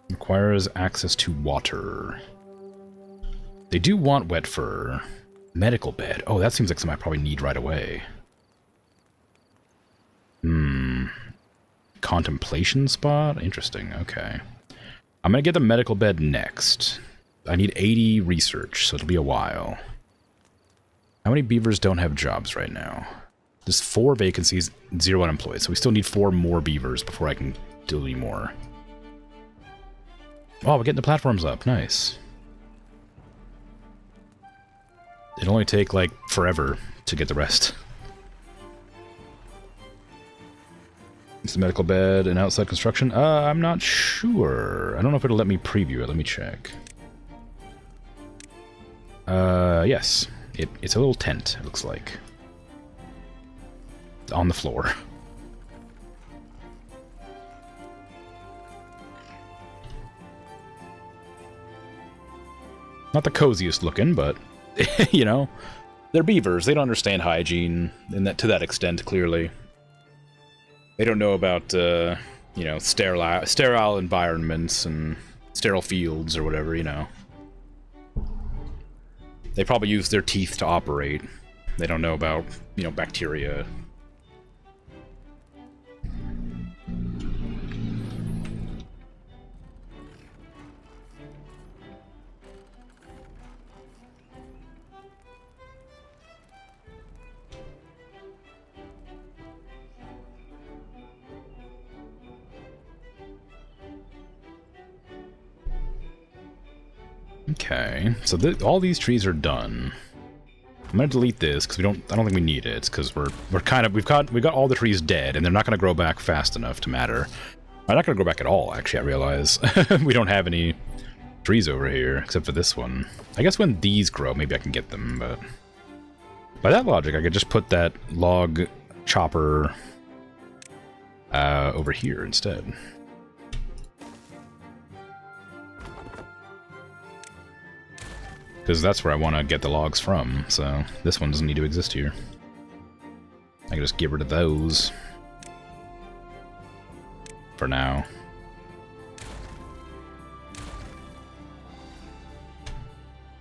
Requires access to water. They do want wet fur. Medical bed. Oh, that seems like something I probably need right away. Contemplation spot? Interesting, okay. I'm gonna get the medical bed next. I need 80 research, so it'll be a while. How many beavers don't have jobs right now? There's 4 vacancies, 0 unemployed, so we still need 4 more beavers before I can do any more. Oh, we're getting the platforms up. Nice. It'll only take, like, forever to get the rest. It's the medical bed and outside construction? I'm not sure. I don't know if it'll let me preview it. Let me check. Yes. It's a little tent, it looks like. It's on the floor. Not the coziest looking, but, you know, they're beavers. They don't understand hygiene in that, to that extent, clearly. They don't know about, you know, sterile environments and sterile fields or whatever, you know. They probably use their teeth to operate. They don't know about, you know, bacteria. Okay, so all these trees are done. I'm gonna delete this because I don't think we need it, because we're kind of we've got all the trees dead and they're not gonna grow back fast enough to matter. They're not gonna grow back at all, actually. I realize we don't have any trees over here except for this one. I guess when these grow, maybe I can get them. But by that logic, I could just put that log chopper over here instead. Because that's where I want to get the logs from, so this one doesn't need to exist here. I can just get rid of those. For now.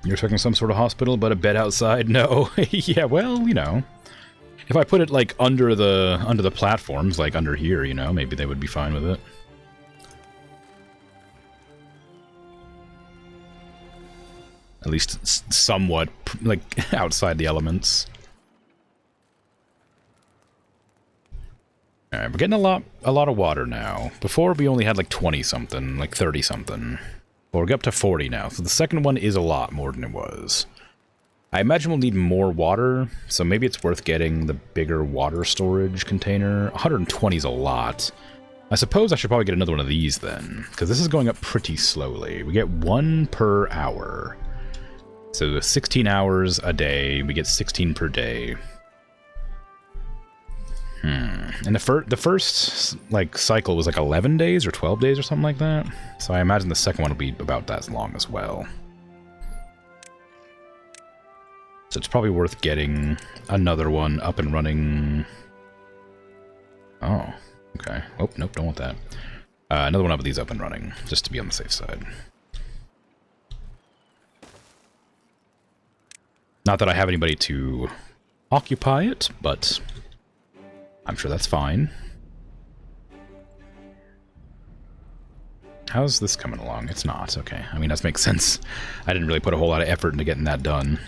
You're expecting some sort of hospital, but a bed outside? No. Yeah, well, you know. If I put it, like, under the platforms, like under here, you know, maybe they would be fine with it. At least somewhat, like, outside the elements. Alright, we're getting a lot of water now. Before, we only had, like, 20-something, like 30-something. Well, we're up to 40 now, so the second one is a lot more than it was. I imagine we'll need more water, so maybe it's worth getting the bigger water storage container. 120 is a lot. I suppose I should probably get another one of these, then, because this is going up pretty slowly. We get 1 per hour. So 16 hours a day, we get 16 per day. And the first like cycle was like 11 days or 12 days or something like that. So I imagine the second one will be about that long as well. So it's probably worth getting another one up and running. Oh, okay. Oh, nope, don't want that. Another one of these up and running, just to be on the safe side. Not that I have anybody to occupy it, but I'm sure that's fine. How's this coming along? It's not. Okay. I mean, that makes sense. I didn't really put a whole lot of effort into getting that done.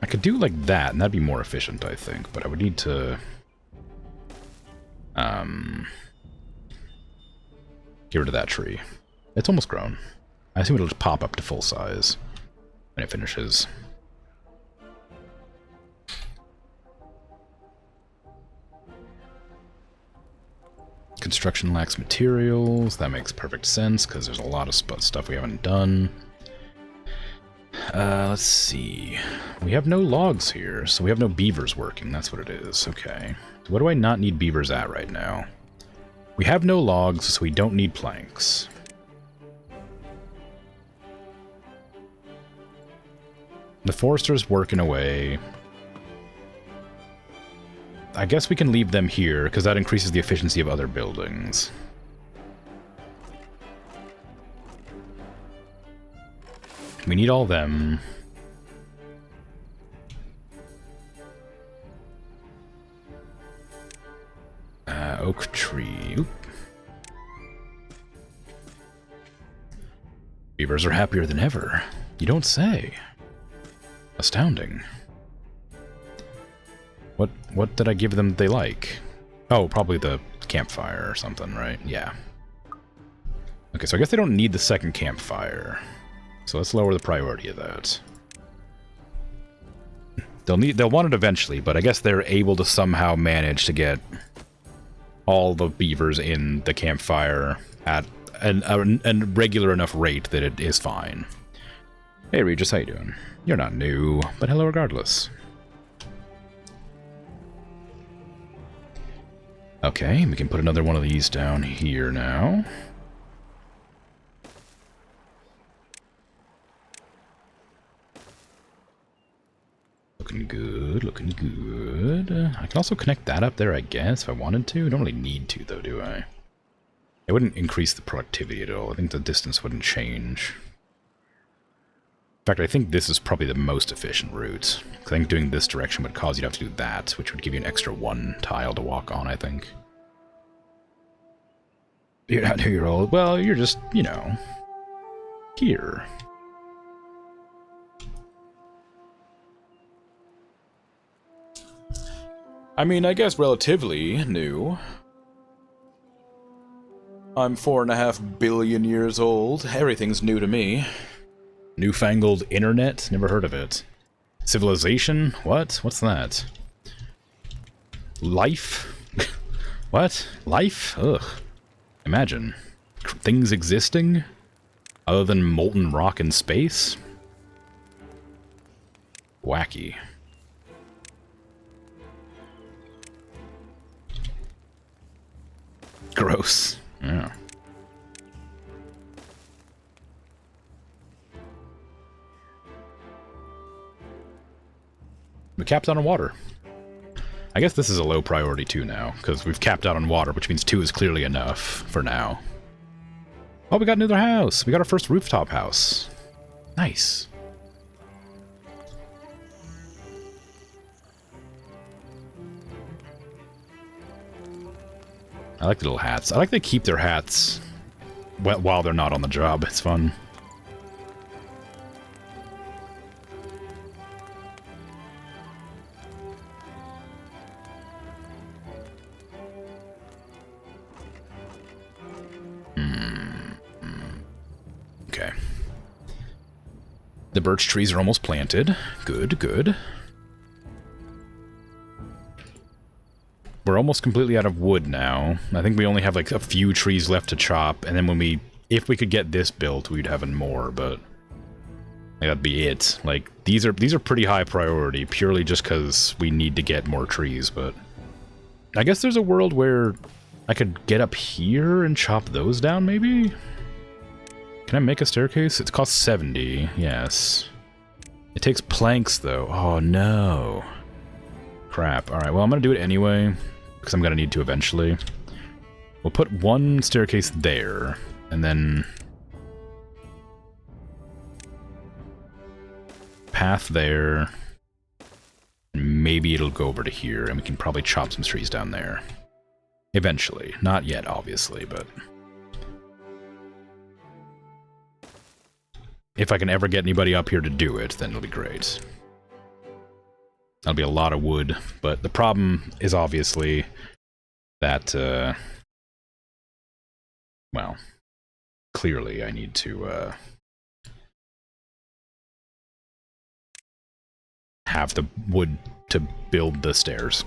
I could do like that, and that'd be more efficient, I think, but I would need to... Get rid of that tree. It's almost grown. I assume it'll just pop up to full size when it finishes. Construction lacks materials. That makes perfect sense because there's a lot of stuff we haven't done. Let's see. We have no logs here, so we have no beavers working. That's what it is. Okay. So what do I not need beavers at right now? We have no logs, so we don't need planks. The forester's working away. I guess we can leave them here, because that increases the efficiency of other buildings. We need all them. Oak tree. Oop. Beavers are happier than ever. You don't say. Astounding. What did I give them they like? Oh, probably the campfire or something, right? Yeah. Okay, so I guess they don't need the second campfire. So let's lower the priority of that. They'll want it eventually, but I guess they're able to somehow manage to get all the beavers in the campfire at a regular enough rate that it is fine. Hey Regis, how you doing? You're not new, but hello regardless. Okay, we can put another one of these down here now. Looking good, looking good. I can also connect that up there, I guess, if I wanted to. I don't really need to, though, do I? It wouldn't increase the productivity at all. I think the distance wouldn't change. In fact, I think this is probably the most efficient route. I think doing this direction would cause you to have to do that, which would give you an extra 1 tile to walk on, I think. You're not 2-year-old. Well, you're just, you know, here. I mean, I guess relatively new. I'm 4.5 billion years old. Everything's new to me. Newfangled internet? Never heard of it. Civilization? What? What's that? Life? What? Life? Ugh. Imagine. Things existing? Other than molten rock in space? Wacky. Gross. Yeah. We capped out on water. I guess this is a low priority too now, because we've capped out on water, which means 2 is clearly enough for now. Oh, we got another house! We got our first rooftop house. Nice. I like the little hats. I like they keep their hats while they're not on the job. It's fun. Okay. The birch trees are almost planted. Good, good. We're almost completely out of wood now. I think we only have like a few trees left to chop, and then if we could get this built, we'd have more, but that'd be it. Like, these are pretty high priority, purely just because we need to get more trees, but I guess there's a world where I could get up here and chop those down, maybe? Can I make a staircase? It costs 70, yes. It takes planks, though. Oh, no. Crap. Alright, well, I'm gonna do it anyway, because I'm gonna need to eventually. We'll put 1 staircase there, and then path there. Maybe it'll go over to here, and we can probably chop some trees down there. Eventually. Not yet, obviously, but if I can ever get anybody up here to do it, then it'll be great. That'll be a lot of wood, but the problem is obviously that, well, clearly I need to have the wood to build the stairs.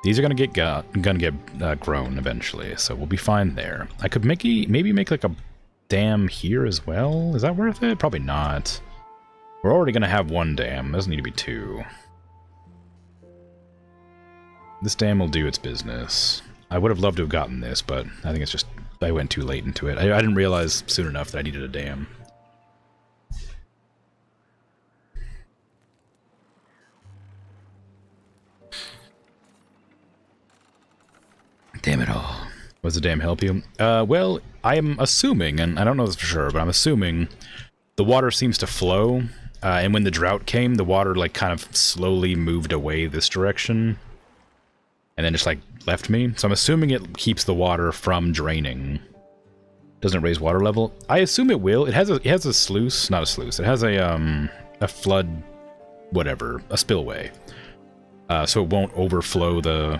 These are gonna get grown eventually, so we'll be fine there. I could maybe make like a dam here as well. Is that worth it? Probably not. We're already gonna have one dam. Doesn't need to be two. This dam will do its business. I would have loved to have gotten this, but I think it's just I went too late into it. I didn't realize soon enough that I needed a dam. Damn it all. Does the dam help you? Well, I'm assuming, and I don't know this for sure, but I'm assuming the water seems to flow, and when the drought came, the water, like, kind of slowly moved away this direction, and then just, like, left me. So I'm assuming it keeps the water from draining. Doesn't raise water level. I assume it will. It has a sluice, not a sluice. It has a flood, whatever, a spillway. So it won't overflow the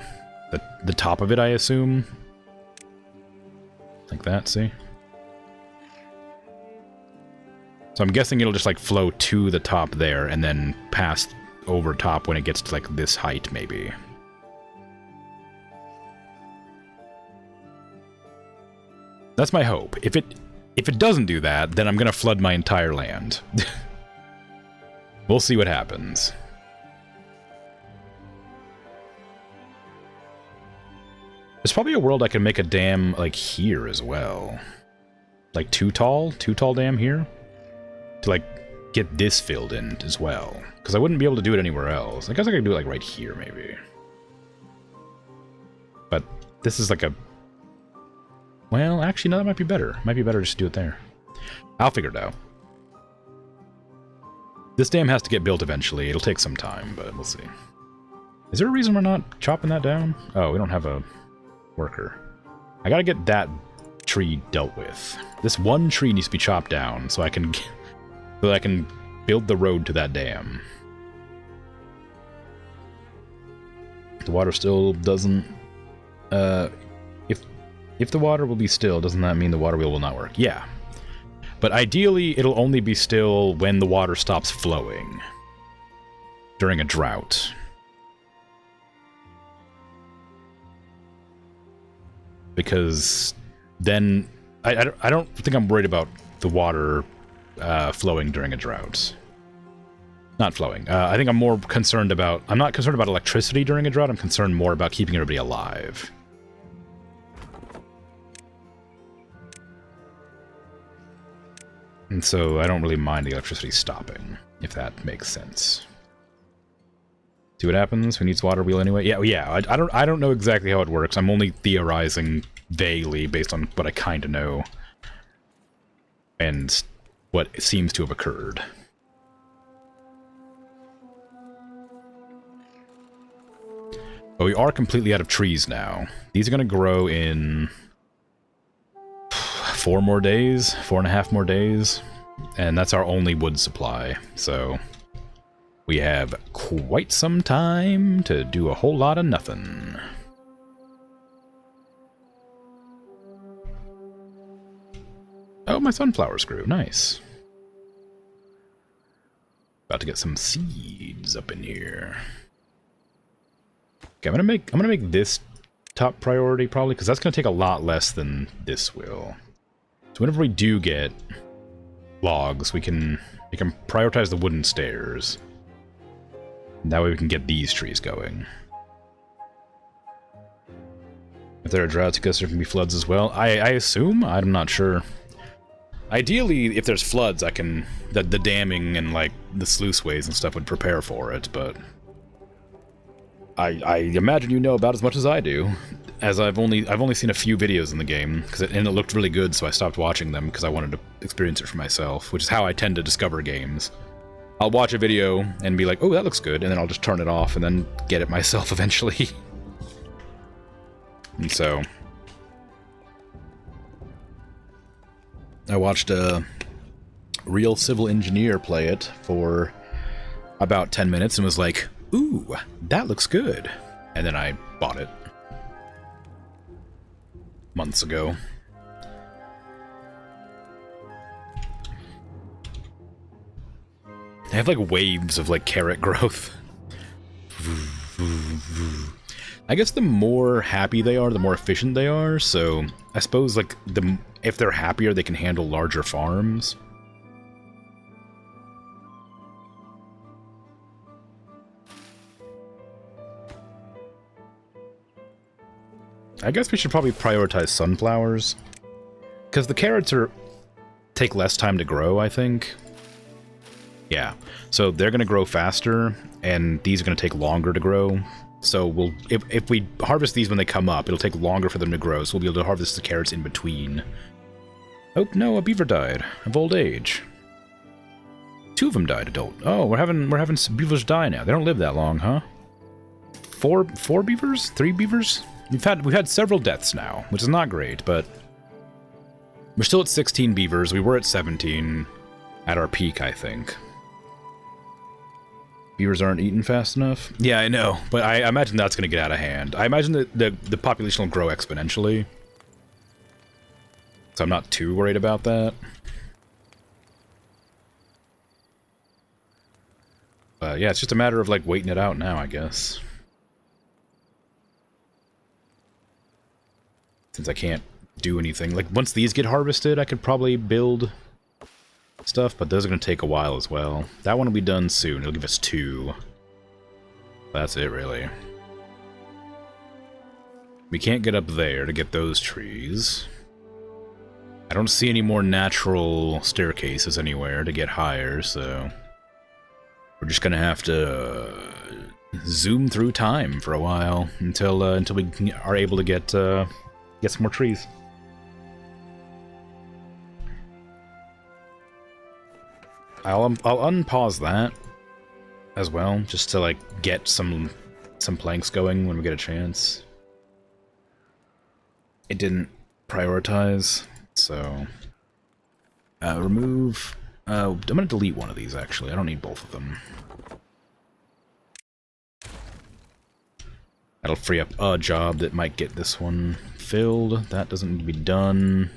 top of it, I assume. Like that, see? So I'm guessing it'll just, like, flow to the top there, and then pass over top when it gets to, like, this height, maybe. That's my hope. If it doesn't do that, then I'm gonna flood my entire land. We'll see what happens. There's probably a world I can make a dam, like, here as well. Like, too tall dam here? To, like, get this filled in as well. Because I wouldn't be able to do it anywhere else. I guess I could do it, like, right here, maybe. But this is like a... Well, actually, no, that might be better. Might be better just to do it there. I'll figure it out. This dam has to get built eventually. It'll take some time, but we'll see. Is there a reason we're not chopping that down? Oh, we don't have a... worker. I gotta get that tree dealt with. This one tree needs to be chopped down so I can build the road to that dam. The water still doesn't if the water will be still, doesn't that mean the water wheel will not work? Yeah. But ideally it'll only be still when the water stops flowing during a drought. Because then I don't think I'm worried about the water flowing during a drought. Not flowing. I think I'm more concerned about... I'm not concerned about electricity during a drought. I'm concerned more about keeping everybody alive. And so I don't really mind the electricity stopping, if that makes sense. See what happens? Who needs water wheel anyway? Yeah. I don't know exactly how it works. I'm only theorizing vaguely based on what I kind of know and what seems to have occurred. But we are completely out of trees now. These are going to grow in 4 more days, 4.5 more days, and that's our only wood supply. So we have quite some time to do a whole lot of nothing. Oh, my sunflowers grew. Nice. About to get some seeds up in here. Okay, I'm gonna make this top priority probably, because that's gonna take a lot less than this will. So whenever we do get logs, we can prioritize the wooden stairs. And that way we can get these trees going. If there are droughts, I guess there can be floods as well. I assume? I'm not sure. Ideally, if there's floods, I can... The damming and, like, the sluiceways and stuff would prepare for it, but... I imagine you know about as much as I do, as I've only seen a few videos in the game, and it looked really good, so I stopped watching them because I wanted to experience it for myself, which is how I tend to discover games. I'll watch a video and be like, oh, that looks good, and then I'll just turn it off and then get it myself eventually. And so... I watched a real civil engineer play it for about 10 minutes and was like, ooh, that looks good. And then I bought it. months ago. They have like waves of like carrot growth. I guess the more happy they are, the more efficient they are, so I suppose like if they're happier, they can handle larger farms. I guess we should probably prioritize sunflowers, because the carrots take less time to grow, I think. Yeah, so they're going to grow faster, and these are going to take longer to grow. So if we harvest these when they come up, it'll take longer for them to grow, so we'll be able to harvest the carrots in between. Oh, no, a beaver died of old age. 2 of them died adult. Oh, we're having some beavers die now. They don't live that long, huh? 4 beavers? 3 beavers? We've had several deaths now, which is not great, but we're still at 16 beavers. We were at 17 at our peak, I think. Beavers aren't eaten fast enough? Yeah, I know, but I imagine that's going to get out of hand. I imagine that the population will grow exponentially, so I'm not too worried about that. Yeah, it's just a matter of, like, waiting it out now, I guess. Since I can't do anything. Like, once these get harvested, I could probably build stuff, but those are going to take a while as well. That one will be done soon. It'll give us 2. That's it, really. We can't get up there to get those trees. I don't see any more natural staircases anywhere to get higher, so we're just going to have to zoom through time for a while until we are able to get some more trees. I'll unpause that as well, just to like get some planks going when we get a chance. It didn't prioritize, so remove. I'm gonna delete one of these actually. I don't need both of them. That'll free up a job that might get this one filled. That doesn't need to be done.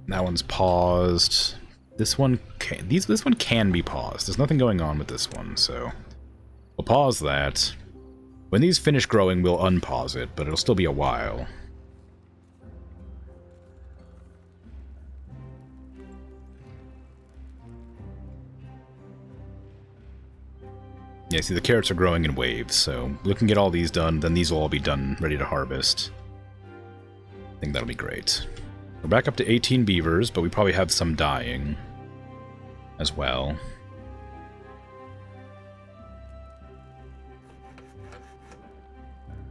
That one's paused. This one can be paused. There's nothing going on with this one, so we'll pause that. When these finish growing, we'll unpause it, but it'll still be a while. Yeah, see, the carrots are growing in waves, so we can get all these done, then these will all be done, ready to harvest. I think that'll be great. We're back up to 18 beavers, but we probably have some dying as well.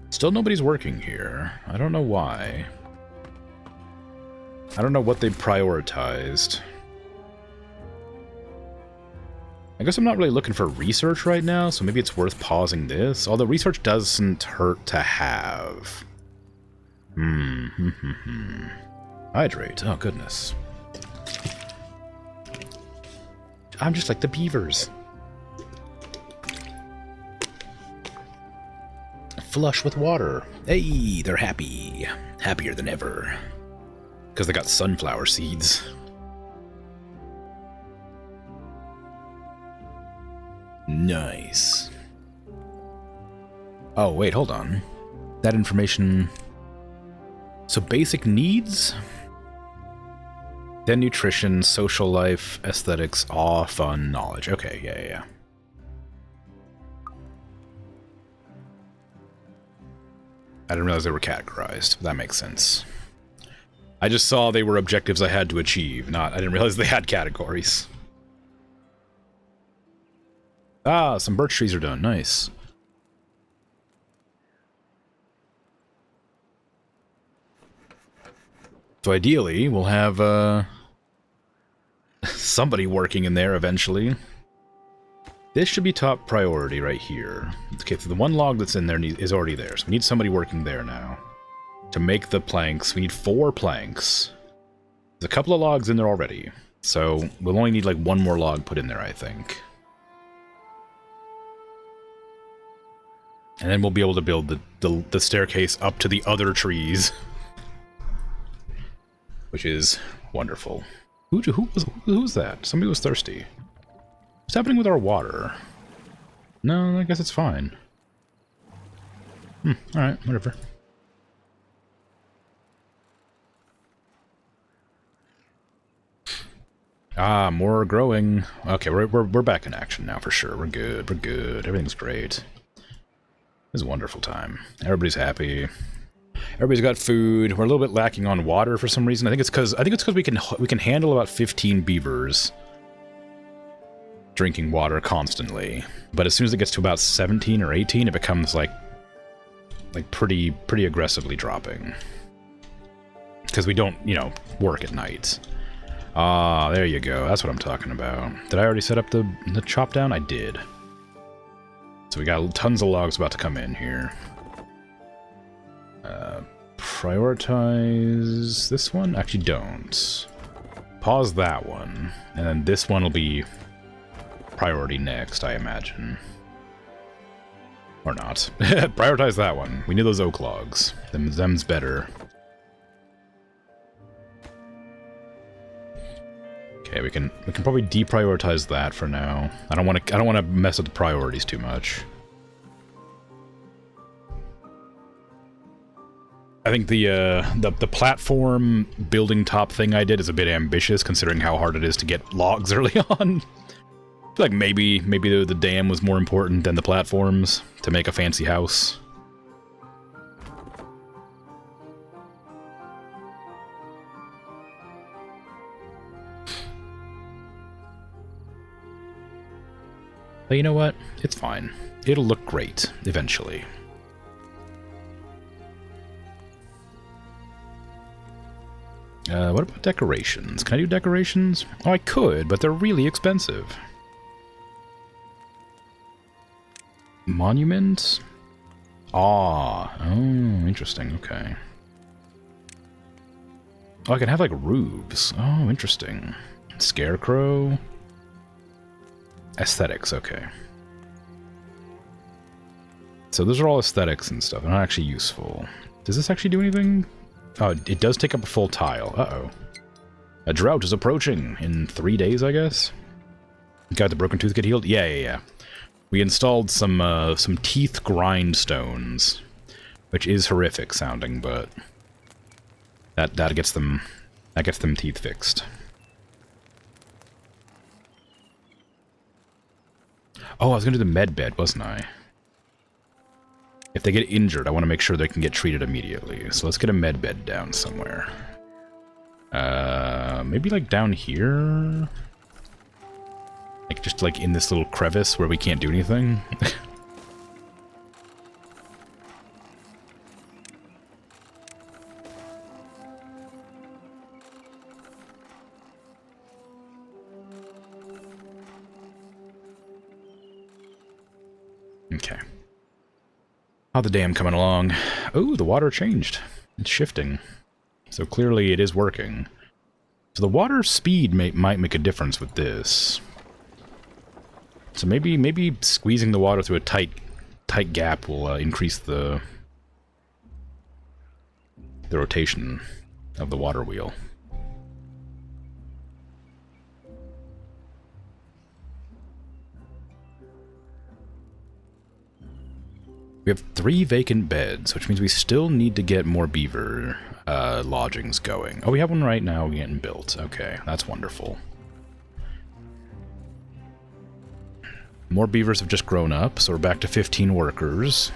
Still nobody's working here. I don't know why. I don't know what they prioritized. I guess I'm not really looking for research right now, so maybe it's worth pausing this. Although research doesn't hurt to have. Hydrate. Oh, goodness. I'm just like the beavers. Flush with water. Hey, they're happy. Happier than ever. Because they got sunflower seeds. Nice. Oh, wait, hold on. That information... So basic needs? Then nutrition, social life, aesthetics, awe, fun, knowledge. Okay, yeah. I didn't realize they were categorized. That makes sense. I just saw they were objectives I had to achieve, I didn't realize they had categories. Ah, some birch trees are done. Nice. So ideally, we'll have somebody working in there eventually. This should be top priority right here. Okay, so the one log that's in there is already there, so we need somebody working there now. To make the planks, we need 4 planks. There's a couple of logs in there already, so we'll only need like 1 more log put in there, I think. And then we'll be able to build the staircase up to the other trees. Which is wonderful. Who's that? Somebody was thirsty. What's happening with our water? No, I guess it's fine. Alright, whatever. Ah, more growing. Okay, we're back in action now for sure. We're good. We're good. Everything's great. It's a wonderful time. Everybody's happy. Everybody's got food. We're a little bit lacking on water for some reason. I think it's because we can handle about 15 beavers drinking water constantly. But as soon as it gets to about 17 or 18, it becomes like pretty aggressively dropping. Because we don't, you know, work at night. Ah, there you go. That's what I'm talking about. Did I already set up the chop down? I did. So we got tons of logs about to come in here. Prioritize this one? Actually, don't. Pause that one. And then this one will be priority next, I imagine. Or not. Prioritize that one. We need those oak logs. Them's better. Okay, we can probably deprioritize that for now. I don't want to mess with the priorities too much. I think the platform building top thing I did is a bit ambitious considering how hard it is to get logs early on. I feel like maybe the dam was more important than the platforms to make a fancy house. But you know what? It's fine. It'll look great, eventually. What about decorations? Can I do decorations? Oh, I could, but they're really expensive. Monuments? Ah, oh, interesting, okay. Oh, I can have, like, roofs. Oh, interesting. Scarecrow? Aesthetics, okay. So those are all aesthetics and stuff. They're not actually useful. Does this actually do anything? Oh, it does take up a full tile. Uh-oh. A drought is approaching in 3 days, I guess? Got the broken tooth get healed? Yeah. We installed some teeth grindstones, which is horrific sounding, but that gets them teeth fixed. Oh, I was gonna do the med bed, wasn't I? If they get injured, I want to make sure they can get treated immediately. So let's get a med bed down somewhere. Maybe like down here? Like just like in this little crevice where we can't do anything? Okay. How the dam coming along? Oh, the water changed. It's shifting. So clearly it is working. So the water speed might make a difference with this. So maybe squeezing the water through a tight gap will increase the rotation of the water wheel. We have 3 vacant beds, which means we still need to get more beaver lodgings going. Oh, we have one right now getting built. Okay, that's wonderful. More beavers have just grown up, so we're back to 15 workers.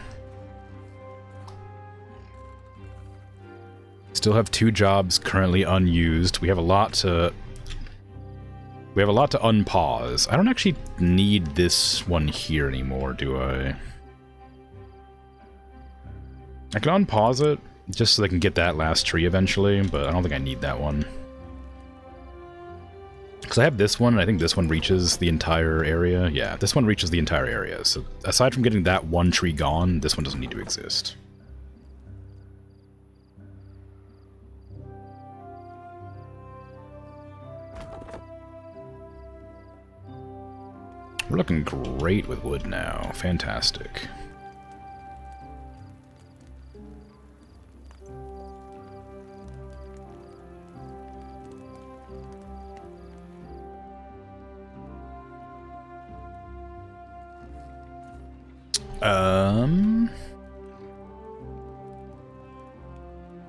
Still have 2 jobs currently unused. We have a lot to unpause. I don't actually need this one here anymore, do I? I can unpause it, just so they can get that last tree eventually, but I don't think I need that one. Because I have this one, and I think this one reaches the entire area. Yeah, this one reaches the entire area, so aside from getting that one tree gone, this one doesn't need to exist. We're looking great with wood now. Fantastic.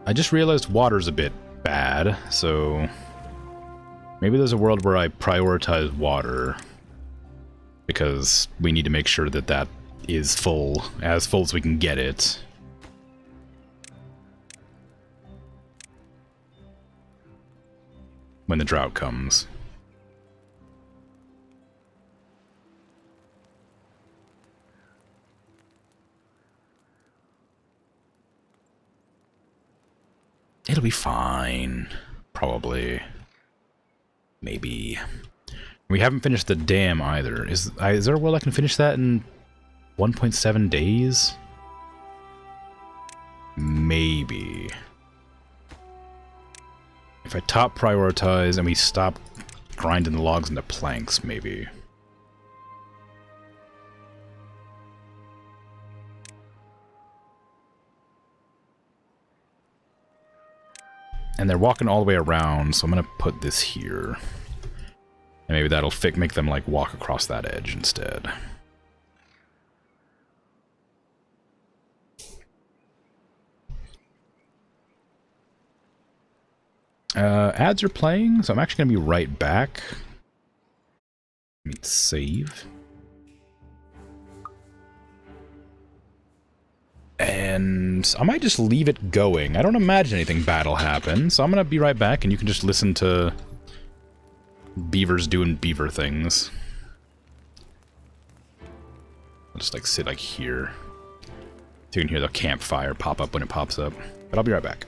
I just realized water's a bit bad, so maybe there's a world where I prioritize water because we need to make sure that that is full as we can get it. When the drought comes. It'll be fine. Probably. Maybe. We haven't finished the dam either. Is there a world I can finish that in 1.7 days? Maybe. If I top prioritize and we stop grinding the logs into planks, maybe. And they're walking all the way around, so I'm gonna put this here. And maybe that'll make them, like, walk across that edge instead. Ads are playing, so I'm actually going to be right back. Let me save. And I might just leave it going. I don't imagine anything bad will happen, so I'm going to be right back, and you can just listen to beavers doing beaver things. I'll just, like, sit, like, here. So you can hear the campfire pop up when it pops up. But I'll be right back.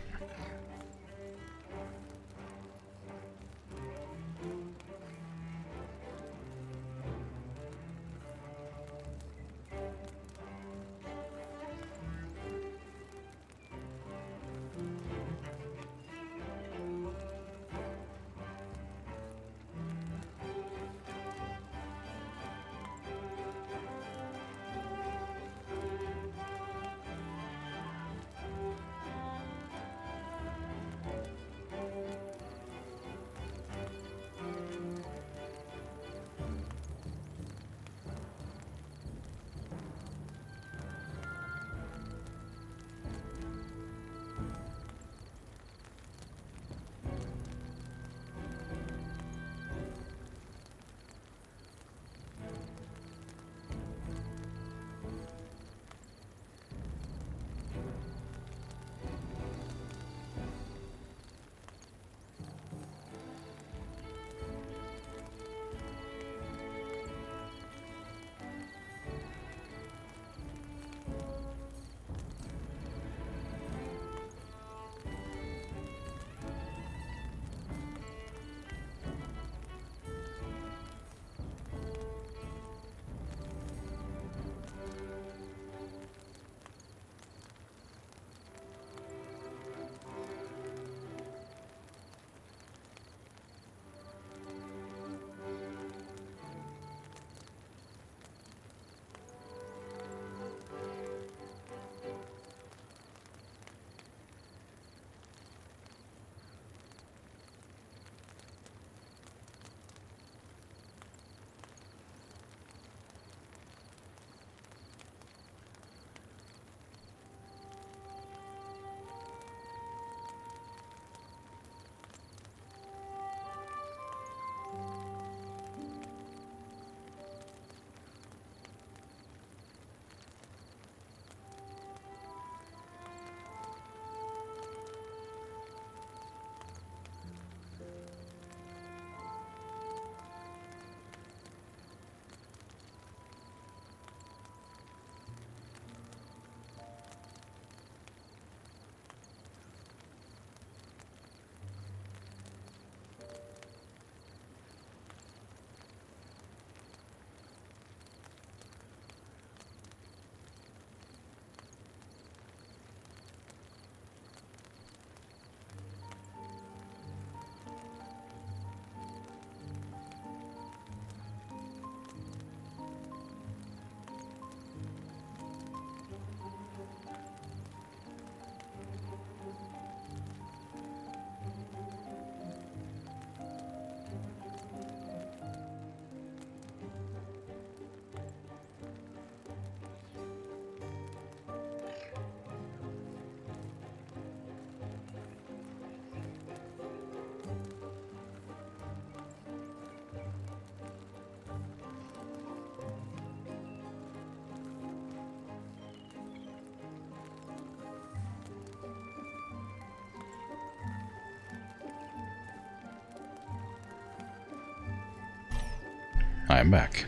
I am back.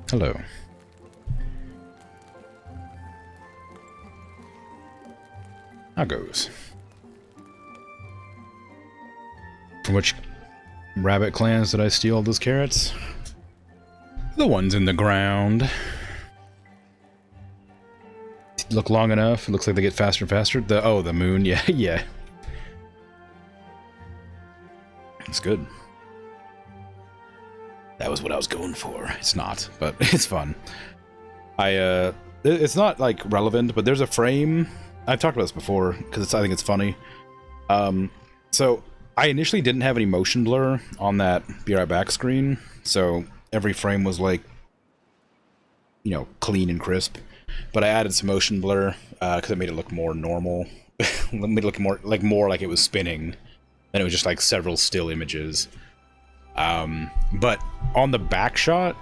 Hello. How goes? From which rabbit clans did I steal all those carrots? The ones in the ground. Look long enough, it looks like they get faster and faster. The moon, yeah, yeah. It's good. That was what I was going for. It's not, but it's fun. It's not like relevant, but there's a frame. I've talked about this before because I think it's funny. So I initially didn't have any motion blur on that Be Right Back screen, so every frame was like, you know, clean and crisp. But I added some motion blur because it made it look more normal. It made it look more like it was spinning, and it was just like several still images. But on the back shot,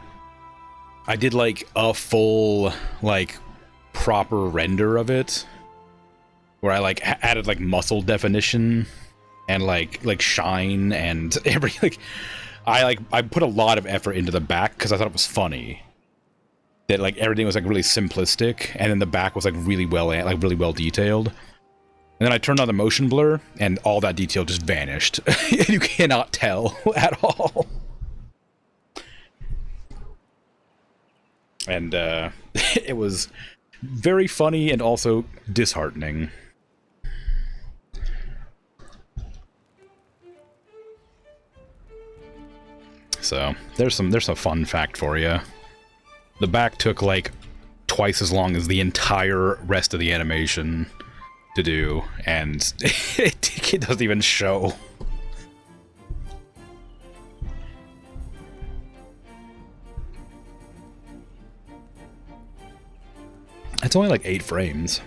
I did like a full like proper render of it, where I like added like muscle definition and like shine and every I put a lot of effort into the back because I thought it was funny that like everything was like really simplistic, and then the back was like really well detailed. And then I turned on the motion blur, and all that detail just vanished. You cannot tell at all. And it was very funny and also disheartening. So there's a fun fact for you. The back took like twice as long as the entire rest of the animation to do, and it doesn't even show. It's only like 8 frames.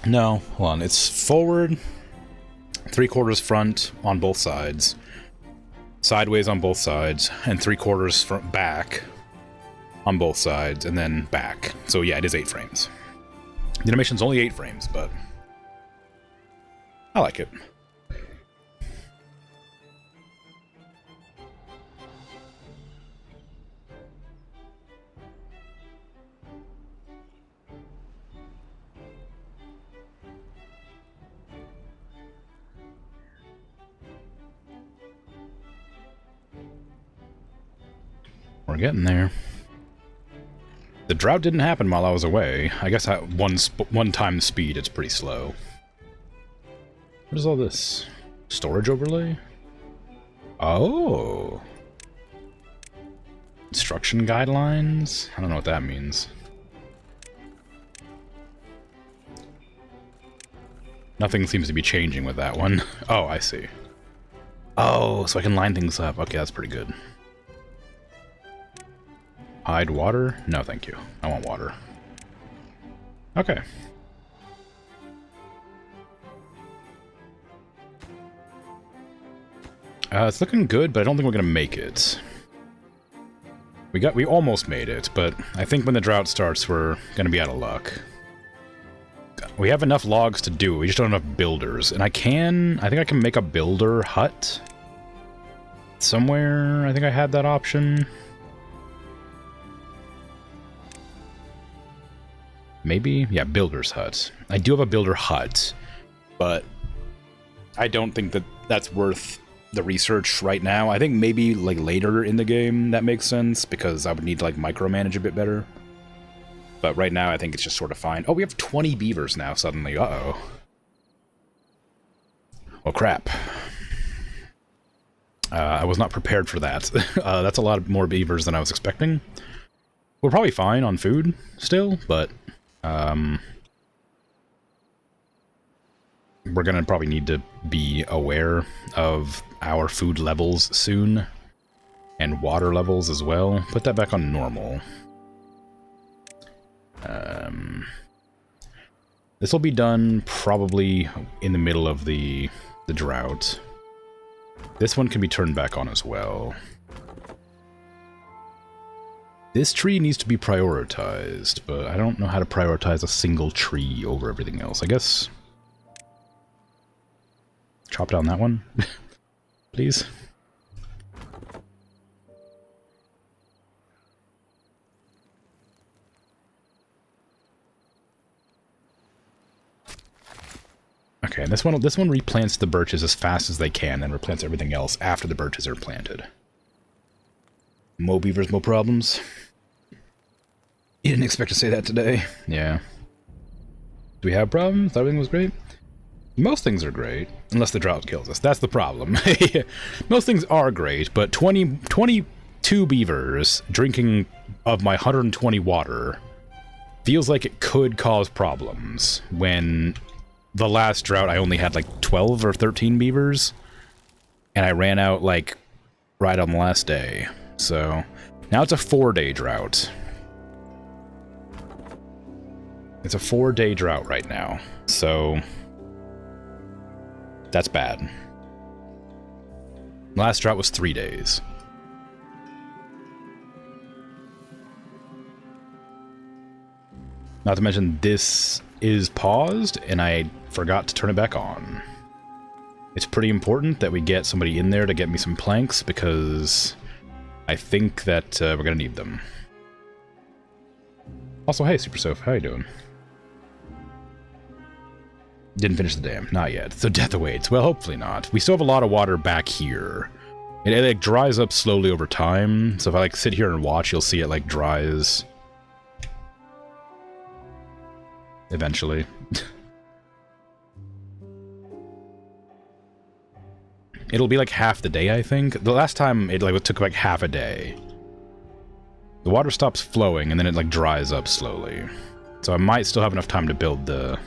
No, hold on. It's forward, 3/4 front on both sides, sideways on both sides, and 3/4 front back on both sides, and then back. So yeah, it is 8 frames. The animation's only 8 frames, but I like it. We're getting there. The drought didn't happen while I was away. I guess at one time speed, it's pretty slow. What is all this? Storage overlay? Oh. Instruction guidelines? I don't know what that means. Nothing seems to be changing with that one. Oh, I see. Oh, so I can line things up. Okay, that's pretty good. Hide water? No, thank you. I want water. Okay. It's looking good, but I don't think we're gonna make it. We almost made it, but I think when the drought starts, we're gonna be out of luck. We have enough logs to do it, we just don't have enough builders. And I think I can make a builder hut somewhere. I think I had that option. Maybe? Yeah, builder's hut. I do have a builder hut, but I don't think that that's worth the research right now. I think maybe like later in the game that makes sense, because I would need to like micromanage a bit better. But right now I think it's just sort of fine. Oh, we have 20 beavers now suddenly. Uh-oh. Well, crap. I was not prepared for that. That's a lot more beavers than I was expecting. We're probably fine on food still, but we're gonna probably need to be aware of our food levels soon, and water levels as well. Put that back on normal. This will be done probably in the middle of the drought. This one can be turned back on as well. This tree needs to be prioritized, but I don't know how to prioritize a single tree over everything else. I guess chop down that one, please. Okay, and this one replants the birches as fast as they can, and replants everything else after the birches are planted. Mo beavers, mo problems. You didn't expect to say that today. Yeah. Do we have problems? Thought everything was great? Most things are great, unless the drought kills us. That's the problem. Most things are great, but 22 beavers drinking of my 120 water feels like it could cause problems when the last drought I only had like 12 or 13 beavers, and I ran out like right on the last day. So now it's a 4-day drought. It's a 4-day drought right now, so that's bad. Last drought was 3 days. Not to mention this is paused, and I forgot to turn it back on. It's pretty important that we get somebody in there to get me some planks, because I think that we're going to need them. Also, hey, Super Soph, how you doing? Didn't finish the dam. Not yet. So death awaits. Well, hopefully not. We still have a lot of water back here. It like dries up slowly over time, so if I like sit here and watch, you'll see it like dries eventually. It'll be like half the day, I think. The last time it like took like half a day. The water stops flowing and then it like dries up slowly. So I might still have enough time to build the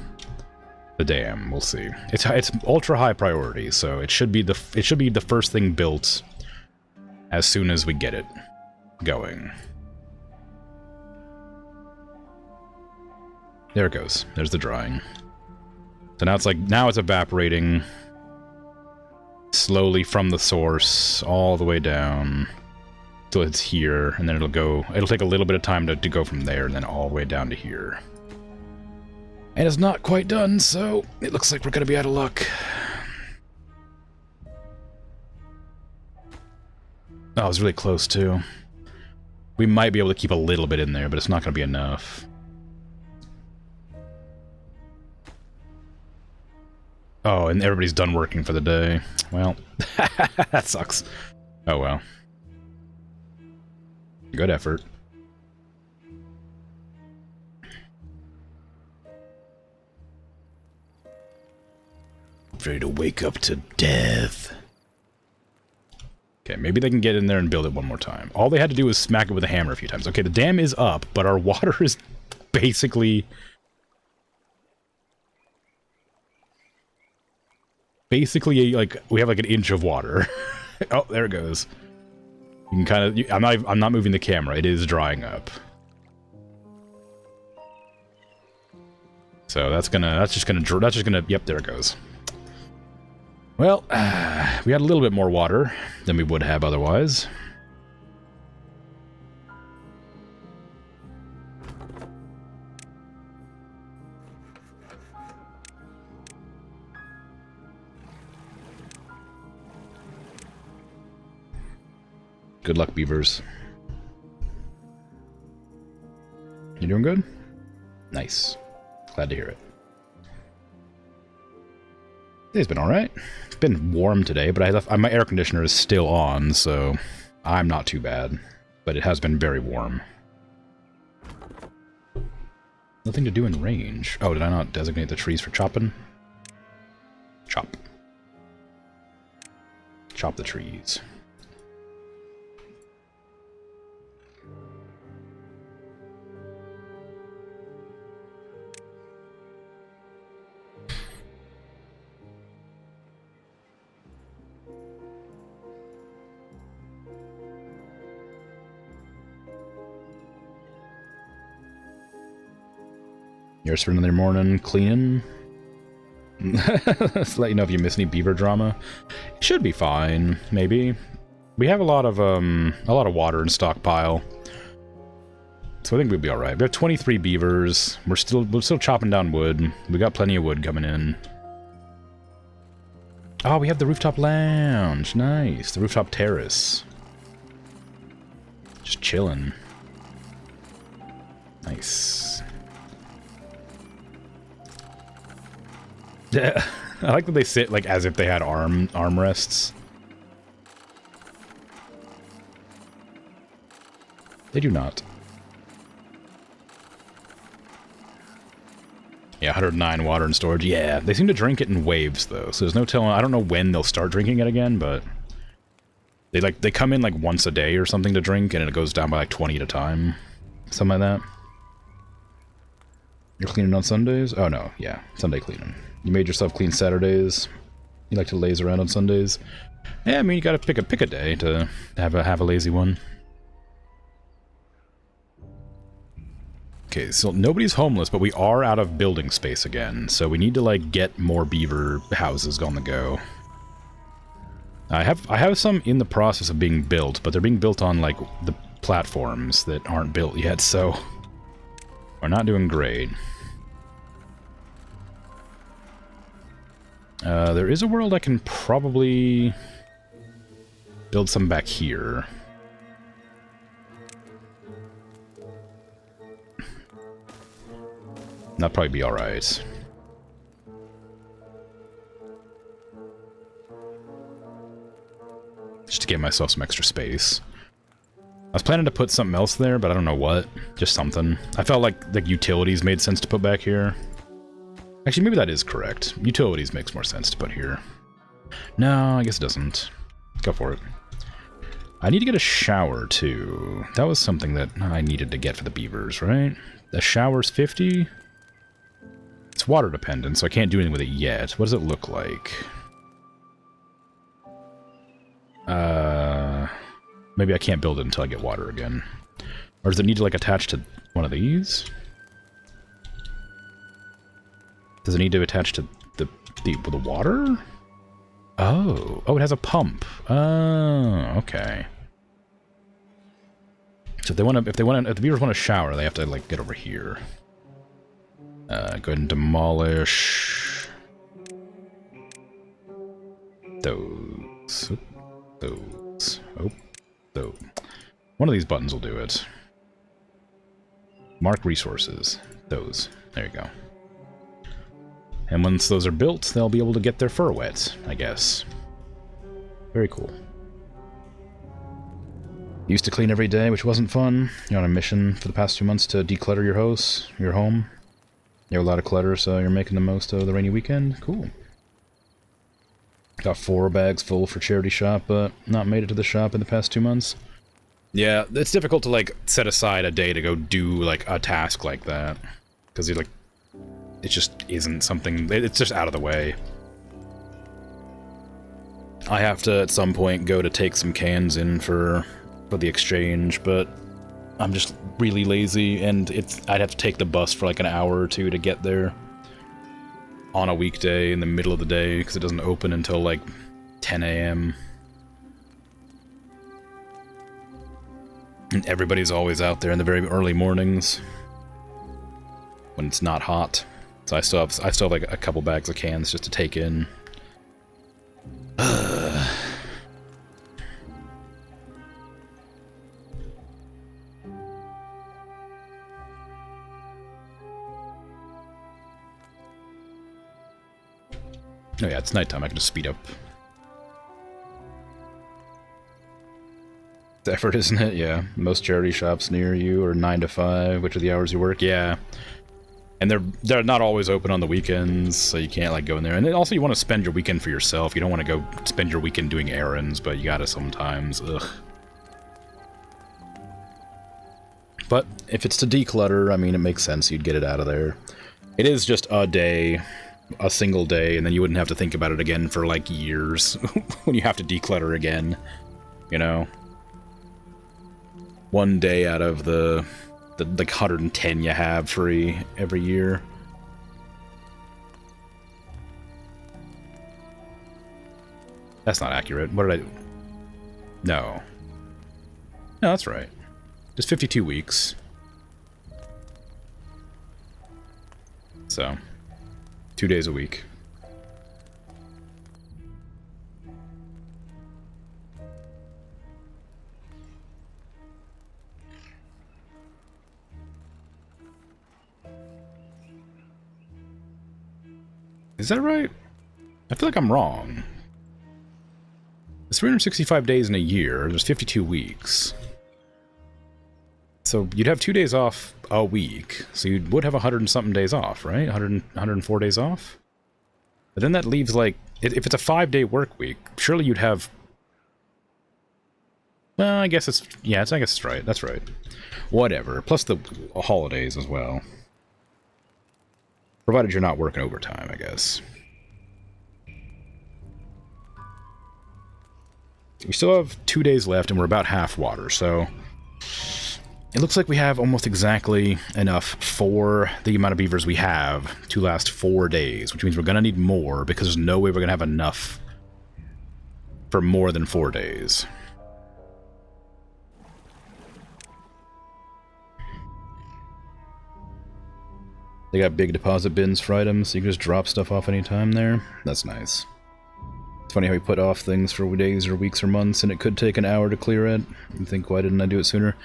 dam. We'll see. It's ultra high priority, so it should be the first thing built as soon as we get it going. There it goes. There's the drying. So now it's evaporating slowly from the source all the way down till it's here, and then it'll take a little bit of time to go from there and then all the way down to here. And it's not quite done, so it looks like we're gonna be out of luck. Oh, it was really close too. We might be able to keep a little bit in there, but it's not gonna be enough. Oh, and everybody's done working for the day. Well, that sucks. Oh well. Good effort. Ready to wake up to death. Okay, maybe they can get in there and build it one more time. All they had to do was smack it with a hammer a few times. Okay, the dam is up, but our water is basically like we have like an inch of water. Oh, there it goes. You can kind of. I'm not moving the camera. It is drying up. So that's just gonna. Yep, there it goes. Well, we had a little bit more water than we would have otherwise. Good luck, beavers. You doing good? Nice. Glad to hear it. Today's been alright. It's been warm today, but my air conditioner is still on, so I'm not too bad. But it has been very warm. Nothing to do in range. Oh, did I not designate the trees for chopping? Chop. Chop the trees. Yours for another morning cleaning. Let's let you know if you miss any beaver drama. It should be fine, maybe. We have a lot of water in stockpile, so I think we'll be all right. We have 23 beavers. We're still chopping down wood. We got plenty of wood coming in. Oh, we have the rooftop lounge. Nice, the rooftop terrace. Just chilling. Nice. I like that they sit like as if they had armrests. They do not. Yeah, 109 water and storage. Yeah, they seem to drink it in waves though, so there's no telling. I don't know when they'll start drinking it again, but they come in like once a day or something to drink, and it goes down by like 20 at a time, something like that. You're cleaning on Sundays? Oh no, yeah, Sunday cleaning. You made yourself clean Saturdays. You like to laze around on Sundays. Yeah, I mean you gotta pick a day to have a lazy one. Okay, so nobody's homeless, but we are out of building space again, so we need to like get more beaver houses on the go. I have some in the process of being built, but they're being built on like the platforms that aren't built yet, so we're not doing great. There is a world I can probably build some back here. That'd probably be alright. Just to give myself some extra space. I was planning to put something else there, but I don't know what. Just something. I felt like the utilities made sense to put back here. Actually, maybe that is correct. Utilities makes more sense to put here. No, I guess it doesn't. Go for it. I need to get a shower, too. That was something that I needed to get for the beavers, right? The shower's 50? It's water dependent, so I can't do anything with it yet. What does it look like? Maybe I can't build it until I get water again. Or does it need to, like, attach to one of these? Does it need to attach to the water? Oh, it has a pump. Oh, okay. So if the beavers want to shower, they have to like get over here. Go ahead and demolish those. Those. Oh, those. One of these buttons will do it. Mark resources. Those. There you go. And once those are built, they'll be able to get their fur wet, I guess. Very cool. Used to clean every day, which wasn't fun. You're on a mission for the past 2 months to declutter your home. You have a lot of clutter, so you're making the most of the rainy weekend. Cool. Got 4 bags full for charity shop, but not made it to the shop in the past 2 months. Yeah, it's difficult to, like, set aside a day to go do, like, a task like that. Because, like, it just isn't something... It's just out of the way. I have to, at some point, go to take some cans in for the exchange, but I'm just really lazy, and I'd have to take the bus for, like, an hour or two to get there on a weekday in the middle of the day, because it doesn't open until, like, 10 a.m. And everybody's always out there in the very early mornings when it's not hot. So I still have like a couple bags of cans just to take in. Oh yeah, it's nighttime. I can just speed up. It's effort, isn't it? Yeah. Most charity shops near you are 9 to 5, which are the hours you work. Yeah. And they're not always open on the weekends, so you can't like go in there. And then also you want to spend your weekend for yourself. You don't want to go spend your weekend doing errands, but you gotta sometimes. Ugh. But if it's to declutter, I mean, it makes sense. You'd get it out of there. It is just a day, a single day, and then you wouldn't have to think about it again for like years when you have to declutter again. You know? One day out of the like 110 you have free every year. That's not accurate. What did I... No. No, that's right. Just 52 weeks. So, 2 days a week. Is that right? I feel like I'm wrong. It's 365 days in a year. There's 52 weeks. So you'd have 2 days off a week. So you would have 100 and something days off, right? 104 days off? But then that leaves, like, if it's a 5-day work week, surely you'd have... Well, I guess it's... Yeah, I guess it's right. That's right. Whatever. Plus the holidays as well. Provided you're not working overtime, I guess. We still have 2 days left, and we're about half water, so... It looks like we have almost exactly enough for the amount of beavers we have to last 4 days, which means we're going to need more, because there's no way we're going to have enough for more than 4 days. They got big deposit bins for items, so you can just drop stuff off anytime there. That's nice. It's funny how we put off things for days or weeks or months, and it could take an hour to clear it. You think, why didn't I do it sooner?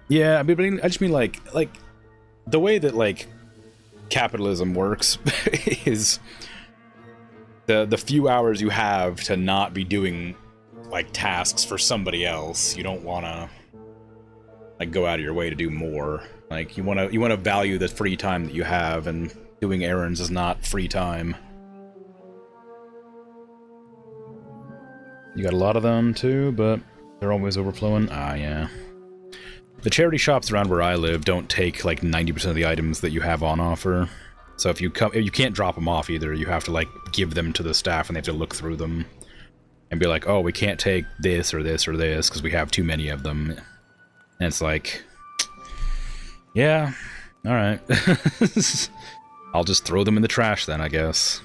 Yeah, I just mean like the way that, like, capitalism works is the few hours you have to not be doing, like, tasks for somebody else. You don't want to, like, go out of your way to do more. Like, you want to value the free time that you have, and doing errands is not free time. You got a lot of them too, but they're always overflowing. Ah, yeah. The charity shops around where I live don't take, like, 90% of the items that you have on offer. So if you can't drop them off either. You have to, like, give them to the staff, and they have to look through them and be like, oh, we can't take this or this or this because we have too many of them. And it's like, yeah, all right. I'll just throw them in the trash then, I guess.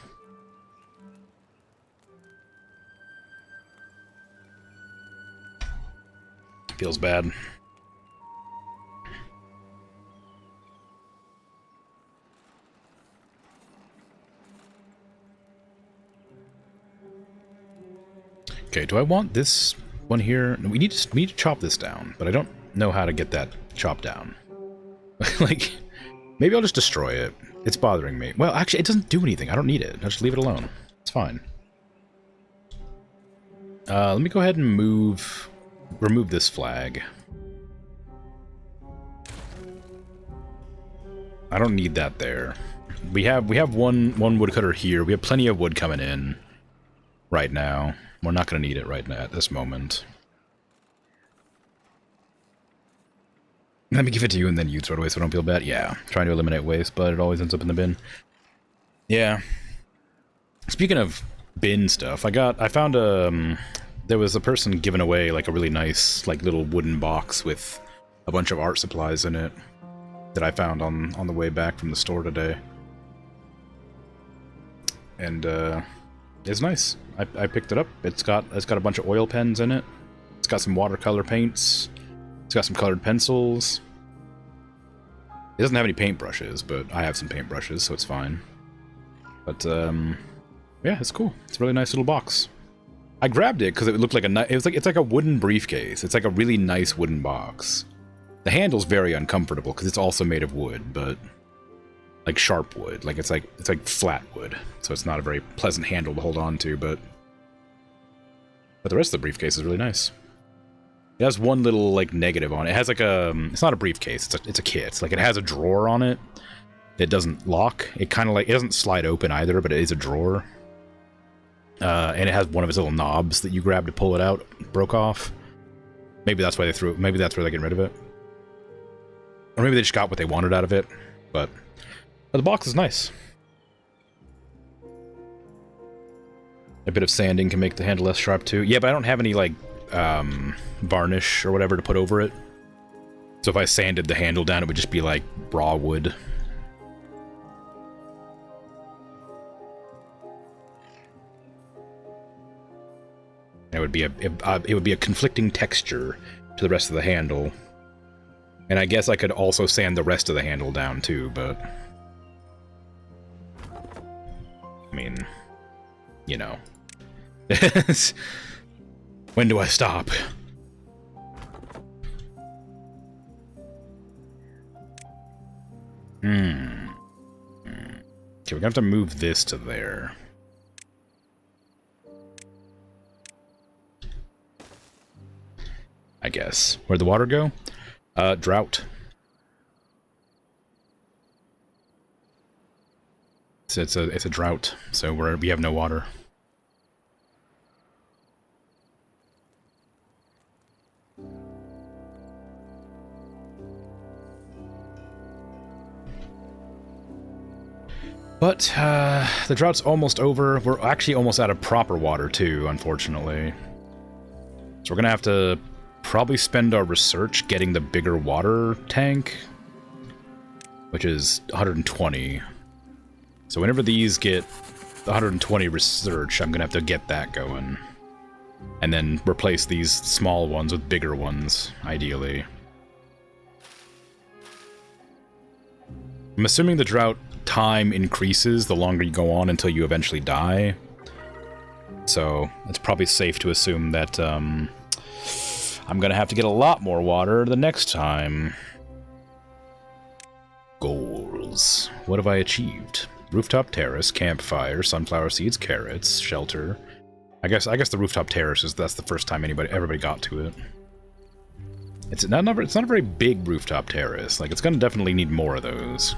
Feels bad. Okay, do I want this one here? No, we need to chop this down, but I don't know how to get that chopped down. Like, maybe I'll just destroy it. It's bothering me. Well, actually, it doesn't do anything. I don't need it. I'll just leave it alone. It's fine. Let me go ahead and remove this flag. I don't need that there. We have one woodcutter here. We have plenty of wood coming in right now. We're not going to need it right now at this moment. Let me give it to you and then you throw it away so I don't feel bad. Yeah, trying to eliminate waste, but it always ends up in the bin. Yeah. Speaking of bin stuff, I found there was a person giving away, like, a really nice, like, little wooden box with a bunch of art supplies in it that I found on the way back from the store today. And it's nice. I picked it up. It's got a bunch of oil pens in it. It's got some watercolor paints. It's got some colored pencils. It doesn't have any paintbrushes, but I have some paintbrushes, so it's fine. But yeah, it's cool. It's a really nice little box. I grabbed it because it looked like it's like a wooden briefcase. It's like a really nice wooden box. The handle's very uncomfortable because it's also made of wood, but like sharp wood. Like it's like flat wood, so it's not a very pleasant handle to hold on to. But the rest of the briefcase is really nice. It has one little, like, negative on it. It has, like, it's not a briefcase, it's a kit. It's like, it has a drawer on it. It doesn't lock. It kind of, like, it doesn't slide open either, but it is a drawer. And it has one of its little knobs that you grab to pull it out, broke off. Maybe that's why they threw it. Maybe that's where they're getting rid of it. Or maybe they just got what they wanted out of it. But the box is nice. A bit of sanding can make the handle less sharp, too. Yeah, but I don't have any, like, varnish or whatever to put over it. So if I sanded the handle down, it would just be like raw wood. It would be a conflicting texture to the rest of the handle. And I guess I could also sand the rest of the handle down too, but I mean, you know. When do I stop? Okay, we're gonna have to move this to there. Yes. Where'd the water go? Drought. It's a drought, so we have no water. But the drought's almost over. We're actually almost out of proper water too, unfortunately. So we're gonna have to probably spend our research getting the bigger water tank, which is 120. So whenever these get 120 research, I'm gonna have to get that going. And then replace these small ones with bigger ones, ideally. I'm assuming the drought time increases the longer you go on until you eventually die. So it's probably safe to assume that I'm gonna have to get a lot more water the next time. Goals. What have I achieved? Rooftop terrace, campfire, sunflower seeds, carrots, shelter. I guess the rooftop terrace that's the first time everybody got to it. It's not a very big rooftop terrace. Like, it's gonna definitely need more of those.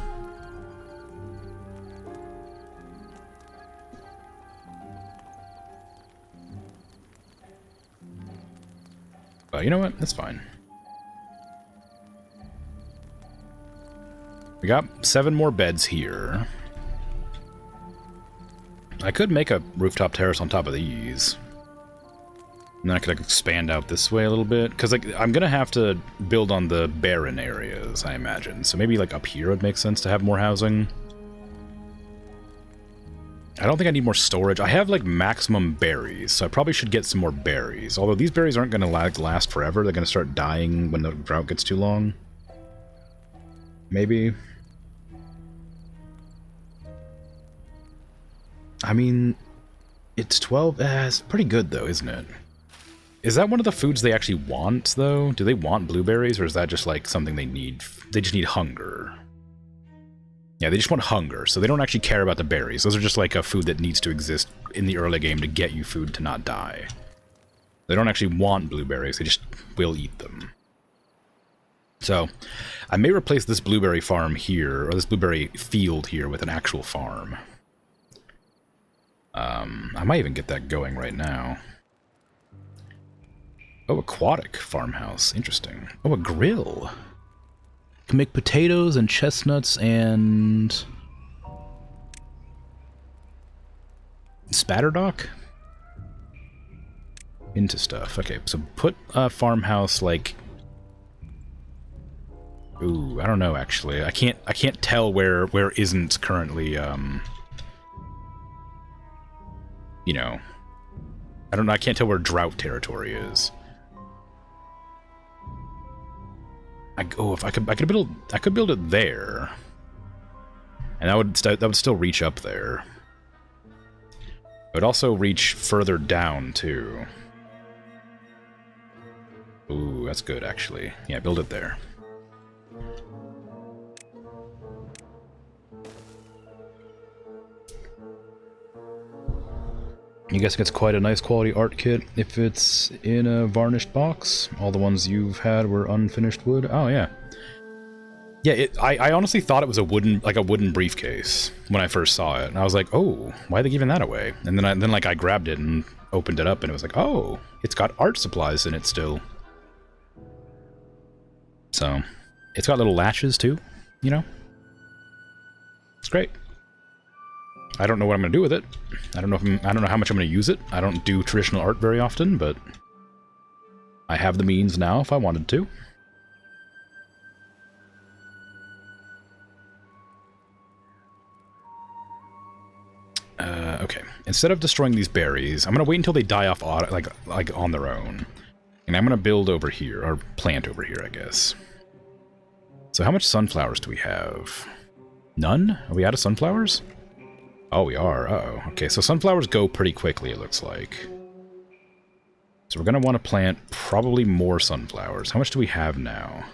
But you know what? That's fine. We got 7 more beds here. I could make a rooftop terrace on top of these. And then I could expand out this way a little bit. Because I'm going to have to build on the barren areas, I imagine. So maybe up here would make sense to have more housing. I don't think I need more storage. I have maximum berries, so I probably should get some more berries. Although these berries aren't going to last forever. They're going to start dying when the drought gets too long. Maybe. I mean, it's 12. It's pretty good, though, isn't it? Is that one of the foods they actually want, though? Do they want blueberries, or is that just, something they need? They just need hunger. Yeah, they just want hunger, so they don't actually care about the berries. Those are just, a food that needs to exist in the early game to get you food to not die. They don't actually want blueberries, they just will eat them. So, I may replace this blueberry farm here, or this blueberry field here, with an actual farm. I might even get that going right now. Oh, aquatic farmhouse. Interesting. Oh, a grill. Can make potatoes and chestnuts and... spatterdock? Into stuff. Okay, so put a farmhouse Ooh, I don't know actually. I can't tell where isn't currently you know, I don't know. I can't tell where drought territory is. If I could build it there, and that would still reach up there. It would also reach further down too. Ooh, that's good actually. Yeah, build it there. I guess it gets quite a nice quality art kit if it's in a varnished box. All the ones you've had were unfinished wood. Oh, yeah. Yeah, I honestly thought it was a wooden briefcase when I first saw it. And I was like, oh, why are they giving that away? And then I grabbed it and opened it up and it was like, oh, it's got art supplies in it still. So, it's got little latches too, you know? It's great. I don't know what I'm going to do with it. I don't know how much I'm going to use it. I don't do traditional art very often, but I have the means now if I wanted to. Okay. Instead of destroying these berries, I'm going to wait until they die off like on their own. And I'm going to build over here, or plant over here, I guess. So how much sunflowers do we have? None? Are we out of sunflowers? Oh, we are. Uh-oh. Okay, so sunflowers go pretty quickly, it looks like. So we're going to want to plant probably more sunflowers. How much do we have now?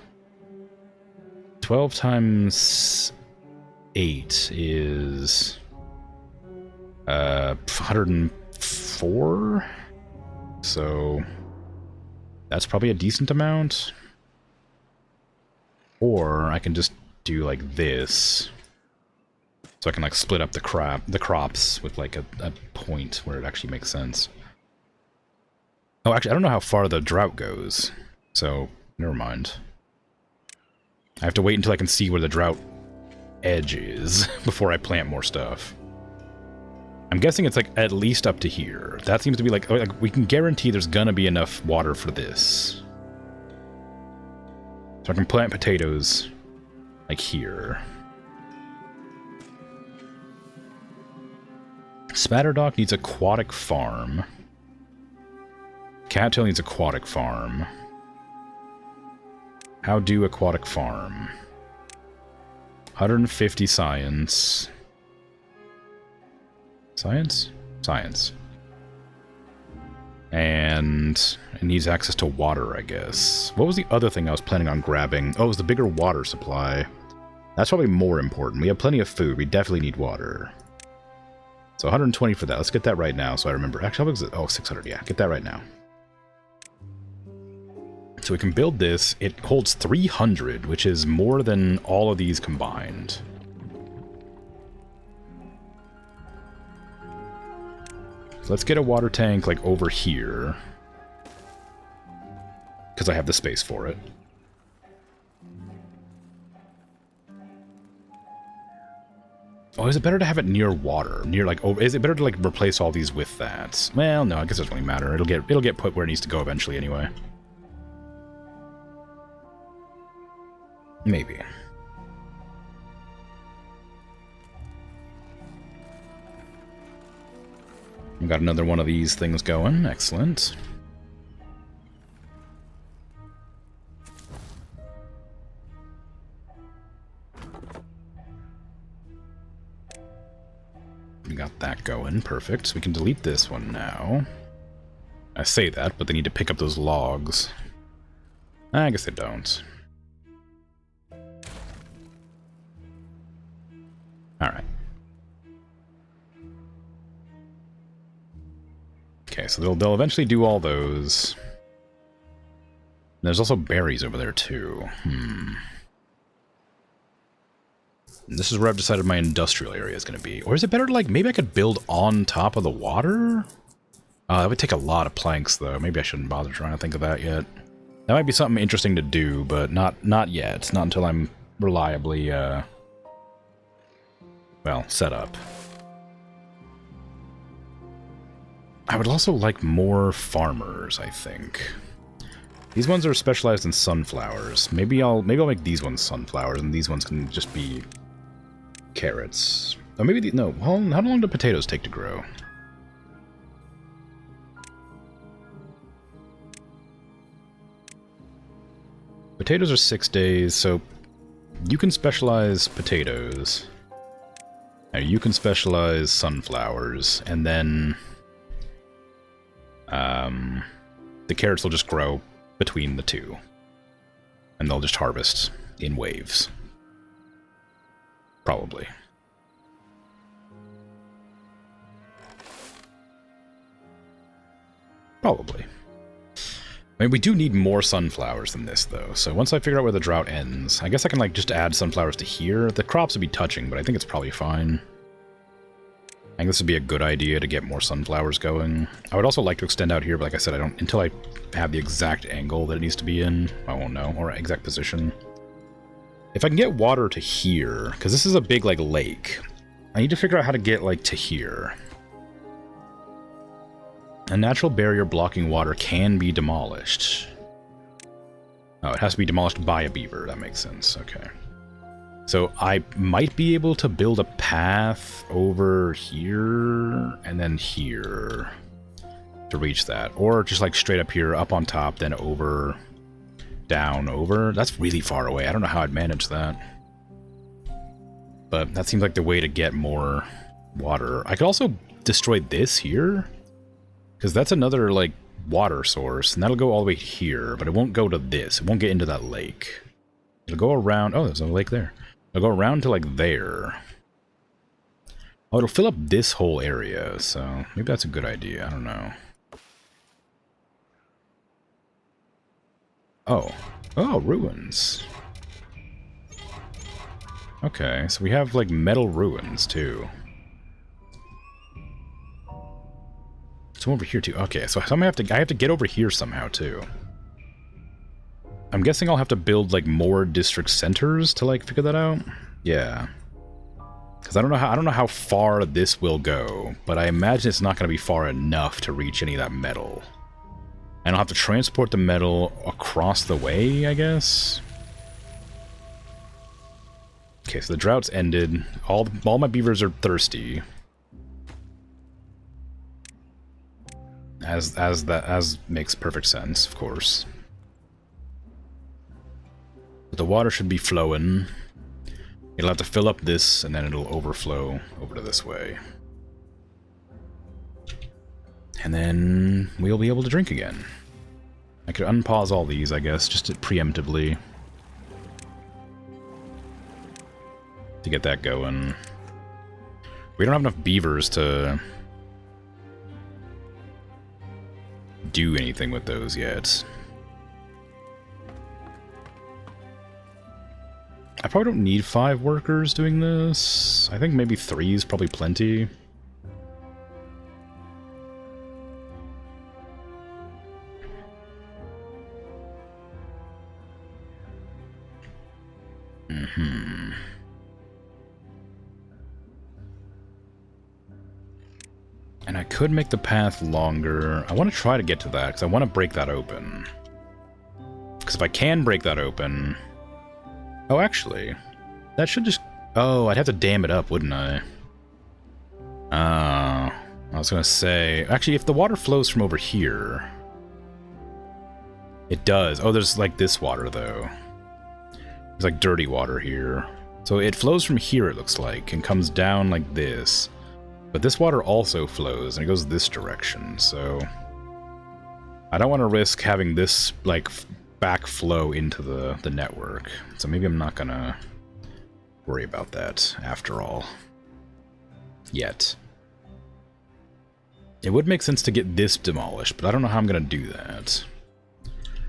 12 times 8 is... 104? So... That's probably a decent amount. Or I can just do like this. So I can like split up the crops with like a point where it actually makes sense. Oh, actually, I don't know how far the drought goes. So, never mind. I have to wait until I can see where the drought edge is before I plant more stuff. I'm guessing it's like at least up to here. That seems to be like we can guarantee there's gonna be enough water for this. So I can plant potatoes like here. Spatterdock needs aquatic farm. Cattail needs aquatic farm. How do aquatic farm? 150 science. Science? Science. And it needs access to water, I guess. What was the other thing I was planning on grabbing? Oh, it was the bigger water supply. That's probably more important. We have plenty of food. We definitely need water. So 120 for that. Let's get that right now so I remember. Actually, how big is it? Oh, 600. Yeah, get that right now. So we can build this. It holds 300, which is more than all of these combined. So let's get a water tank, like, over here. Because I have the space for it. Oh, is it better to have it near water? Near, like, over... Is it better to, like, replace all these with that? Well, no, I guess it doesn't really matter. It'll get put where it needs to go eventually anyway. Maybe. We got another one of these things going. Excellent. We got that going. Perfect. We can delete this one now. I say that, but they need to pick up those logs. I guess they don't. Alright. Okay, so they'll eventually do all those. There's also berries over there, too. This is where I've decided my industrial area is going to be. Or is it better to, like, maybe I could build on top of the water? That would take a lot of planks, though. Maybe I shouldn't bother trying to think of that yet. That might be something interesting to do, but not yet. Not until I'm reliably, well, set up. I would also like more farmers, I think. These ones are specialized in sunflowers. Maybe I'll make these ones sunflowers, and these ones can just be carrots. Oh, maybe no. How long do potatoes take to grow? Potatoes are 6 days, so you can specialize potatoes. Now you can specialize sunflowers, and then the carrots will just grow between the two. And they'll just harvest in waves. Probably. Probably. I mean, we do need more sunflowers than this, though. So once I figure out where the drought ends, I guess I can, like, just add sunflowers to here. The crops would be touching, but I think it's probably fine. I think this would be a good idea to get more sunflowers going. I would also like to extend out here, but like I said, I don't until I have the exact angle that it needs to be in. I won't know, or exact position. If I can get water to here, because this is a big, like, lake, I need to figure out how to get, like, to here. A natural barrier blocking water can be demolished. Oh, it has to be demolished by a beaver. That makes sense. Okay. So I might be able to build a path over here and then here to reach that. Or just like straight up here, up on top, then over, down, over. That's really far away. I don't know how I'd manage that. But that seems like the way to get more water. I could also destroy this here, because that's another, like, water source. And that'll go all the way here, but it won't go to this. It won't get into that lake. It'll go around. Oh, there's a lake there. It'll go around to, like, there. Oh, it'll fill up this whole area, so maybe that's a good idea. I don't know. Oh. Oh, ruins. Okay, so we have, like, metal ruins, too. So over here, too. Okay, so I have to get over here somehow, too. I'm guessing I'll have to build, like, more district centers to, like, figure that out. Yeah. Because I don't know how far this will go, but I imagine it's not going to be far enough to reach any of that metal. And I'll have to transport the metal across the way, I guess? Okay, so the drought's ended. All my beavers are thirsty. As makes perfect sense, of course. But the water should be flowing. It'll have to fill up this, and then it'll overflow over to this way. And then we'll be able to drink again. I could unpause all these, I guess, just to preemptively. To get that going. We don't have enough beavers to do anything with those yet. I probably don't need 5 workers doing this. I think maybe 3 is probably plenty. And I could make the path longer. I want to try to get to that, because I want to break that open. Because if I can break that open... Oh, actually, that should just... Oh, I'd have to dam it up, wouldn't I? I was going to say... Actually, if the water flows from over here... It does. Oh, there's, like, this water, though. There's, like, dirty water here. So it flows from here, it looks like, and comes down like this. But this water also flows, and it goes this direction, so... I don't want to risk having this, like... backflow into the network. So maybe I'm not gonna worry about that after all. Yet. It would make sense to get this demolished, but I don't know how I'm gonna do that.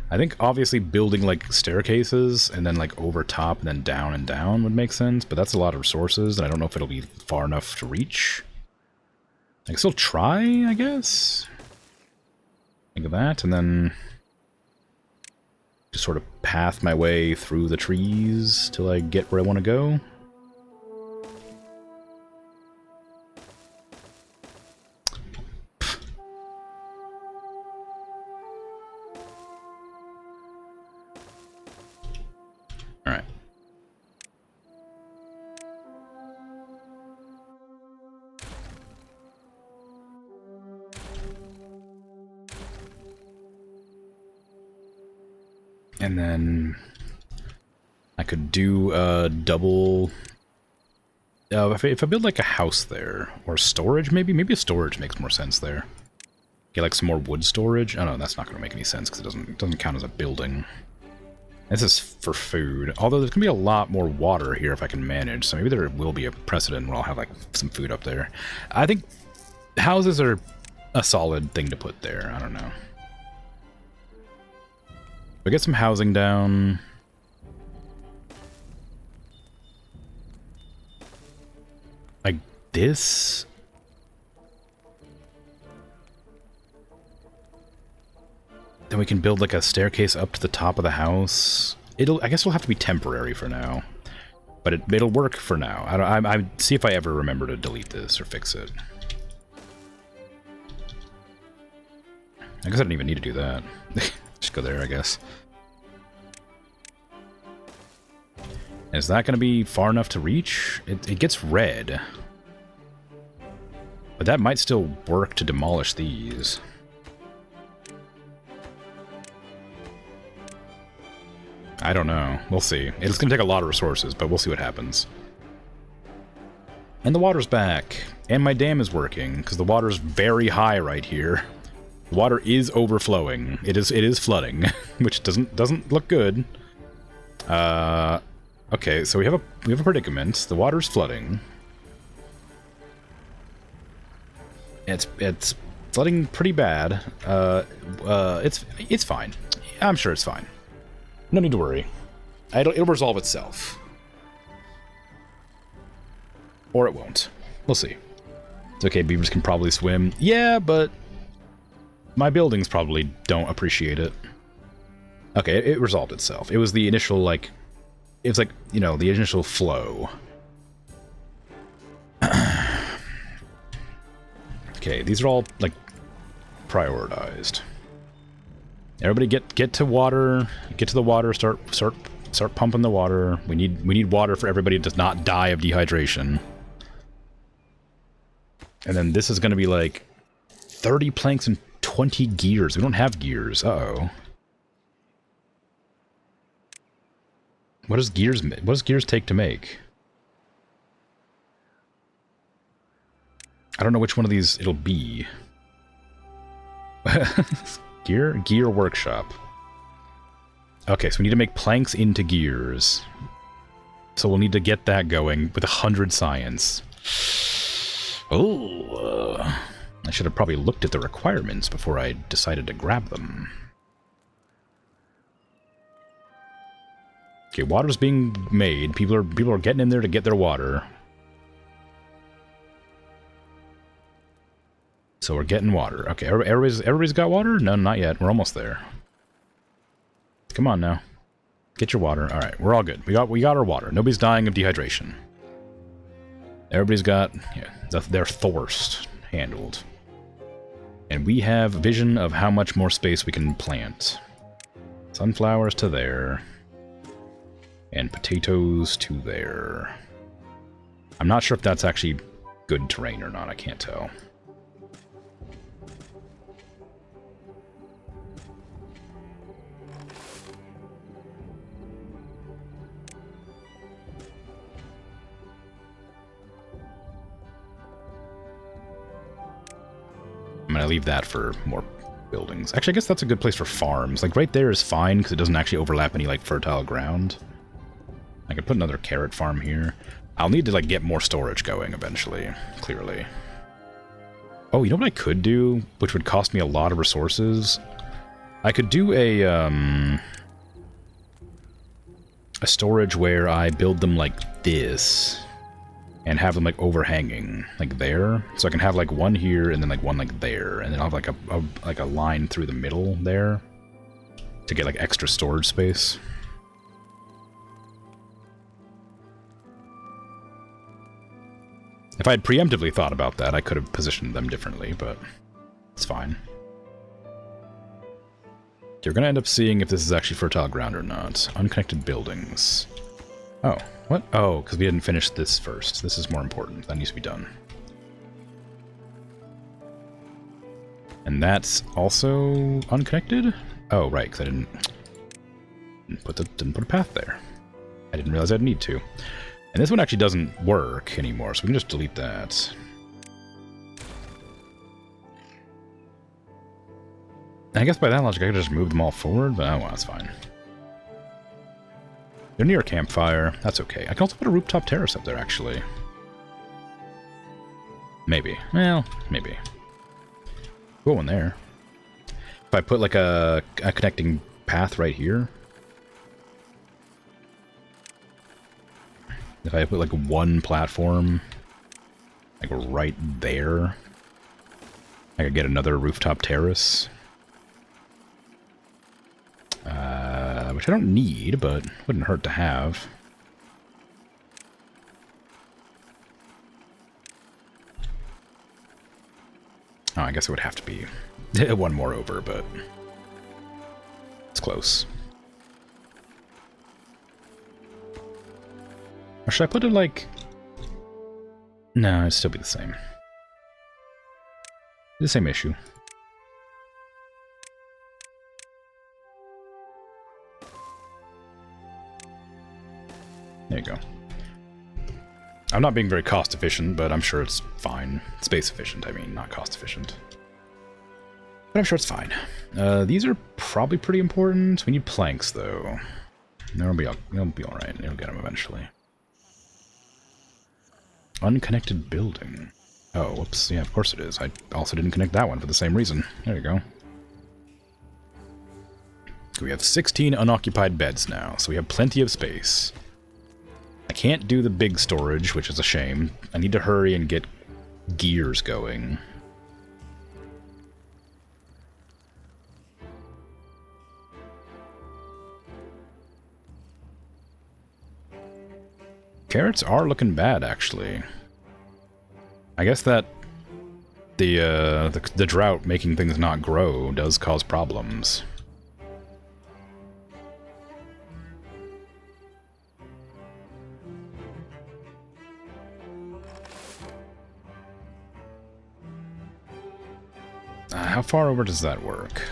I think obviously building like staircases and then like over top and then down and down would make sense, but that's a lot of resources and I don't know if it'll be far enough to reach. I can still try, I guess. Think of that, and then just sort of path my way through the trees till I get where I want to go. Alright. And then I could do a double... if I build like a house there, or storage maybe? Maybe a storage makes more sense there. Get like some more wood storage. Oh no, that's not going to make any sense because it doesn't count as a building. This is for food. Although there's going to be a lot more water here if I can manage, so maybe there will be a precedent where I'll have like some food up there. I think houses are a solid thing to put there. I don't know. But get some housing down. Like this? Then we can build like a staircase up to the top of the house. I guess it'll have to be temporary for now. But it'll work for now. I see if I ever remember to delete this or fix it. I guess I didn't even need to do that. Just go there, I guess. Is that going to be far enough to reach? It gets red. But that might still work to demolish these. I don't know. We'll see. It's going to take a lot of resources, but we'll see what happens. And the water's back. And my dam is working, because the water's very high right here. The water is overflowing. It is flooding, which doesn't look good. Okay, so we have a predicament. The water's flooding. It's flooding pretty bad. It's fine. I'm sure it's fine. No need to worry. It'll resolve itself. Or it won't. We'll see. It's okay, beavers can probably swim. Yeah, but my buildings probably don't appreciate it. Okay, it resolved itself. It was the initial, like... It was like, you know, the initial flow. Okay, these are all, like, prioritized. Everybody get to water. Get to the water. Start pumping the water. We need water for everybody to not die of dehydration. And then this is going to be like 30 planks and 20 gears. We don't have gears. Uh-oh. What does gears take to make? I don't know which one of these it'll be. Gear workshop. Okay, so we need to make planks into gears. So we'll need to get that going with 100 science. Oh, I should have probably looked at the requirements before I decided to grab them. Okay, water's being made. People are getting in there to get their water. So we're getting water. Okay, everybody's got water? No, not yet. We're almost there. Come on now. Get your water. All right, we're all good. We got our water. Nobody's dying of dehydration. Everybody's got their thirst handled. And we have a vision of how much more space we can plant. Sunflowers to there. And potatoes to there. I'm not sure if that's actually good terrain or not. I can't tell. I'm going to leave that for more buildings. Actually, I guess that's a good place for farms. Like, right there is fine, because it doesn't actually overlap any, like, fertile ground. I could put another carrot farm here. I'll need to, like, get more storage going eventually, clearly. Oh, you know what I could do, which would cost me a lot of resources? I could do a storage where I build them like this. And have them, like, overhanging, like, there. So I can have, like, one here, and then, like, one, like, there. And then I'll have, like, a line through the middle there. To get, like, extra storage space. If I had preemptively thought about that, I could have positioned them differently, but it's fine. You're gonna end up seeing if this is actually fertile ground or not. Unconnected buildings. Oh, what? Oh, because we didn't finish this first. This is more important. That needs to be done. And that's also unconnected? Oh, right, because I didn't put a path there. I didn't realize I'd need to. And this one actually doesn't work anymore, so we can just delete that. And I guess by that logic, I could just move them all forward, but oh, well, that's fine. They're near a campfire. That's okay. I can also put a rooftop terrace up there, actually. Maybe. Well, maybe. Go one there. If I put, like, a connecting path right here. If I put, like, one platform, like, right there, I could get another rooftop terrace. Which I don't need, but wouldn't hurt to have. Oh, I guess it would have to be one more over, but it's close. Or should I put it like... No, it'd still be the same. The same issue. There you go. I'm not being very cost efficient, but I'm sure it's fine. Space efficient, I mean, not cost efficient. But I'm sure it's fine. These are probably pretty important. We need planks, though. It'll be alright. It'll get them eventually. Unconnected building. Oh, whoops. Yeah, of course it is. I also didn't connect that one for the same reason. There you go. We have 16 unoccupied beds now, so we have plenty of space. I can't do the big storage, which is a shame. I need to hurry and get gears going. Carrots are looking bad, actually. I guess that the drought making things not grow does cause problems. How far over does that work?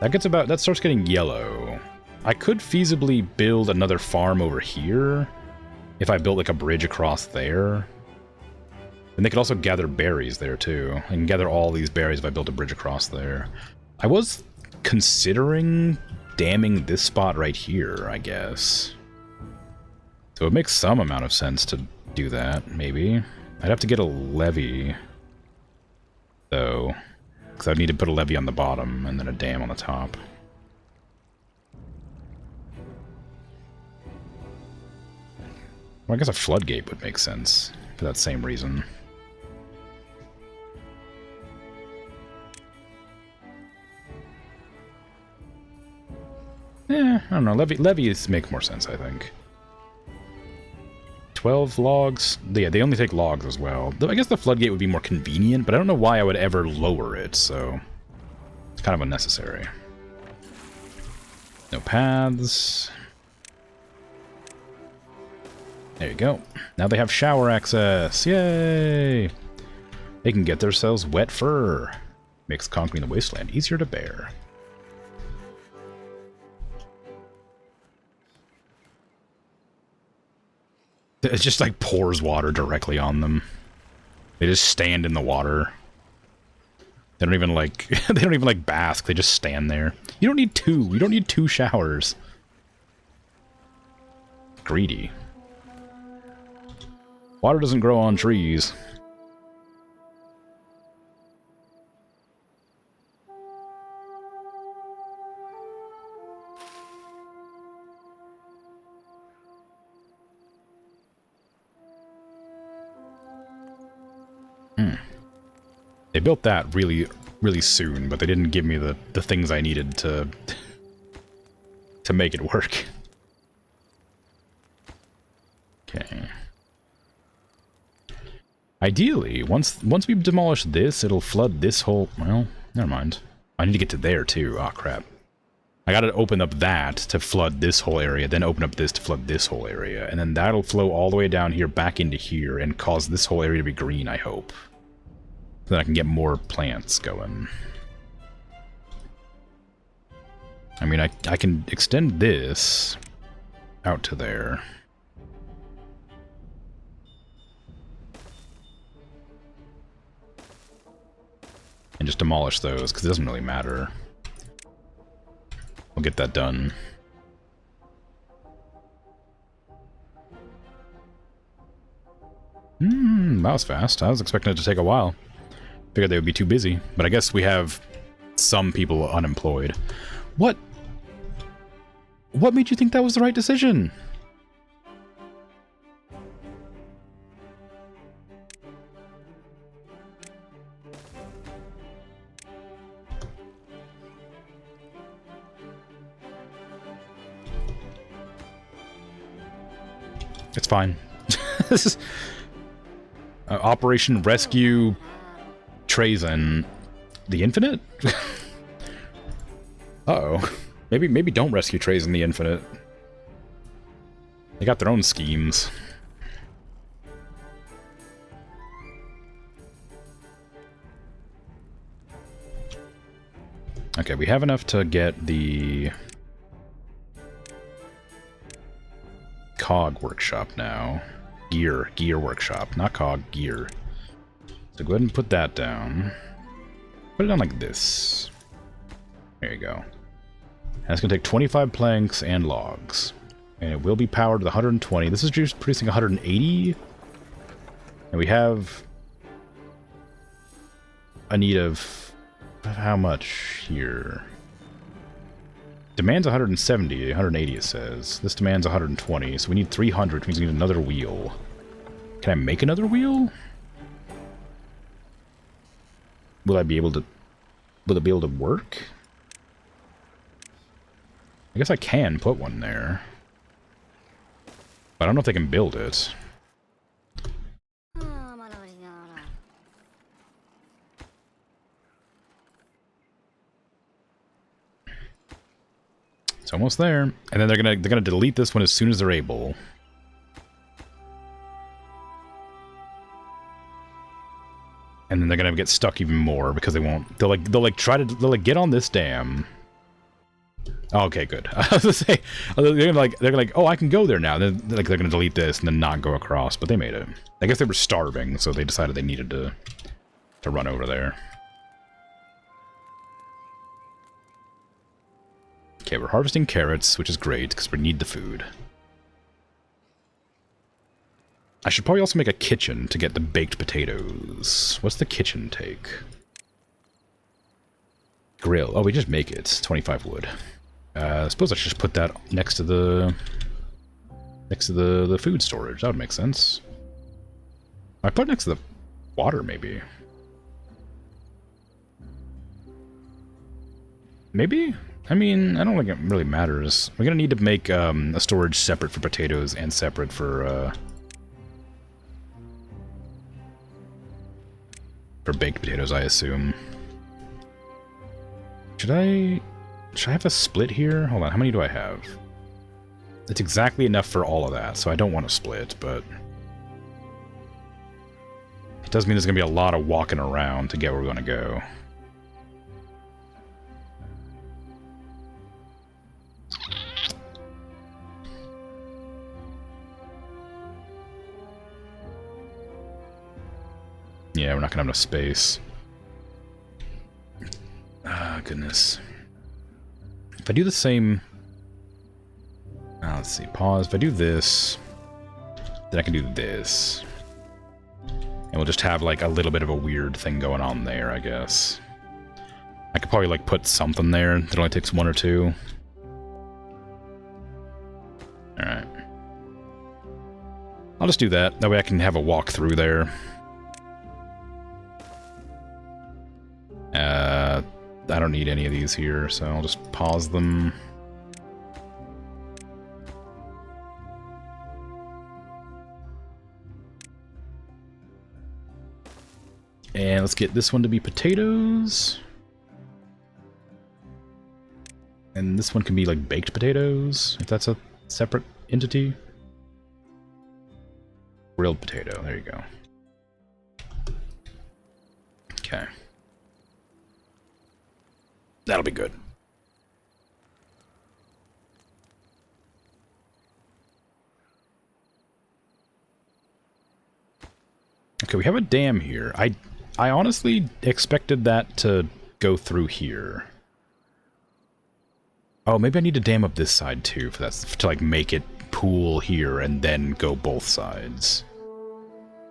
That starts getting yellow. I could feasibly build another farm over here if I built like a bridge across there. And they could also gather berries there too. I can gather all these berries if I built a bridge across there. I was considering damming this spot right here, I guess. So it makes some amount of sense to do that, maybe. I'd have to get a levee, though, because I'd need to put a levee on the bottom and then a dam on the top. Well, I guess a floodgate would make sense for that same reason. I don't know. Levees make more sense, I think. 12 logs? Yeah, they only take logs as well. Though I guess the floodgate would be more convenient, but I don't know why I would ever lower it, so it's kind of unnecessary. No paths. There you go. Now they have shower access. Yay! They can get themselves wet fur. Makes conquering the wasteland easier to bear. It just like pours water directly on them. They just stand in the water. They don't even like bask, they just stand there. You don't need two. You don't need two showers. Greedy. Water doesn't grow on trees. They built that really, really soon, but they didn't give me the things I needed to make it work. Okay. Ideally, once we demolish this, it'll flood this whole... Well, never mind. I need to get to there, too. Ah, crap. I gotta open up that to flood this whole area, then open up this to flood this whole area, and then that'll flow all the way down here, back into here, and cause this whole area to be green, I hope. So that I can get more plants going. I mean, I can extend this out to there. And just demolish those, because it doesn't really matter. We'll get that done. That was fast. I was expecting it to take a while. Figured they would be too busy, but I guess we have some people unemployed. What made you think that was the right decision? It's fine. This is Operation Rescue Trazen the Infinite? Uh-oh. Maybe don't rescue Trazen the Infinite. They got their own schemes. Okay, we have enough to get the cog workshop now. Gear workshop, not cog, gear. So go ahead and put that down. Put it down like this. There you go. That's going to take 25 planks and logs. And it will be powered with 120. This is just producing 180. And we have a need of how much here? Demands 170, 180 it says. This demands 120, so we need 300, which means we need another wheel. Can I make another wheel? Will I be able to... Will it be able to work? I guess I can put one there. But I don't know if they can build it. It's almost there. And then they're gonna delete this one as soon as they're able. And then they're gonna get stuck even more because they won't. They'll get on this dam. Oh, okay, good. I was gonna say they're like, oh, I can go there now. They're gonna delete this and then not go across, but they made it. I guess they were starving, so they decided they needed to run over there. Okay, we're harvesting carrots, which is great because we need the food. I should probably also make a kitchen to get the baked potatoes. What's the kitchen take? Grill. Oh, we just make it. 25 wood. I suppose I should just put that next to the food storage. That would make sense. I put it next to the water, maybe. Maybe? I mean, I don't think it really matters. We're gonna need to make a storage separate for potatoes and separate for baked potatoes, I assume. Should I have a split here? Hold on, how many do I have? It's exactly enough for all of that, so I don't want to split, but it does mean there's gonna be a lot of walking around to get where we're gonna go. Yeah, we're not gonna have enough space. Ah, goodness. If I do the same... let's see, pause. If I do this, then I can do this. And we'll just have, like, a little bit of a weird thing going on there, I guess. I could probably, like, put something there that only takes one or two. Alright. I'll just do that. That way I can have a walk through there. I don't need any of these here, so I'll just pause them. And let's get this one to be potatoes. And this one can be like baked potatoes, if that's a separate entity. Grilled potato, there you go. Okay. That'll be good. Okay, we have a dam here. I honestly expected that to go through here. Oh, maybe I need to dam up this side too for that, to like make it pool here and then go both sides.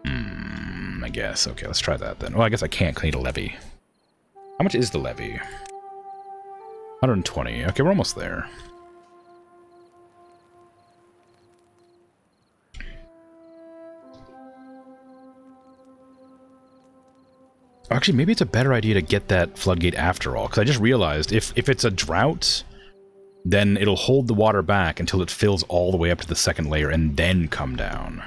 I guess. Okay, let's try that then. Well, I guess I can't 'cause I need a levee. How much is the levee? 120. Okay, we're almost there. Actually, maybe it's a better idea to get that floodgate after all, because I just realized if it's a drought, then it'll hold the water back until it fills all the way up to the second layer and then come down.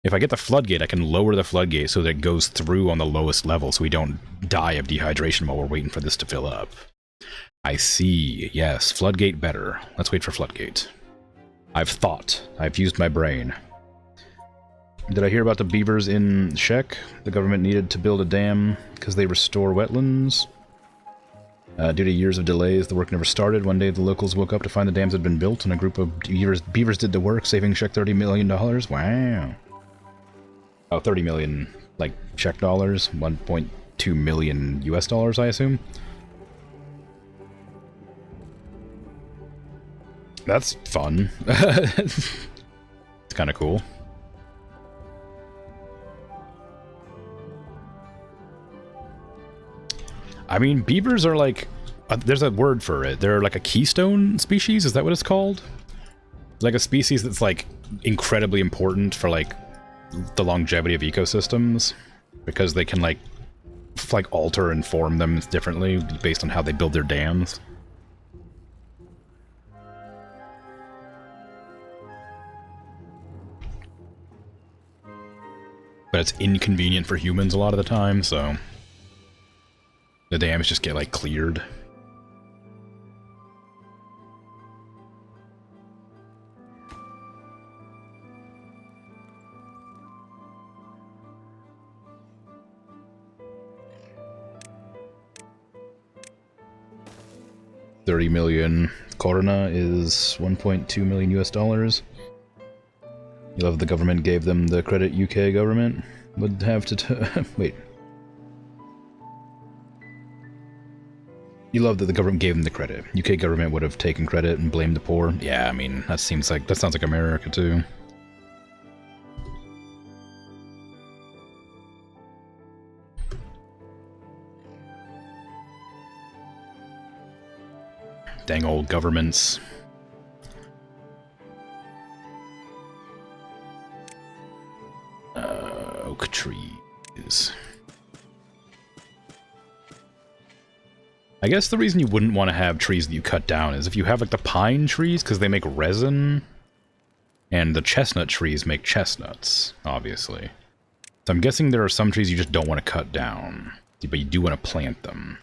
If I get the floodgate, I can lower the floodgate so that it goes through on the lowest level so we don't die of dehydration while we're waiting for this to fill up. I see. Yes, floodgate better. Let's wait for floodgate. I've thought. I've used my brain. Did I hear about the beavers in Czech? The government needed to build a dam because they restore wetlands. Due to years of delays, the work never started. One day, the locals woke up to find the dams had been built, and a group of beavers did the work, saving Czech $30 million. Wow. Oh, 30 million, like, Czech dollars. 1.2 million US dollars, I assume. That's fun. It's kind of cool. I mean, beavers are like There's a word for it. They're like a keystone species. Is that what it's called? Like a species that's like incredibly important for like the longevity of ecosystems because they can like alter and form them differently based on how they build their dams. But it's inconvenient for humans a lot of the time, so the dams just get like cleared. $30 million. Corona is 1.2 million US dollars. You love the government gave them the credit UK government would have to wait. You love that the government gave them the credit. UK government would have taken credit and blamed the poor. Yeah, I mean, that sounds like America too. Dang old governments. Oak trees. I guess the reason you wouldn't want to have trees that you cut down is if you have like the pine trees, because they make resin, and the chestnut trees make chestnuts, obviously. So I'm guessing there are some trees you just don't want to cut down, but you do want to plant them.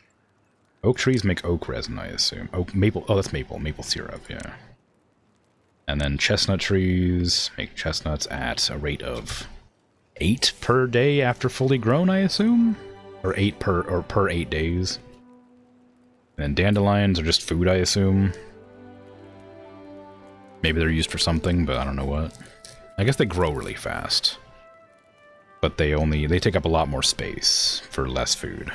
Oak trees make oak resin, I assume. Oak, maple, oh, that's maple. Maple syrup, yeah. And then chestnut trees make chestnuts at a rate of 8 per day after fully grown, I assume? Or 8 per 8 days. And then dandelions are just food, I assume. Maybe they're used for something, but I don't know what. I guess they grow really fast. But they take up a lot more space for less food.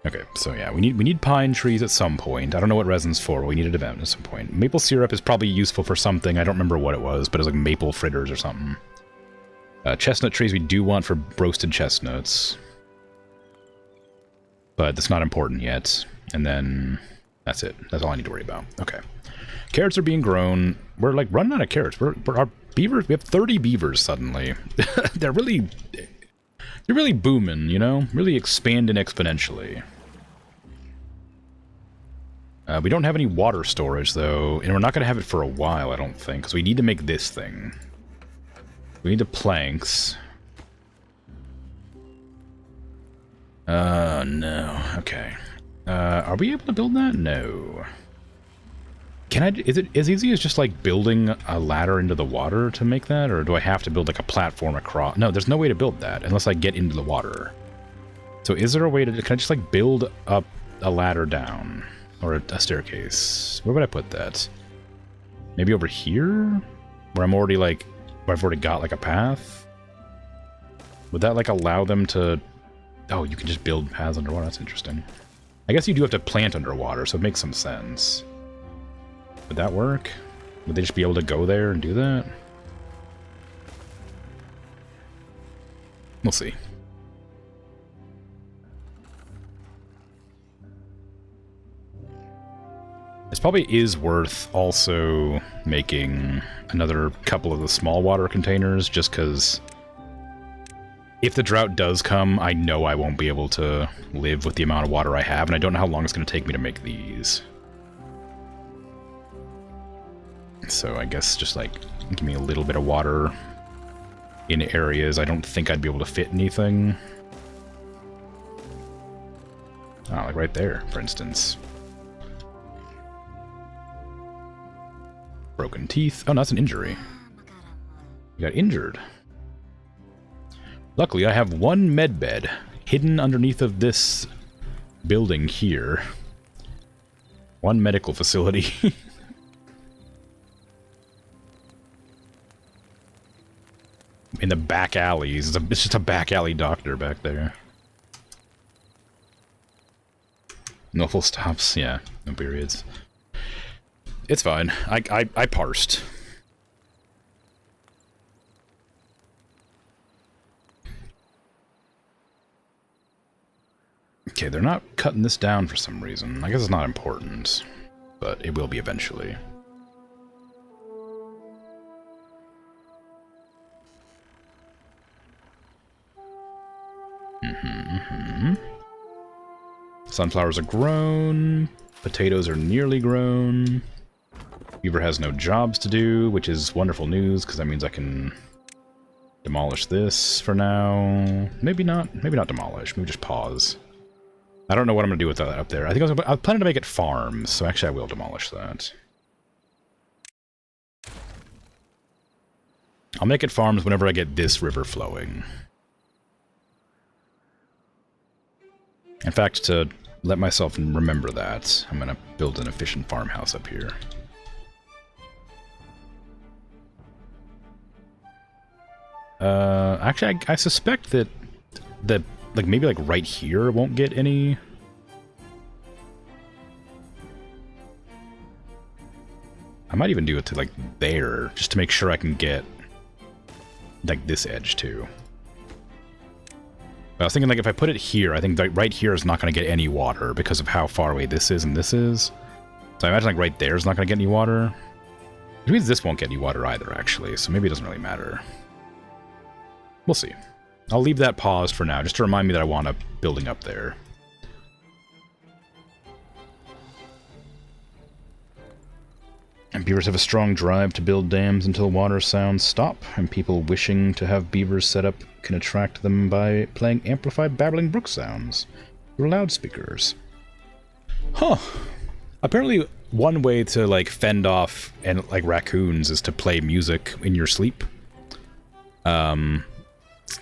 Okay, so yeah, we need pine trees at some point. I don't know what resin's for, but we need it at some point. Maple syrup is probably useful for something. I don't remember what it was, but it was like maple fritters or something. Chestnut trees we do want for roasted chestnuts. But that's not important yet. And then that's it. That's all I need to worry about. Okay. Carrots are being grown. We're like running out of carrots. Our beavers, we have 30 beavers suddenly. They're really booming, you know? Really expanding exponentially. We don't have any water storage, though, and we're not going to have it for a while, I don't think, because we need to make this thing. We need the planks. No. Okay. Are we able to build that? No. Can I... Is it as easy as just, like, building a ladder into the water to make that, or do I have to build, like, a platform across? No, there's no way to build that, unless I get into the water. So is there a way to... Can I just, like, build up a ladder down? Or a staircase? Where would I put that? Maybe over here? Where I'm already, like... Where I've already got, like, a path? Would that, like, allow them to... Oh, you can just build paths underwater. That's interesting. I guess you do have to plant underwater, so it makes some sense. Would that work? Would they just be able to go there and do that? We'll see. This probably is worth also making another couple of the small water containers, just because if the drought does come, I know I won't be able to live with the amount of water I have, and I don't know how long it's going to take me to make these. So I guess just, like, give me a little bit of water in areas I don't think I'd be able to fit anything. Oh, like right there, for instance. Broken teeth. Oh, no, that's an injury. You got injured. Luckily, I have one med bed hidden underneath of this building here. One medical facility. In the back alleys. It's just a back alley doctor back there. No full stops. Yeah, no periods. It's fine. I parsed. Okay, they're not cutting this down for some reason. I guess it's not important, but it will be eventually. Sunflowers are grown. Potatoes are nearly grown. Beaver has no jobs to do, which is wonderful news, because that means I can demolish this for now. Maybe not. Maybe not demolish. Maybe just pause. I don't know what I'm going to do with that up there. I think I was planning to make it farms, so actually I will demolish that. I'll make it farms whenever I get this river flowing. In fact, to let myself remember that, I'm going to build an efficient farmhouse up here. Actually, I suspect that like maybe like right here won't get any. I might even do it to like there, just to make sure I can get like this edge too. But I was thinking like if I put it here, I think like right here is not going to get any water because of how far away this is and this is. So I imagine like right there is not going to get any water. Which means this won't get any water either, actually, so maybe it doesn't really matter. We'll see. I'll leave that paused for now, just to remind me that I want a building up there. And beavers have a strong drive to build dams until water sounds stop, and people wishing to have beavers set up can attract them by playing amplified babbling brook sounds through loudspeakers. Huh. Apparently one way to like fend off and like raccoons is to play music in your sleep.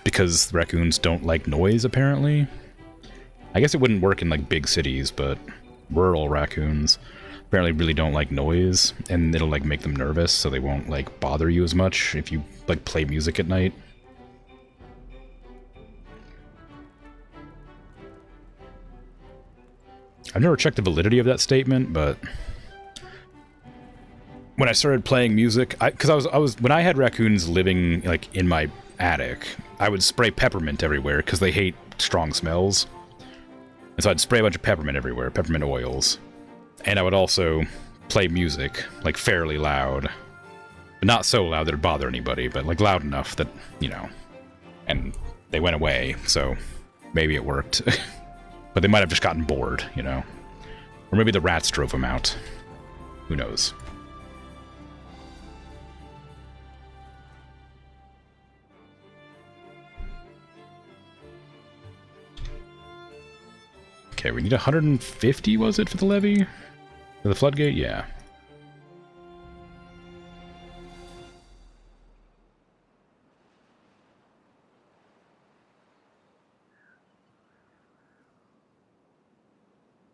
Because raccoons don't like noise, apparently. I guess it wouldn't work in like big cities, but rural raccoons apparently really don't like noise, and it'll like make them nervous, so they won't like bother you as much if you like play music at night. I've never checked the validity of that statement, but when I started playing music, because I was when I had raccoons living like in my attic, I would spray peppermint everywhere because they hate strong smells. And so I'd spray a bunch of peppermint everywhere, peppermint oils. And I would also play music, like fairly loud. But not so loud that it'd bother anybody, but like loud enough that, you know. And they went away, so maybe it worked. But they might have just gotten bored, you know. Or maybe the rats drove them out. Who knows? Okay, we need 150, was it, for the levee? For the floodgate? Yeah.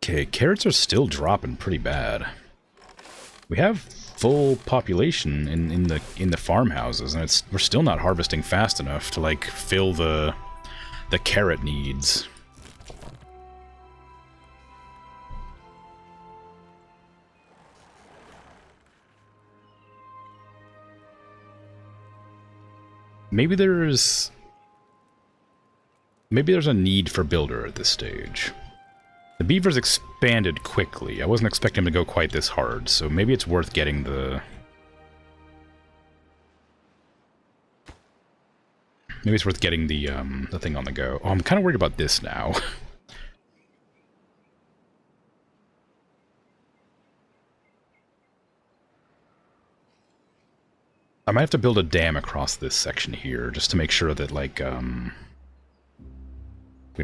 Okay, carrots are still dropping pretty bad. We have full population in the farmhouses, and we're still not harvesting fast enough to like fill the carrot needs. Maybe there's a need for builder at this stage. The beavers expanded quickly. I wasn't expecting them to go quite this hard, so maybe it's worth getting the... Maybe it's worth getting the thing on the go. Oh, I'm kind of worried about this now. I might have to build a dam across this section here, just to make sure that, like, we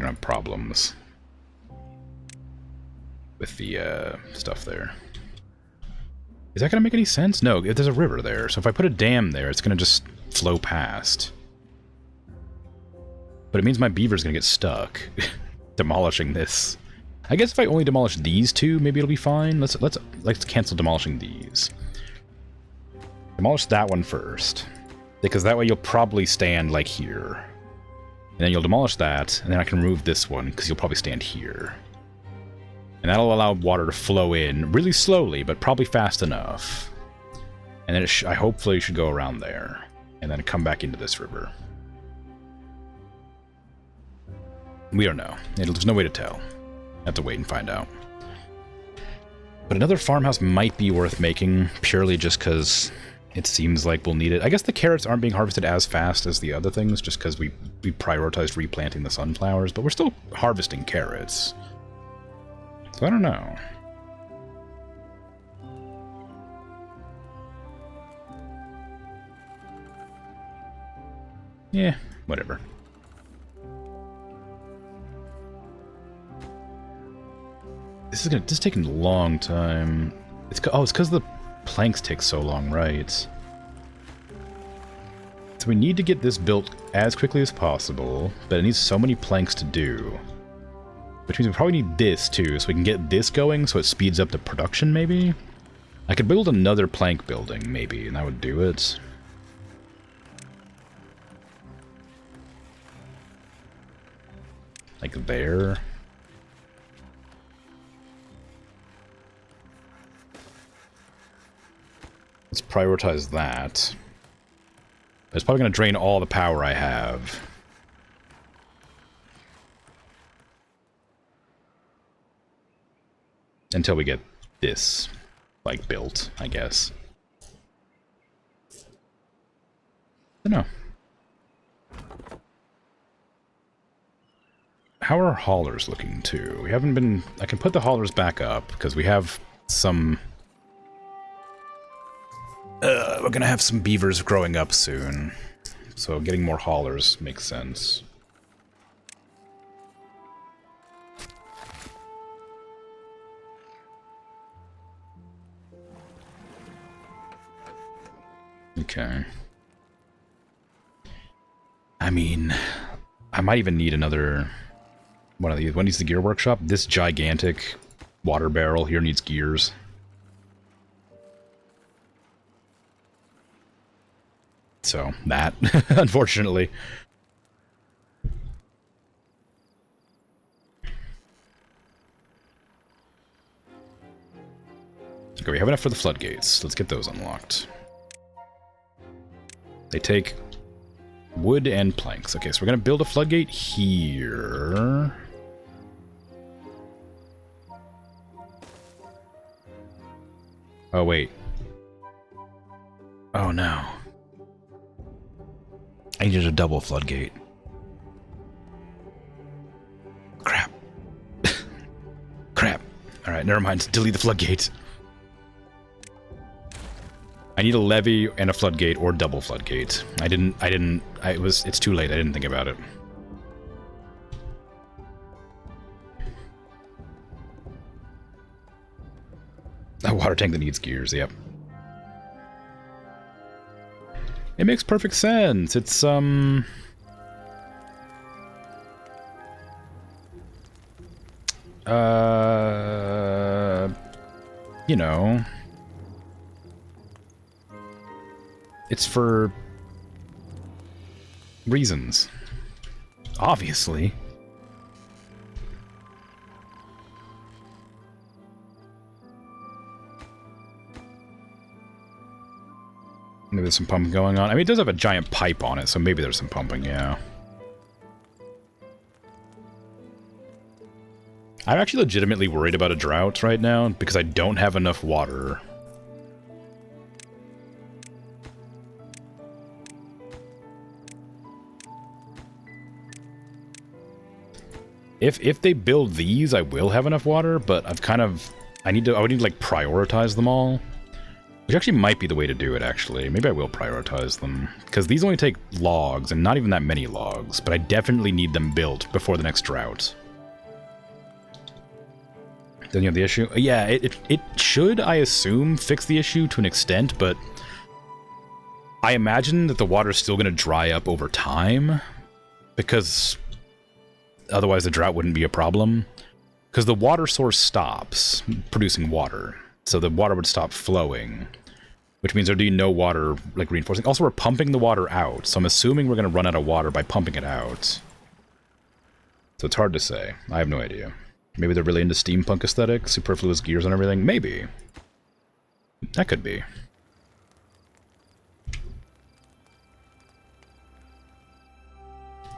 don't have problems with the, stuff there. Is that gonna make any sense? No, there's a river there, so if I put a dam there, it's gonna just flow past. But it means my beaver's gonna get stuck, demolishing this. I guess if I only demolish these two, maybe it'll be fine. Let's cancel demolishing these. Demolish that one first, because that way you'll probably stand, like, here. And then you'll demolish that, and then I can remove this one, because you'll probably stand here. And that'll allow water to flow in really slowly, but probably fast enough. And then I hopefully should go around there, and then come back into this river. We don't know. There's no way to tell. Have to wait and find out. But another farmhouse might be worth making, purely just because it seems like we'll need it. I guess the carrots aren't being harvested as fast as the other things, just because we prioritized replanting the sunflowers, but we're still harvesting carrots. So I don't know. Yeah, whatever. This is taking a long time. It's because the planks take so long, right? So we need to get this built as quickly as possible, but it needs so many planks to do. Which means we probably need this too, so we can get this going so it speeds up the production, maybe? I could build another plank building, maybe, and that would do it. Like there. Let's prioritize that. It's probably going to drain all the power I have. Until we get this, like, built, I guess. I don't know. How are our haulers looking, too? We haven't been... I can put the haulers back up, because we have some... we're gonna have some beavers growing up soon. So getting more haulers makes sense. Okay. I mean, I might even need another one of these. One needs the gear workshop. This gigantic water barrel here needs gears. So, that, unfortunately. Okay, we have enough for the floodgates. Let's get those unlocked. They take wood and planks. Okay, so we're going to build a floodgate here. Oh, wait. Oh, no. I needed a double floodgate. Crap. Crap. Alright, never mind. Delete the floodgate. I need a levee and a floodgate or double floodgate. It's too late. I didn't think about it. A water tank that needs gears, yep. It makes perfect sense. It's, you know, it's for reasons, obviously. Maybe there's some pumping going on. I mean, it does have a giant pipe on it, so maybe there's some pumping, yeah. I'm actually legitimately worried about a drought right now, because I don't have enough water. If they build these, I will have enough water, but I would need to like prioritize them all. Which actually might be the way to do it, actually. Maybe I will prioritize them. Because these only take logs, and not even that many logs. But I definitely need them built before the next drought. Then you have the issue? Yeah, it should, I assume, fix the issue to an extent, but... I imagine that the water's still going to dry up over time. Because... otherwise the drought wouldn't be a problem. Because the water source stops producing water. So the water would stop flowing, which means there'd be no water, like, reinforcing. Also, we're pumping the water out, so I'm assuming we're going to run out of water by pumping it out. So it's hard to say. I have no idea. Maybe they're really into steampunk aesthetic, superfluous gears and everything. Maybe. That could be.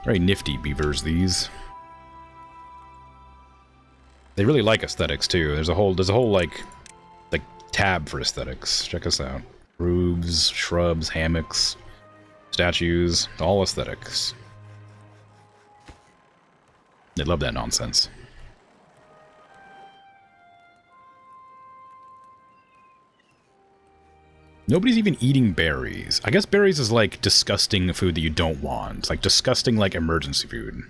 Very nifty beavers, these. They really like aesthetics too. There's a whole like tab for aesthetics. Check us out. Roofs, shrubs, hammocks, statues, all aesthetics. They love that nonsense. Nobody's even eating berries. I guess berries is like disgusting food that you don't want. It's like disgusting like emergency food.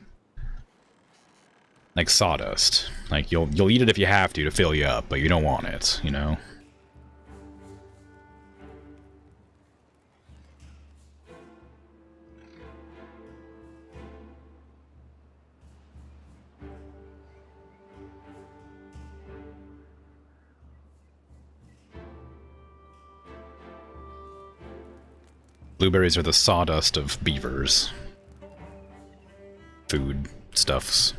Like sawdust. Like you'll eat it if you have to fill you up, but you don't want it, you know? Blueberries are the sawdust of beavers. Food stuffs.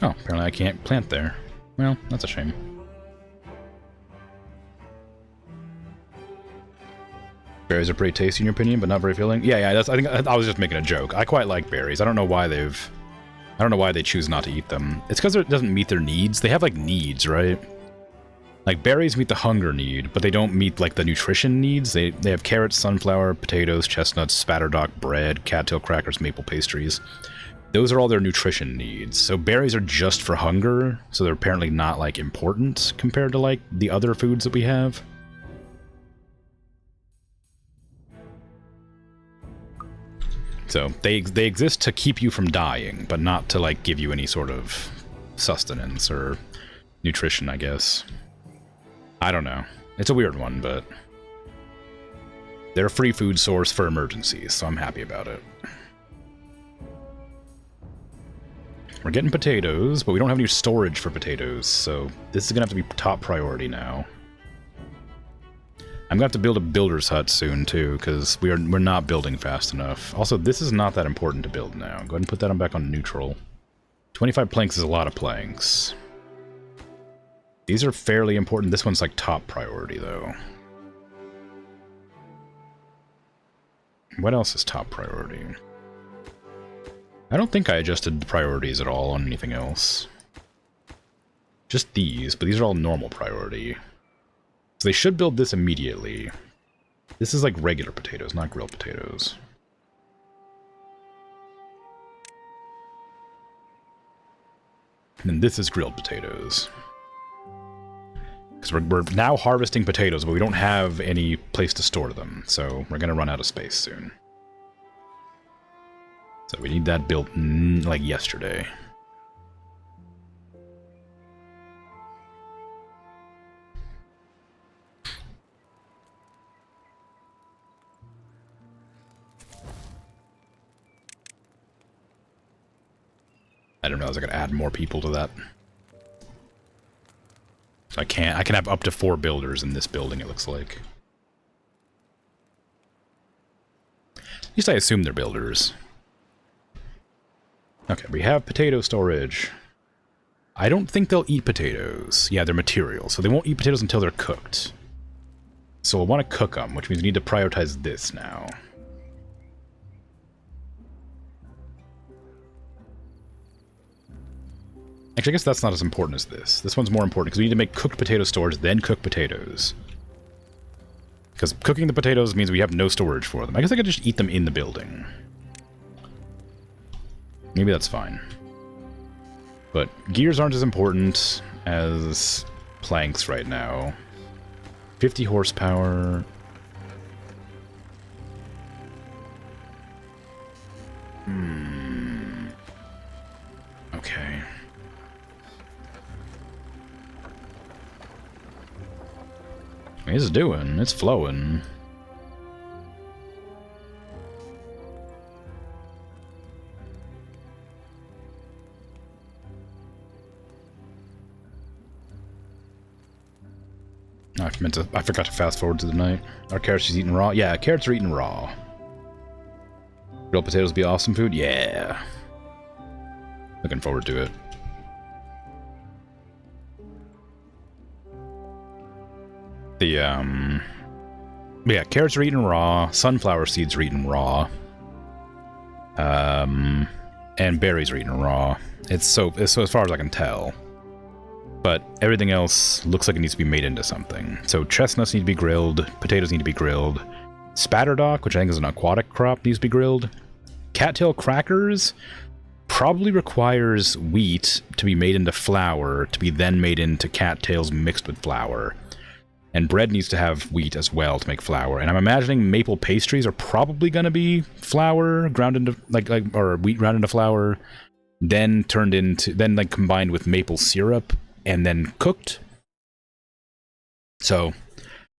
Oh, apparently I can't plant there. Well, that's a shame. Berries are pretty tasty in your opinion, but not very filling. Yeah, I think I was just making a joke. I quite like berries. I don't know why they choose not to eat them. It's because it doesn't meet their needs. They have like needs, right? Like berries meet the hunger need, but they don't meet like the nutrition needs. They have carrots, sunflower, potatoes, chestnuts, spatterdock, bread, cattail crackers, maple pastries. Those are all their nutrition needs. So berries are just for hunger, so they're apparently not like important compared to like the other foods that we have. So they exist to keep you from dying, but not to like give you any sort of sustenance or nutrition, I guess. I don't know. It's a weird one, but they're a free food source for emergencies, so I'm happy about it. We're getting potatoes, but we don't have any storage for potatoes, so this is gonna have to be top priority now. I'm gonna have to build a builder's hut soon too, because we're not building fast enough. Also, this is not that important to build now. Go ahead and put that on back on neutral. 25 planks is a lot of planks. These are fairly important. This one's like top priority though. What else is top priority? I don't think I adjusted the priorities at all on anything else. Just these, but these are all normal priority. So they should build this immediately. This is like regular potatoes, not grilled potatoes. And then this is grilled potatoes. Because we're now harvesting potatoes, but we don't have any place to store them. So we're going to run out of space soon. So we need that built like yesterday. I didn't realize I could add more people to that. So I can have up to 4 builders in this building, it looks like. At least I assume they're builders. Okay, we have potato storage. I don't think they'll eat potatoes. Yeah, they're material, so they won't eat potatoes until they're cooked. So we'll want to cook them, which means we need to prioritize this now. Actually, I guess that's not as important as this. This one's more important because we need to make cooked potato storage, then cook potatoes. Because cooking the potatoes means we have no storage for them. I guess I could just eat them in the building. Maybe that's fine. But gears aren't as important as planks right now. 50 horsepower. Okay. It's doing. It's flowing. I forgot to fast forward to the night. Are carrots just eaten raw? Yeah, carrots are eaten raw. Grilled potatoes be awesome food? Yeah. Looking forward to it. Yeah, carrots are eaten raw, sunflower seeds are eaten raw, and berries are eaten raw. It's so as far as I can tell. But everything else looks like it needs to be made into something. So chestnuts need to be grilled, potatoes need to be grilled, spatterdock, which I think is an aquatic crop, needs to be grilled. Cattail crackers probably requires wheat to be made into flour, to be then made into cattails mixed with flour. And bread needs to have wheat as well to make flour. And I'm imagining maple pastries are probably going to be flour ground into or wheat ground into flour, then turned into combined with maple syrup and then cooked. So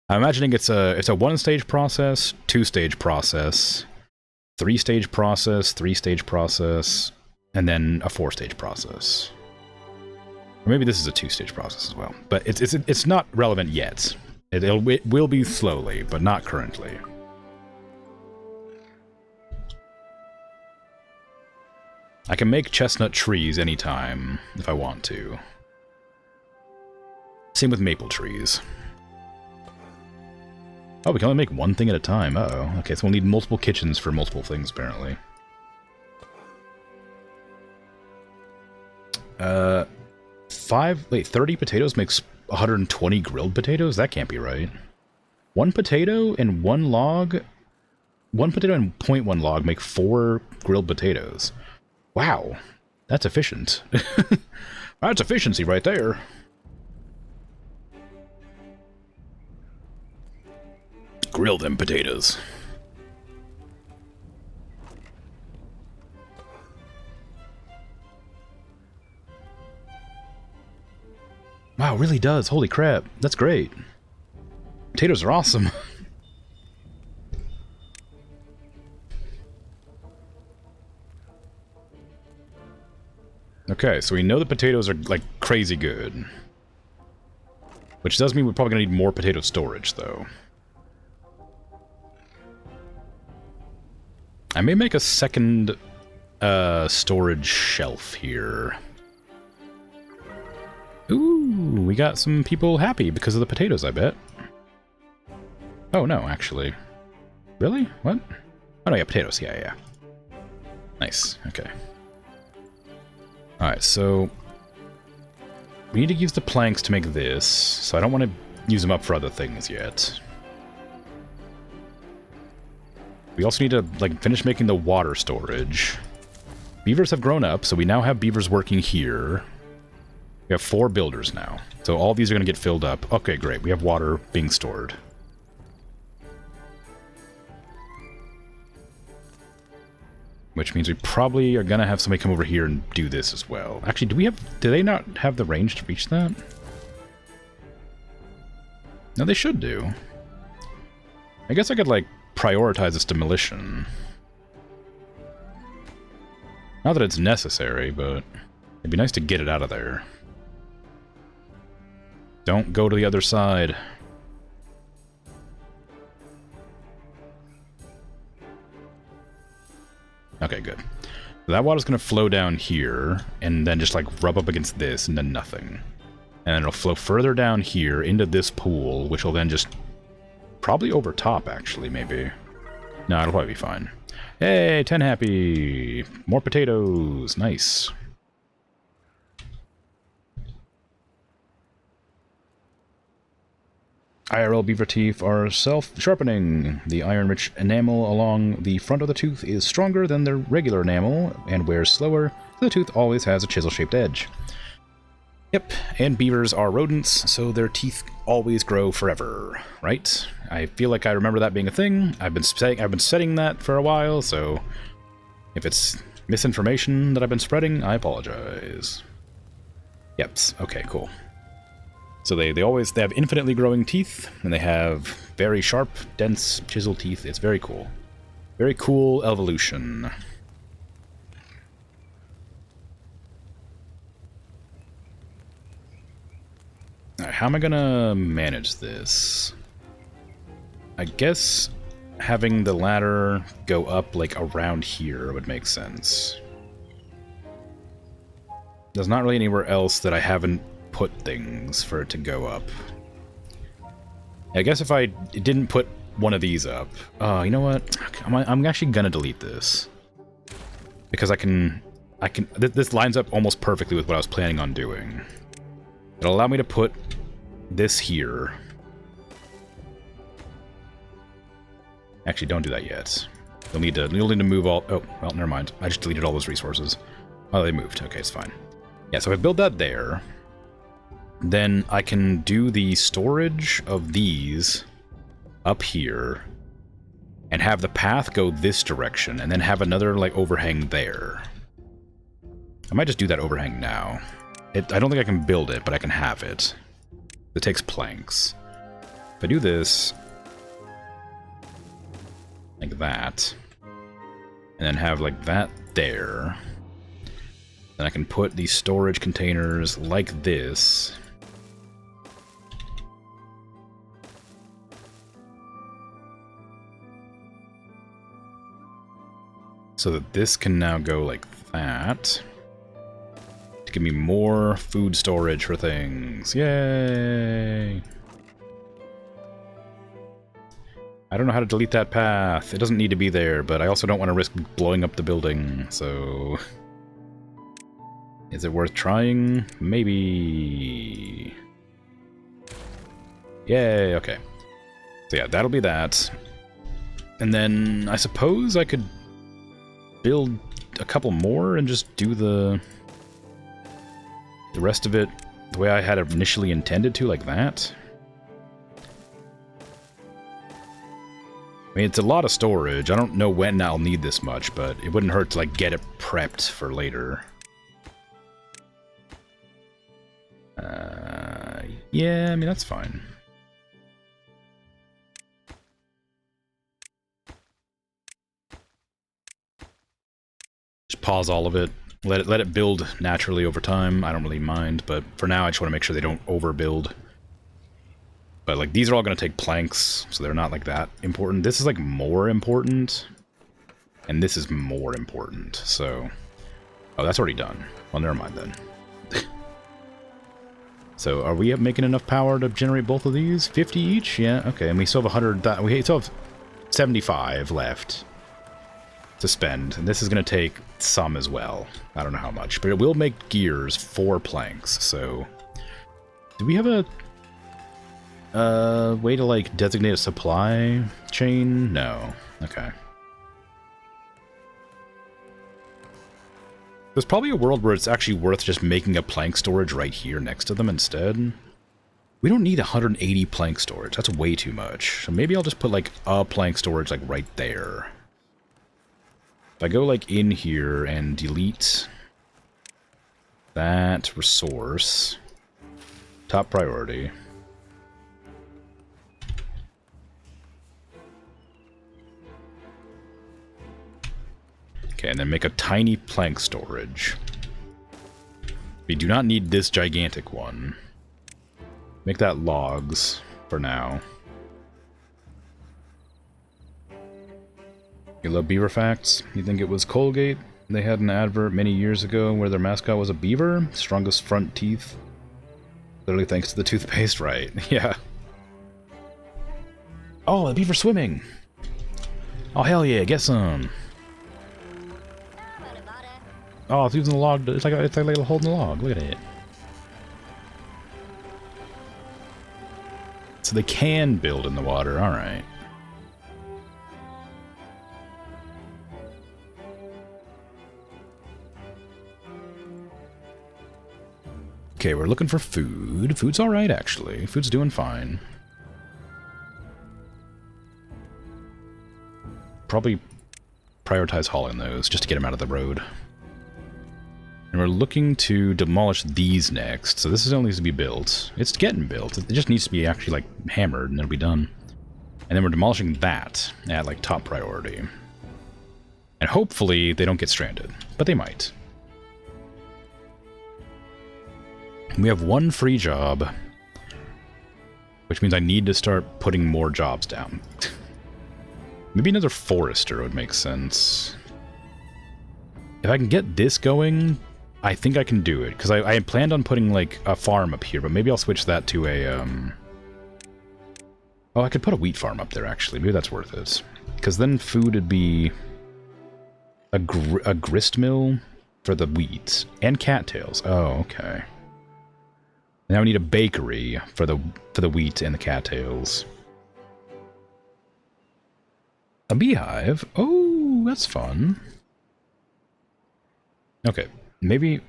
I'm imagining it's a one-stage process, two-stage process, three-stage process, three-stage process, and then a four-stage process. Or maybe this is a two-stage process as well. But it's not relevant yet. It will be slowly, but not currently. I can make chestnut trees anytime if I want to. Same with maple trees. Oh, we can only make one thing at a time. Uh-oh. Okay, so we'll need multiple kitchens for multiple things, apparently. 30 potatoes makes 120 grilled potatoes? That can't be right. One potato and 1 log... 1 potato and 0.1 log make 4 grilled potatoes. Wow. That's efficient. That's efficiency right there. Grill them potatoes. Wow, it really does. Holy crap. That's great. Potatoes are awesome. Okay, so we know the potatoes are, like, crazy good. Which does mean we're probably going to need more potato storage, though. I may make a second storage shelf here. Ooh, we got some people happy because of the potatoes, I bet. Oh, no, actually. Really? What? Oh, no, yeah, potatoes. Yeah. Nice. Okay. Alright, so... we need to use the planks to make this, so I don't want to use them up for other things yet. We also need to, like, finish making the water storage. Beavers have grown up, so we now have beavers working here. We have 4 builders now. So all these are going to get filled up. Okay, great. We have water being stored. Which means we probably are going to have somebody come over here and do this as well. Actually, do they not have the range to reach that? No, they should do. I guess I could, like, prioritize this demolition. Not that it's necessary, but it'd be nice to get it out of there. Don't go to the other side. Okay, good. So that water's going to flow down here, and then just, like, rub up against this, and then nothing. And then it'll flow further down here into this pool, which will then just... probably over top, actually, maybe. No, it'll probably be fine. Hey, 10 happy! More potatoes! Nice. IRL beaver teeth are self-sharpening. The iron-rich enamel along the front of the tooth is stronger than the regular enamel and wears slower, so the tooth always has a chisel-shaped edge. Yep, and beavers are rodents, so their teeth always grow forever, right? I feel like I remember that being a thing. I've been setting that for a while, so if it's misinformation that I've been spreading, I apologize. Yep, okay, cool. So they have infinitely growing teeth, and they have very sharp, dense, chiseled teeth. It's very cool. Very cool evolution. Alright, how am I gonna manage this? I guess having the ladder go up, like, around here would make sense. There's not really anywhere else that I haven't put things for it to go up. I guess if I didn't put one of these up. You know what? I'm actually gonna delete this. Because this lines up almost perfectly with what I was planning on doing. It'll allow me to put this here. Actually, don't do that yet. You'll need to move all... Oh, well, never mind. I just deleted all those resources. Oh, they moved. Okay, it's fine. Yeah, so if I build that there, then I can do the storage of these up here and have the path go this direction and then have another, like, overhang there. I might just do that overhang now. I don't think I can build it, but I can have it. It takes planks. If I do this... like that. And then have, like, that there. Then I can put these storage containers like this. So that this can now go like that. To give me more food storage for things. Yay! I don't know how to delete that path. It doesn't need to be there, but I also don't want to risk blowing up the building, so... Is it worth trying? Maybe... Yay, okay. So yeah, that'll be that. And then I suppose I could build a couple more and just do the rest of it the way I had initially intended to, like that. I mean, it's a lot of storage. I don't know when I'll need this much, but it wouldn't hurt to, like, get it prepped for later. Yeah, I mean, that's fine. Just pause all of it. Let it build naturally over time. I don't really mind, but for now I just want to make sure they don't overbuild. But, like, these are all going to take planks, so they're not, like, that important. This is, like, more important. And this is more important, so... Oh, that's already done. Well, never mind, then. So, are we making enough power to generate both of these? 50 each? Yeah, okay. And we still have 100... We still have 75 left to spend. And this is going to take some as well. I don't know how much. But it will make gears for planks, so... Do we have a... way to, like, designate a supply chain? No. Okay. There's probably a world where it's actually worth just making a plank storage right here next to them instead. We don't need 180 plank storage. That's way too much. So maybe I'll just put, like, a plank storage, like, right there. If I go, like, in here and delete that resource, top priority... Okay, and then make a tiny plank storage. We do not need this gigantic one. Make that logs for now. You love beaver facts? You think it was Colgate? They had an advert many years ago where their mascot was a beaver? Strongest front teeth. Literally thanks to the toothpaste, right? Yeah. Oh, a beaver swimming! Oh, hell yeah, get some! Oh, it's using the log. It's like holding the log. Look at it. So they can build in the water. All right. Okay, we're looking for food. Food's all right, actually. Food's doing fine. Probably prioritize hauling those just to get them out of the road. And we're looking to demolish these next, so this is only needs to be built. It's getting built. It just needs to be actually, like, hammered, and it'll be done. And then we're demolishing that at, like, top priority. And hopefully they don't get stranded, but they might. We have one free job, which means I need to start putting more jobs down. Maybe another forester would make sense. If I can get this going... I think I can do it, because I had planned on putting, like, a farm up here, but maybe I'll switch that to a Oh, I could put a wheat farm up there, actually. Maybe that's worth it. Because then food would be a grist mill for the wheat. And cattails. Oh, okay. Now we need a bakery for the wheat and the cattails. A beehive? Oh, that's fun. Okay, maybe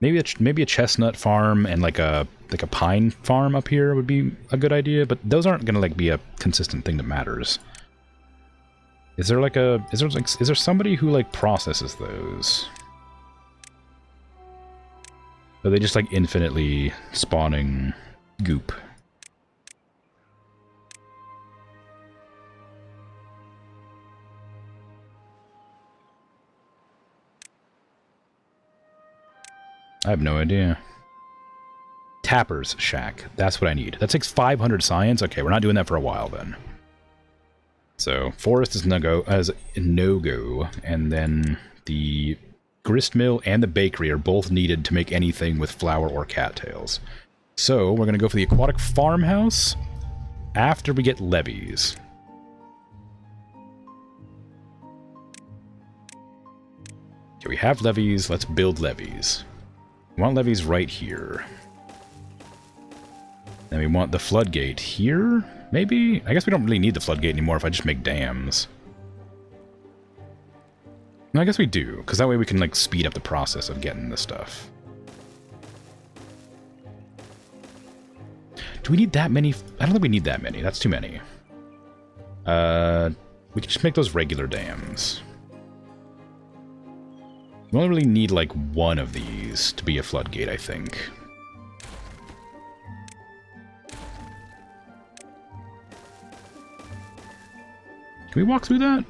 a chestnut farm and like a pine farm up here would be a good idea, but those aren't gonna like be a consistent thing that matters. Is there somebody who like processes those? Are they just like infinitely spawning goop? I have no idea. Tapper's Shack. That's what I need. That takes 500 science. Okay, we're not doing that for a while then. So, forest is no-go, and then the grist mill and the bakery are both needed to make anything with flour or cattails. So, we're going to go for the aquatic farmhouse after we get levees. Okay, we have levees. Let's build levees. We want levees right here. Then we want the floodgate here, maybe? I guess we don't really need the floodgate anymore if I just make dams. No, I guess we do, because that way we can, like, speed up the process of getting this stuff. Do we need that many? I don't think we need that many. That's too many. We can just make those regular dams. We only really need, like, one of these to be a floodgate, I think. Can we walk through that?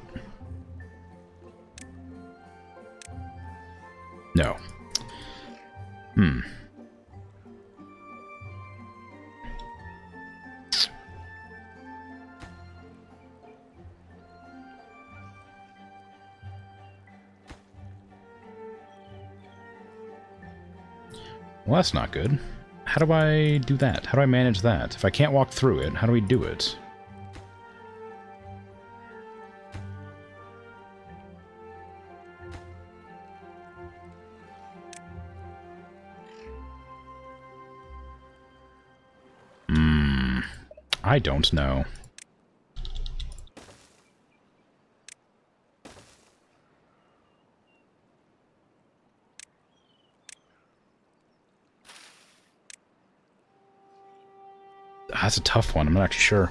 No. Well, that's not good. How do I do that? How do I manage that? If I can't walk through it, how do we do it? I don't know. That's a tough one. I'm not actually sure.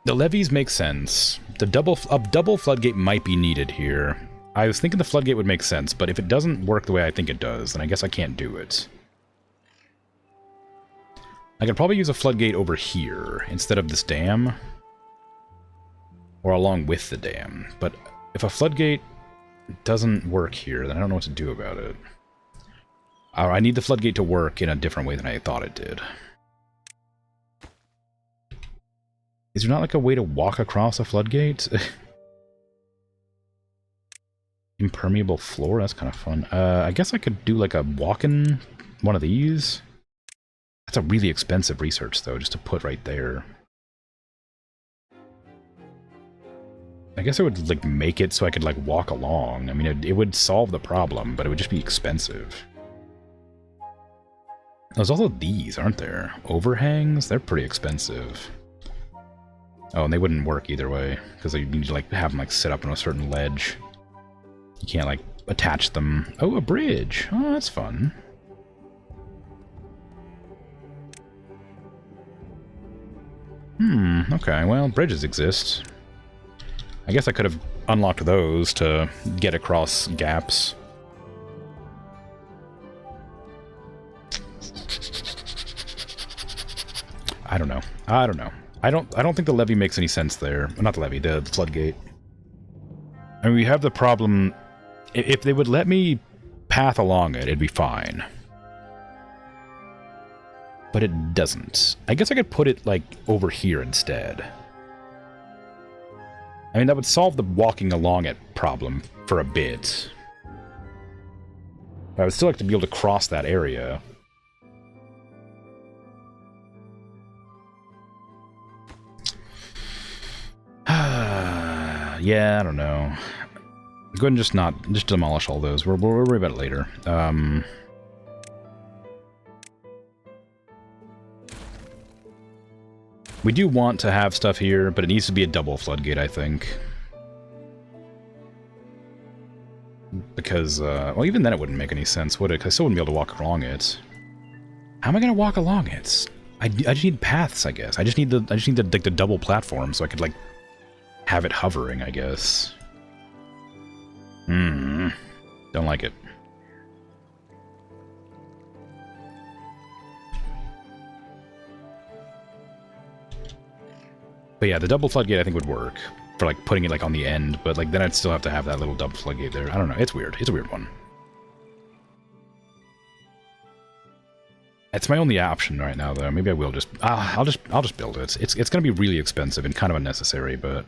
The levees make sense. A double floodgate might be needed here. I was thinking the floodgate would make sense, but if it doesn't work the way I think it does, then I guess I can't do it. I could probably use a floodgate over here instead of this dam. Or along with the dam. But if a floodgate doesn't work here, then I don't know what to do about it. I need the floodgate to work in a different way than I thought it did. Is there not like a way to walk across a floodgate? Impermeable floor? That's kind of fun. I guess I could do like a walk-in one of these. That's a really expensive research, though, just to put right there. I guess I would, like, make it so I could, like, walk along. I mean, it would solve the problem, but it would just be expensive. There's also these, aren't there? Overhangs? They're pretty expensive. Oh, and they wouldn't work either way, because you need to, like, have them, like, sit up on a certain ledge. You can't, like, attach them. Oh, a bridge! Oh, that's fun. Okay, well, bridges exist. I guess I could have unlocked those to get across gaps. I don't know. I don't think the levee makes any sense there. Not the levee, the floodgate. I mean, we have the problem... If they would let me path along it, it'd be fine. But it doesn't. I guess I could put it, like, over here instead. I mean, that would solve the walking along it problem for a bit. But I would still like to be able to cross that area. Yeah, I don't know. Go ahead and just demolish all those. We'll worry about it later. We do want to have stuff here, but it needs to be a double floodgate, I think. Because, well, even then it wouldn't make any sense, would it? Because I still wouldn't be able to walk along it. How am I going to walk along it? I just need paths, I guess. I just need like, the double platform so I could, like, have it hovering, I guess. Don't like it. But yeah, the double floodgate I think would work for like putting it like on the end, but like then I'd still have to have that little double floodgate there. I don't know. It's weird. It's a weird one. It's my only option right now, though. Maybe I will just. I'll just build it. It's going to be really expensive and kind of unnecessary, but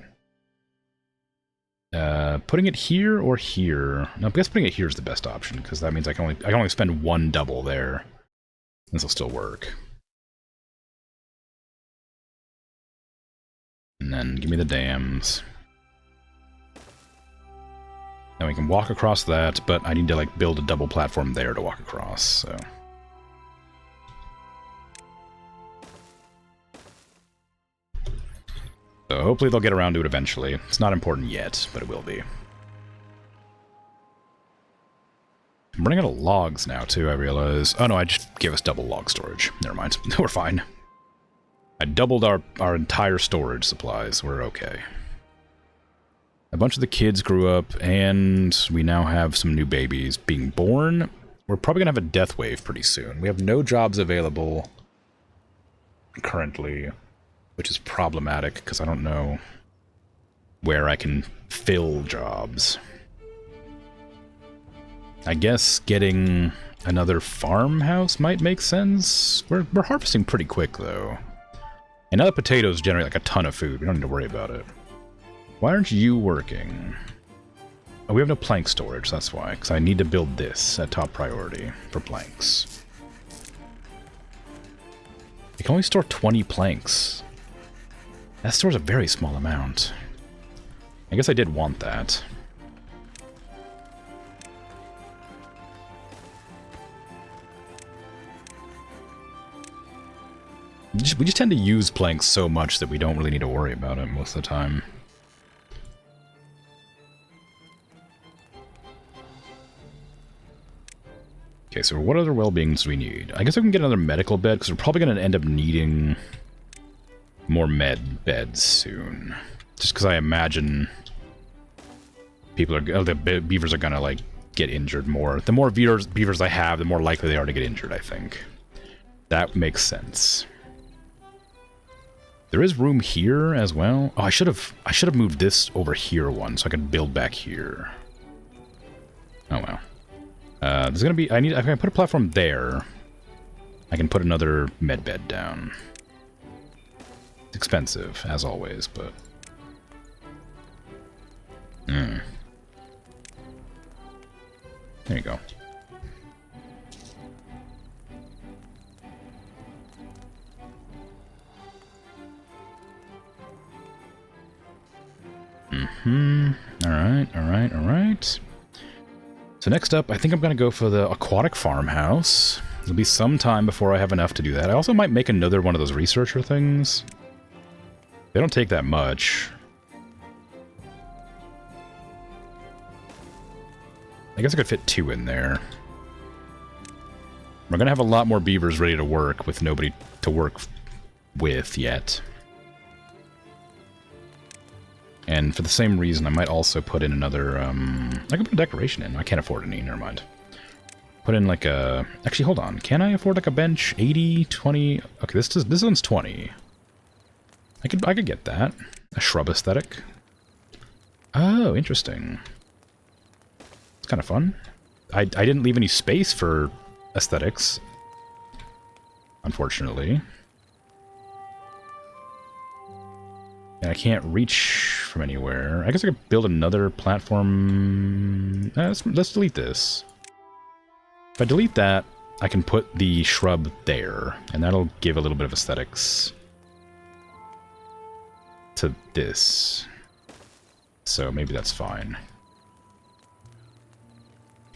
putting it here or here. No, I guess putting it here is the best option because that means I can only spend one double there. This will still work. And then give me the dams. Then we can walk across that, but I need to like build a double platform there to walk across, so. So hopefully they'll get around to it eventually. It's not important yet, but it will be. I'm running out of logs now, too, I realize. Oh no, I just gave us double log storage. Never mind. We're fine. I doubled our entire storage supplies. We're okay. A bunch of the kids grew up, and we now have some new babies being born. We're probably going to have a death wave pretty soon. We have no jobs available currently, which is problematic, because I don't know where I can fill jobs. I guess getting another farmhouse might make sense. We're harvesting pretty quick, though. And now the potatoes generate like a ton of food. We don't need to worry about it. Why aren't you working? Oh, we have no plank storage, that's why. Because I need to build this at top priority for planks. You can only store 20 planks. That stores a very small amount. I guess I did want that. We just tend to use planks so much that we don't really need to worry about it most of the time. Okay, so what other well-beings do we need? I guess I can get another medical bed, because we're probably going to end up needing more med beds soon. Just because I imagine the beavers are going to, like, get injured more. The more beavers I have, the more likely they are to get injured, I think. That makes sense. There is room here as well. Oh, I should have moved this over here one so I could build back here. Oh well. There's gonna be if I put a platform there, I can put another med bed down. It's expensive, as always, but there you go. Alright. So next up, I think I'm going to go for the aquatic farmhouse. It'll be some time before I have enough to do that. I also might make another one of those researcher things. They don't take that much. I guess I could fit 2 in there. We're going to have a lot more beavers ready to work with nobody to work with yet. And for the same reason, I might also put in another, I can put a decoration in. I can't afford any, never mind. Put in like a... Actually, hold on. Can I afford like a bench? 80, 20... Okay, this one's 20. I could get that. A shrub aesthetic. Oh, interesting. It's kind of fun. I didn't leave any space for aesthetics, unfortunately. And I can't reach from anywhere. I guess I could build another platform. Let's delete this. If I delete that, I can put the shrub there, and that'll give a little bit of aesthetics to this. so maybe that's fine.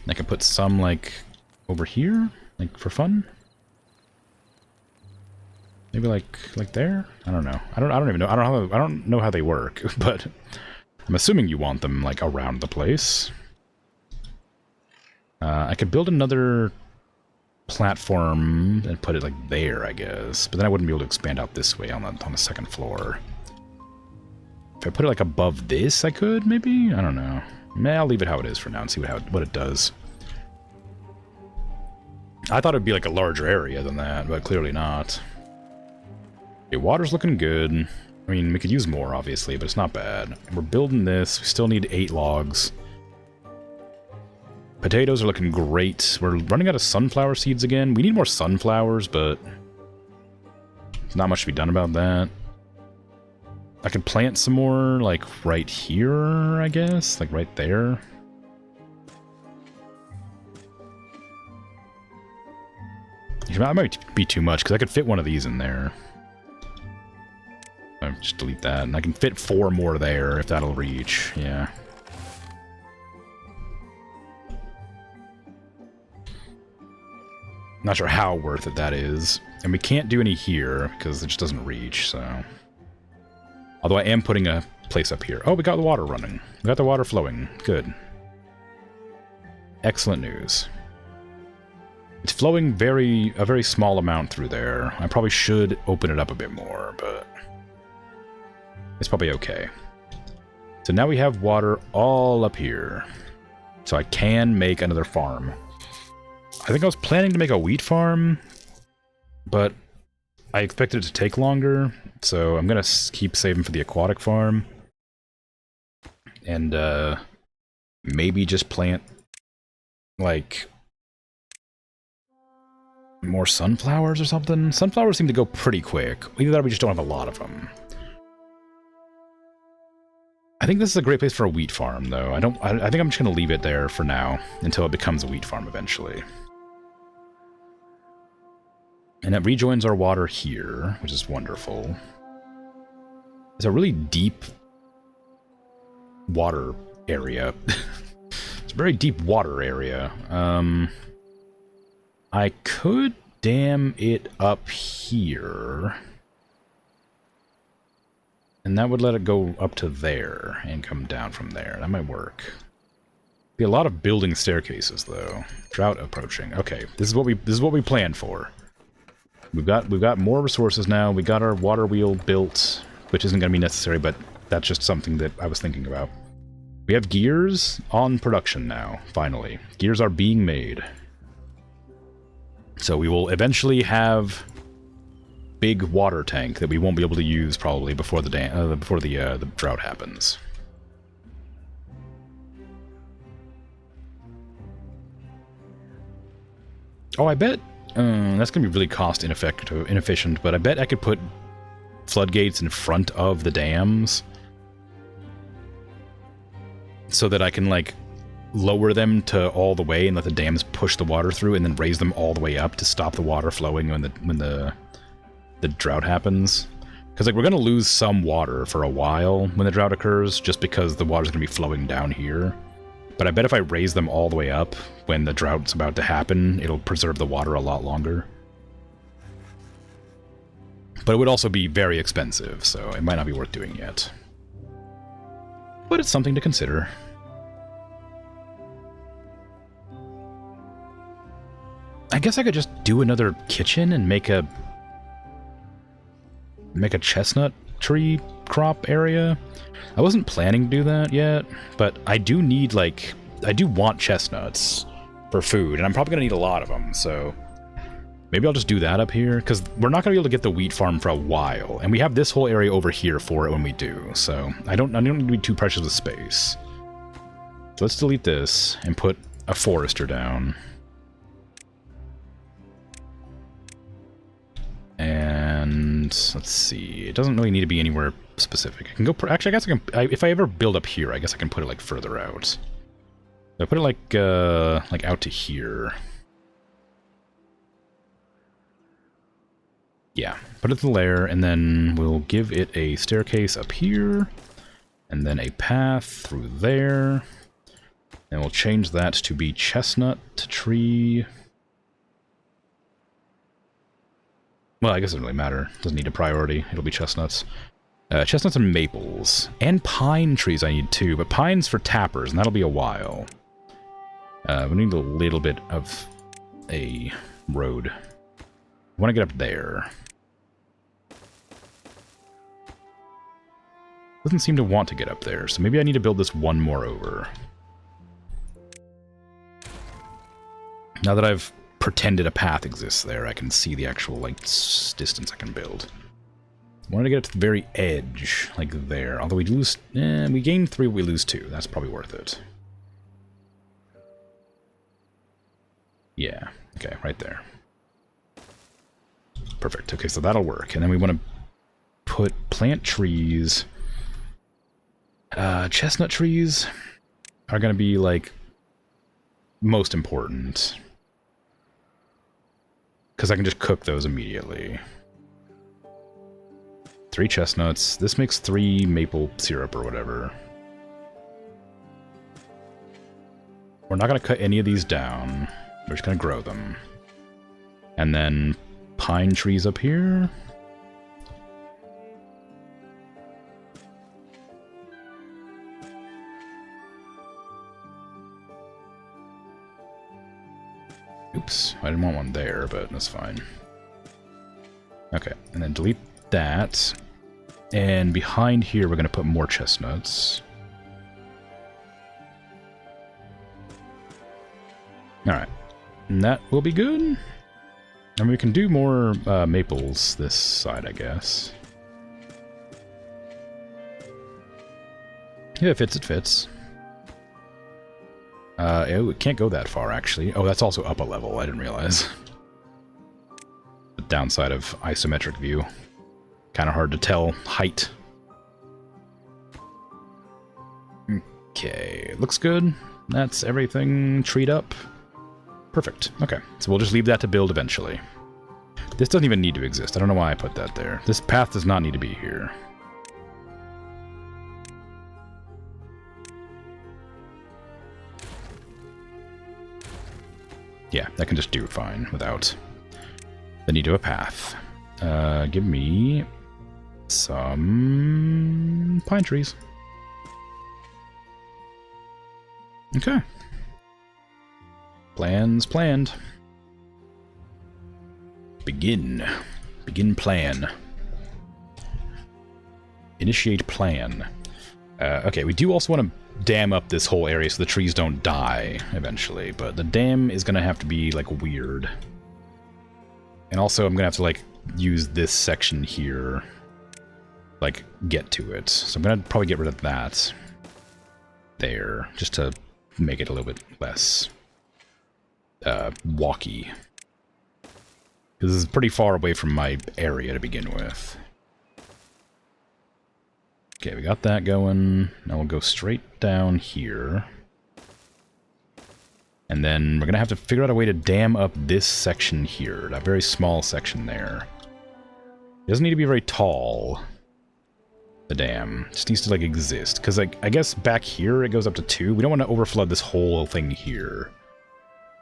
I can put some, like, over here, like, for fun. Maybe like there? I don't know. I don't even know. I don't know how they work, but I'm assuming you want them, like, around the place. I could build another platform and put it, like, there, I guess. But then I wouldn't be able to expand out this way on the second floor. If I put it, like, above this, I could, maybe? I don't know. I'll leave it how it is for now and see what it does. I thought it'd be, like, a larger area than that, but clearly not. Okay, water's looking good. I mean, we could use more, obviously, but it's not bad. We're building this. We still need 8 logs. Potatoes are looking great. We're running out of sunflower seeds again. We need more sunflowers, but there's not much to be done about that. I could plant some more, like, right here, I guess? Like, right there. That might be too much, because I could fit one of these in there. I'll just delete that, and I can fit 4 more there, if that'll reach, yeah. Not sure how worth it that is. And we can't do any here, because it just doesn't reach, so... Although I am putting a place up here. Oh, we got the water running. We got the water flowing. Good. Excellent news. It's flowing a very small amount through there. I probably should open it up a bit more, but... it's probably okay. So now we have water all up here. So I can make another farm. I think I was planning to make a wheat farm, but I expected it to take longer, so I'm going to keep saving for the aquatic farm. And maybe just plant, like, more sunflowers or something. Sunflowers seem to go pretty quick. Either that or we just don't have a lot of them. I think this is a great place for a wheat farm, though. I think I'm just going to leave it there for now, until it becomes a wheat farm eventually. And it rejoins our water here, which is wonderful. It's a really deep water area. It's a very deep water area. I could dam it up here. And that would let it go up to there and come down from there. That might work. Be a lot of building staircases, though. Drought approaching. Okay, this is what we planned for. We've got more resources now. We got our water wheel built, which isn't going to be necessary, but that's just something that I was thinking about. We have gears on production now, finally. Gears are being made. So we will eventually have big water tank that we won't be able to use probably before the drought happens. Oh, I bet that's gonna be really cost inefficient, but I bet I could put floodgates in front of the dams so that I can, like, lower them to all the way and let the dams push the water through, and then raise them all the way up to stop the water flowing when the drought happens. Because, like, we're gonna lose some water for a while when the drought occurs, just because the water's gonna be flowing down here. But I bet if I raise them all the way up when the drought's about to happen, it'll preserve the water a lot longer. But it would also be very expensive, so it might not be worth doing yet. But it's something to consider. I guess I could just do another kitchen and make a chestnut tree crop area. I wasn't planning to do that yet, but I do need, like, I do want chestnuts for food, and I'm probably gonna need a lot of them, so maybe I'll just do that up here, because we're not gonna be able to get the wheat farm for a while, and we have this whole area over here for it when we do, so I don't need to be too precious with space. So let's delete this and put a forester down. And let's see, it doesn't really need to be anywhere specific. I can go, actually, I guess I can, if I ever build up here, I guess I can put it, like, further out. So I put it, like out to here. Yeah, put it to the lair, and then we'll give it a staircase up here, And then a path through there. And we'll change that to be chestnut tree. Well, I guess it doesn't really matter. Doesn't need a priority. It'll be chestnuts. Chestnuts and maples. And pine trees I need too, but pines for tappers, and that'll be a while. We need a little bit of a road. I want to get up there. Doesn't seem to want to get up there, so maybe I need to build this one more over. Now that I've pretended a path exists there, I can see the actual, like, distance I can build. I wanted to get it to the very edge, like there. Although we lose... we gain 3, we lose 2. That's probably worth it. Yeah. Okay, right there. Perfect. Okay, so that'll work. And then we want to plant trees. Chestnut trees are going to be, like, most important. Because I can just cook those immediately. 3 chestnuts. This makes 3 maple syrup or whatever. We're not going to cut any of these down. We're just going to grow them. And then pine trees up here. Oops, I didn't want one there, but that's fine. Okay, and then delete that. And behind here, we're going to put more chestnuts. Alright, and that will be good. And we can do more maples this side, I guess. Yeah, it fits, it fits. It can't go that far, actually. Oh, that's also up a level. I didn't realize. The downside of isometric view. Kind of hard to tell height. Okay, looks good. That's everything treed up. Perfect. Okay, so we'll just leave that to build eventually. This doesn't even need to exist. I don't know why I put that there. This path does not need to be here. Yeah, that can just do fine without the need of a path. Give me some pine trees. Okay. Plans planned. Begin. Begin plan. Initiate plan. Okay, we do also want to dam up this whole area so the trees don't die eventually, but the dam is going to have to be, like, weird. And also I'm going to have to, like, use this section here, like, get to it. So I'm going to probably get rid of that there, just to make it a little bit less walky. Because this is pretty far away from my area to begin with. Okay, we got that going. Now we'll go straight down here. And then we're going to have to figure out a way to dam up this section here. That very small section there. It doesn't need to be very tall, the dam. It just needs to, like, exist. Because, like, I guess back here it goes up to 2. We don't want to overflood this whole thing here.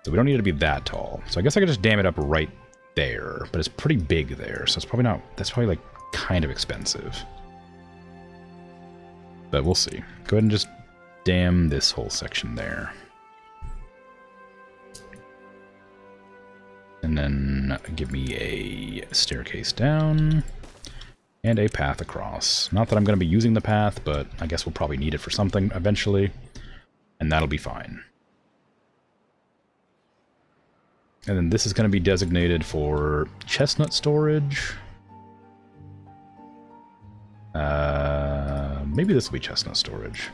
So we don't need it to be that tall. So I guess I could just dam it up right there. But it's pretty big there, so it's probably not... That's probably, like, kind of expensive. But we'll see. Go ahead and just dam this whole section there. And then give me a staircase down. And a path across. Not that I'm going to be using the path, but I guess we'll probably need it for something eventually. And that'll be fine. And then this is going to be designated for chestnut storage. Maybe this will be chestnut storage.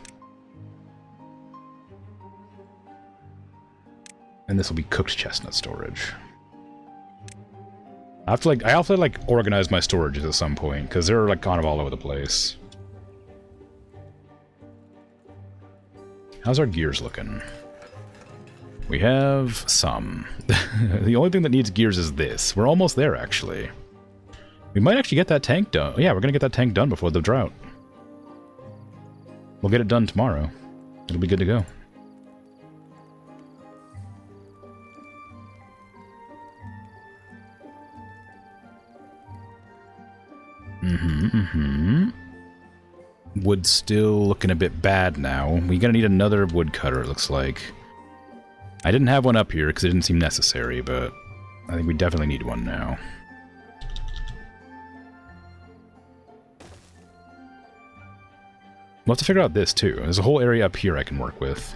And this will be cooked chestnut storage. I have to like organize my storages at some point, because they're, like, kind of all over the place. How's our gears looking? We have some. The only thing that needs gears is this. We're almost there, actually. We might actually get that tank done. Yeah, we're gonna get that tank done before the drought. We'll get it done tomorrow. It'll be good to go. Wood's still looking a bit bad now. We're gonna need another woodcutter, it looks like. I didn't have one up here because it didn't seem necessary, but I think we definitely need one now. We'll have to figure out this, too. There's a whole area up here I can work with.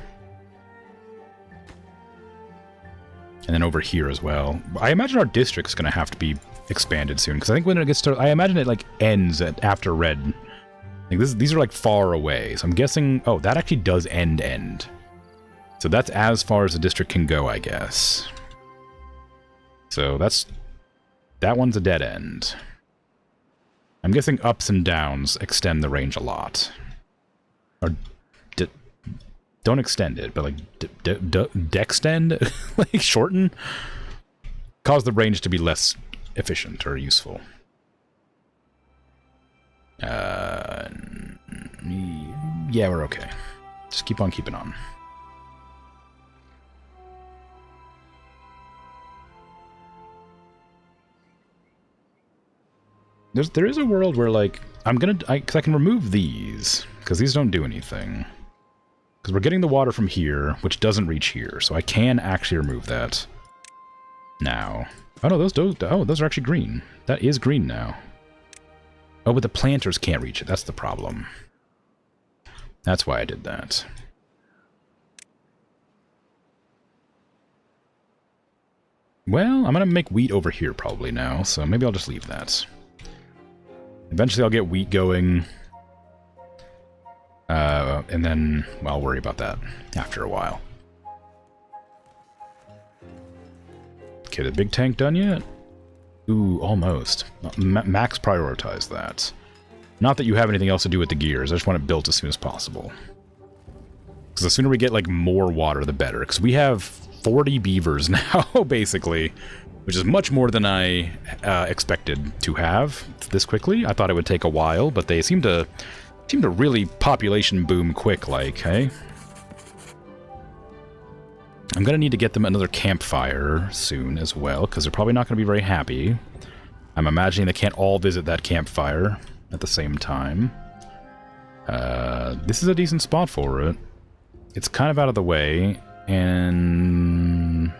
And then over here as well. I imagine our district's going to have to be expanded soon, because I think when it gets to... I imagine it, like, ends after red. Like, these are, like, far away, so I'm guessing... Oh, that actually does end. So that's as far as the district can go, I guess. So that's... That one's a dead end. I'm guessing ups and downs extend the range a lot. Or don't extend it, but like dextend, like shorten, cause the range to be less efficient or useful. Yeah, we're okay. Just keep on keeping on. There is a world where, like, because I can remove these, because these don't do anything. Because we're getting the water from here, which doesn't reach here, so I can actually remove that now. Oh no, those are actually green. That is green now. Oh, but the planters can't reach it. That's the problem. That's why I did that. Well, I'm gonna make wheat over here probably now, so maybe I'll just leave that. Eventually I'll get wheat going. And then I'll worry about that after a while. Okay, the big tank done yet? Ooh, almost. Max prioritize that. Not that you have anything else to do with the gears, I just want it built as soon as possible. Because the sooner we get, like, more water, the better. Because we have 40 beavers now, basically. Which is much more than I expected to have this quickly. I thought it would take a while, but they seem to really population boom quick, like, hey? I'm gonna need to get them another campfire soon as well, because they're probably not gonna be very happy. I'm imagining they can't all visit that campfire at the same time. This is a decent spot for it. It's kind of out of the way, and...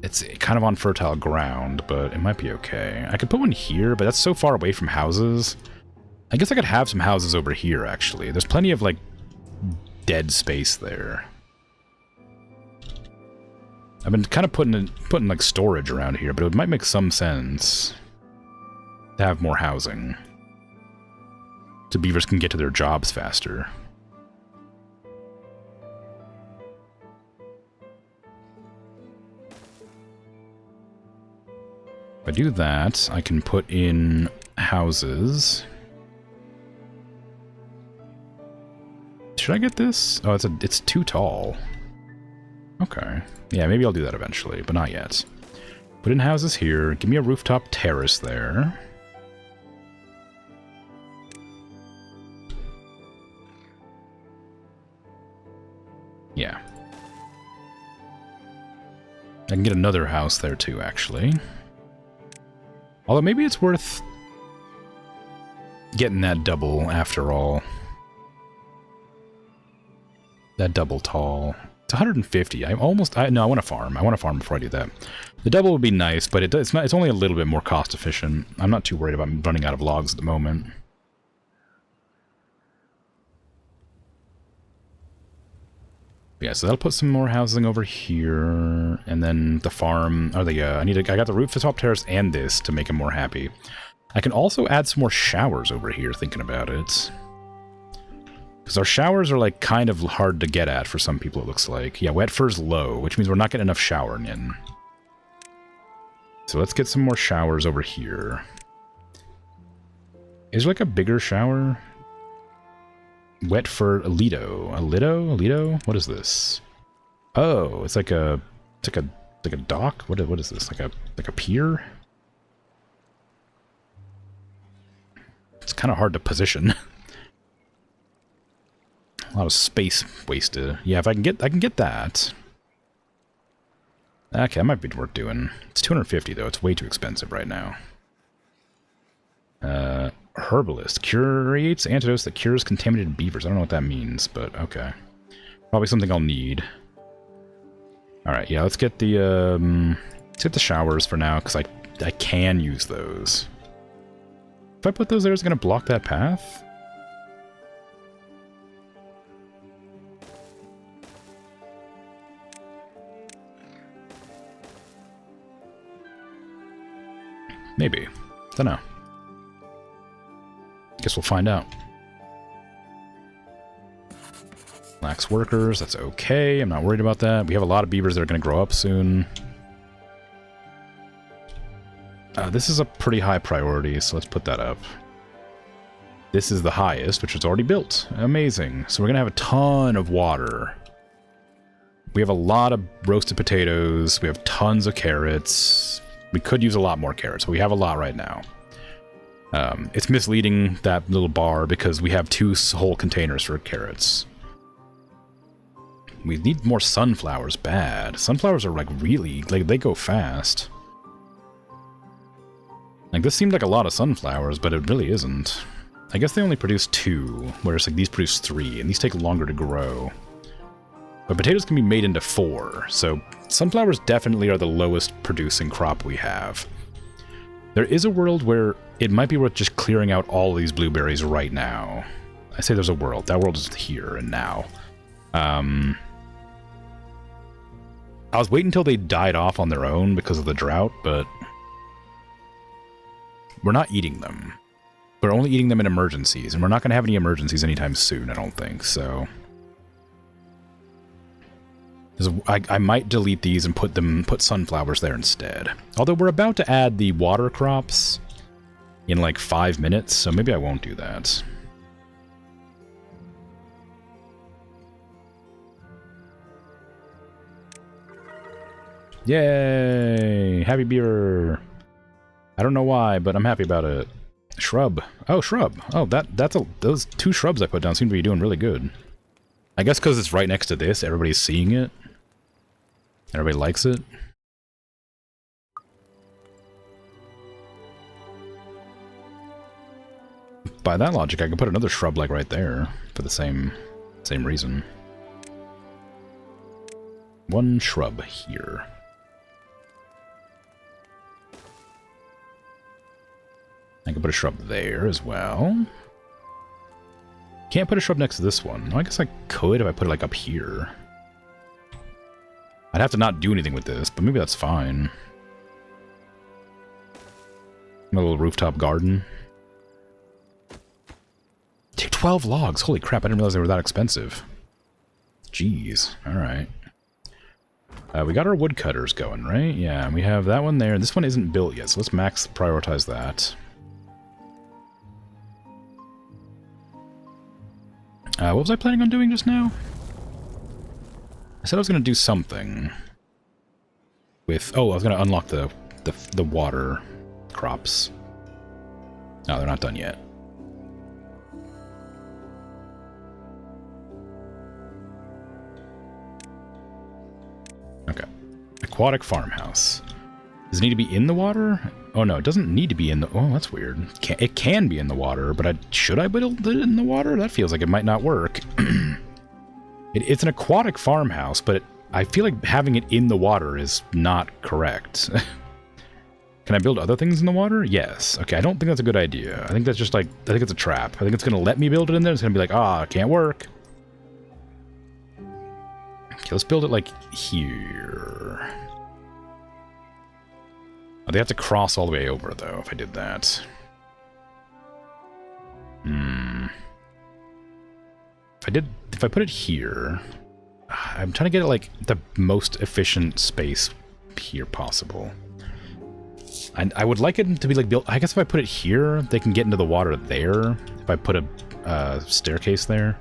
It's kind of on fertile ground, but it might be okay. I could put one here, but that's so far away from houses. I guess I could have some houses over here, actually. There's plenty of, like, dead space there. I've been kind of putting like, storage around here, but it might make some sense to have more housing. So beavers can get to their jobs faster. If I do that, I can put in houses. Should I get this? Oh, it's too tall. Okay. Yeah, maybe I'll do that eventually, but not yet. Put in houses here. Give me a rooftop terrace there. Yeah. I can get another house there too, actually. Although maybe it's worth getting that double after all. That double tall. It's 150. No, I want to farm. I want to farm before I do that. The double would be nice, but it's only a little bit more cost efficient. I'm not too worried about running out of logs at the moment. Yeah, so that'll put some more housing over here, and then the farm. I got the rooftop terrace and this to make him more happy. I can also add some more showers over here, thinking about it. Because our showers are, like, kind of hard to get at for some people, it looks like. Yeah, wet fur's low, which means we're not getting enough showering in. So let's get some more showers over here. Is there, like, a bigger shower? Wet fur Alito. Alito? What is this? Oh, it's like a dock? What is this? Like a pier? It's kind of hard to position. A lot of space wasted. Yeah, if I can get that. Okay, that might be worth doing. It's 250 though. It's way too expensive right now. Herbalist creates antidotes that cures contaminated beavers. I don't know what that means, but okay. Probably something I'll need. All right, yeah, let's get the showers for now because I can use those. If I put those there, is it gonna block that path? Maybe. Don't know. Guess we'll find out. Lacks workers, that's okay. I'm not worried about that. We have a lot of beavers that are going to grow up soon. This is a pretty high priority, so let's put that up. This is the highest, which is already built. Amazing. So we're going to have a ton of water. We have a lot of roasted potatoes. We have tons of carrots. We could use a lot more carrots, but we have a lot right now. It's misleading, that little bar, because we have 2 whole containers for carrots. We need more sunflowers bad. Sunflowers are like really, like they go fast. Like this seemed like a lot of sunflowers, but it really isn't. I guess they only produce 2, whereas like these produce 3, and these take longer to grow. But potatoes can be made into 4, so sunflowers definitely are the lowest producing crop we have. There is a world where it might be worth just clearing out all these blueberries right now. I say there's a world. That world is here and now. I was waiting until they died off on their own because of the drought, but we're not eating them. We're only eating them in emergencies, and we're not going to have any emergencies anytime soon, I don't think, so... I might delete these and put sunflowers there instead. Although we're about to add the water crops in like 5 minutes, so maybe I won't do that. Yay! Happy beaver! I don't know why, but I'm happy about it. Shrub. Oh, shrub. Oh, those 2 shrubs I put down seem to be doing really good. I guess because it's right next to this, everybody's seeing it. Everybody likes it. By that logic, I can put another shrub like right there for the same reason. 1 shrub here. I can put a shrub there as well. Can't put a shrub next to this one. I guess I could if I put it like up here. I'd have to not do anything with this, but maybe that's fine. A little rooftop garden. Take 12 logs. Holy crap, I didn't realize they were that expensive. Jeez. Alright. We got our woodcutters going, right? Yeah, we have that one there. This one isn't built yet, so let's max prioritize that. What was I planning on doing just now? I said I was going to do something with... Oh, I was going to unlock the water crops. No, they're not done yet. Okay. Aquatic farmhouse. Does it need to be in the water? Oh no, it doesn't need to be in the... Oh, that's weird. It can be in the water, but should I build it in the water? That feels like it might not work. It's an aquatic farmhouse, but I feel like having it in the water is not correct. Can I build other things in the water? Yes. Okay, I don't think that's a good idea. I think that's just like... I think it's a trap. I think it's going to let me build it in there. It's going to be like, it can't work. Okay, let's build it like here. Oh, they have to cross all the way over, though, if I did that. If I put it here... I'm trying to get it, like, the most efficient space here possible. I would like it to be, like, built... I guess if I put it here, they can get into the water there. If I put a staircase there.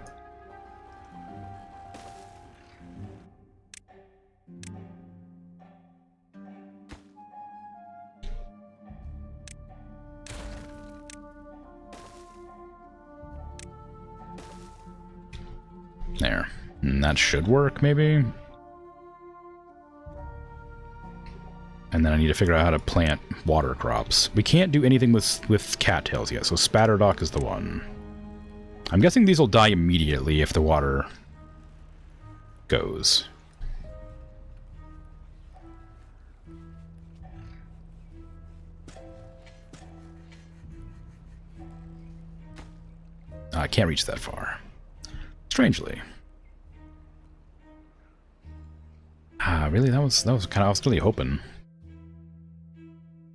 There. And that should work, maybe? And then I need to figure out how to plant water crops. We can't do anything with cattails yet, so Spatterdock is the one. I'm guessing these will die immediately if the water goes. I can't reach that far. Strangely. Really? That was kind of... I was really hoping.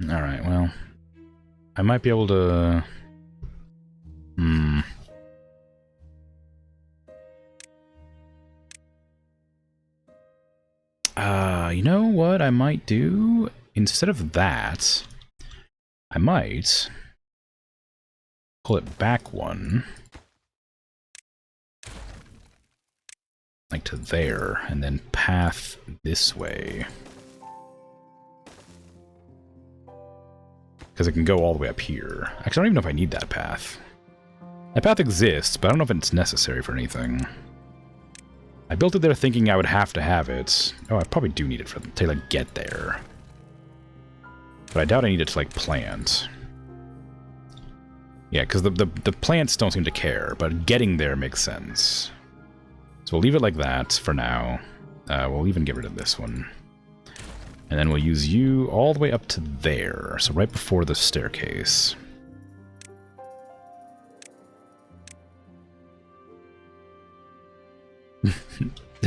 Alright, well... I might be able to... You know what I might do? Instead of that, I might pull it back one. Like to there, and then path this way. Because it can go all the way up here. Actually, I don't even know if I need that path. That path exists, but I don't know if it's necessary for anything. I built it there thinking I would have to have it. Oh, I probably do need it to like get there. But I doubt I need it to like plant. Yeah, because the plants don't seem to care, but getting there makes sense. So we'll leave it like that for now. We'll even get rid of this one. And then we'll use you all the way up to there. So right before the staircase.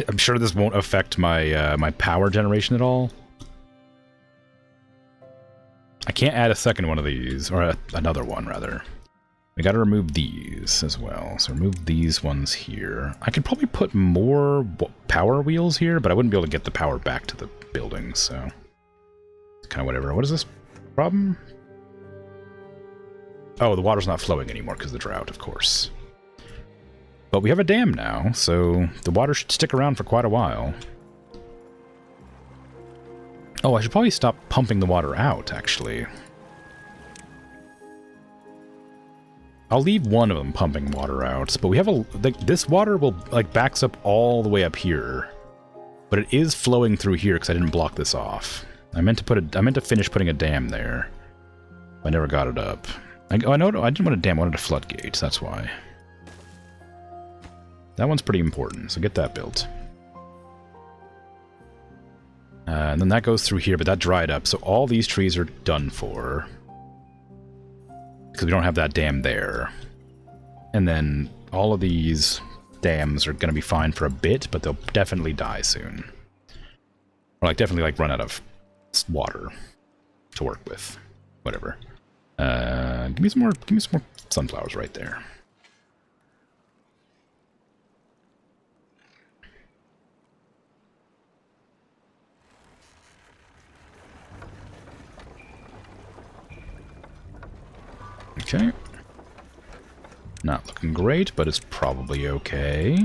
I'm sure this won't affect my my power generation at all. I can't add a second one of these, or another one rather. We got to remove these as well. So remove these ones here. I could probably put more power wheels here, but I wouldn't be able to get the power back to the building, so it's kind of whatever. What is this problem? Oh, the water's not flowing anymore because of the drought, of course. But we have a dam now, so the water should stick around for quite a while. Oh, I should probably stop pumping the water out, actually. I'll leave one of them pumping water out, but we have a... this water will, like, backs up all the way up here. But it is flowing through here because I didn't block this off. I meant to finish putting a dam there. I never got it up. I didn't want a dam, I wanted a floodgate, that's why. That one's pretty important, so get that built. And then that goes through here, but that dried up, so all these trees are done for. Because we don't have that dam there. And then all of these dams are going to be fine for a bit, but they'll definitely die soon. Or like definitely like run out of water to work with. Whatever. Give me some more sunflowers right there. Okay. Not looking great, but it's probably okay.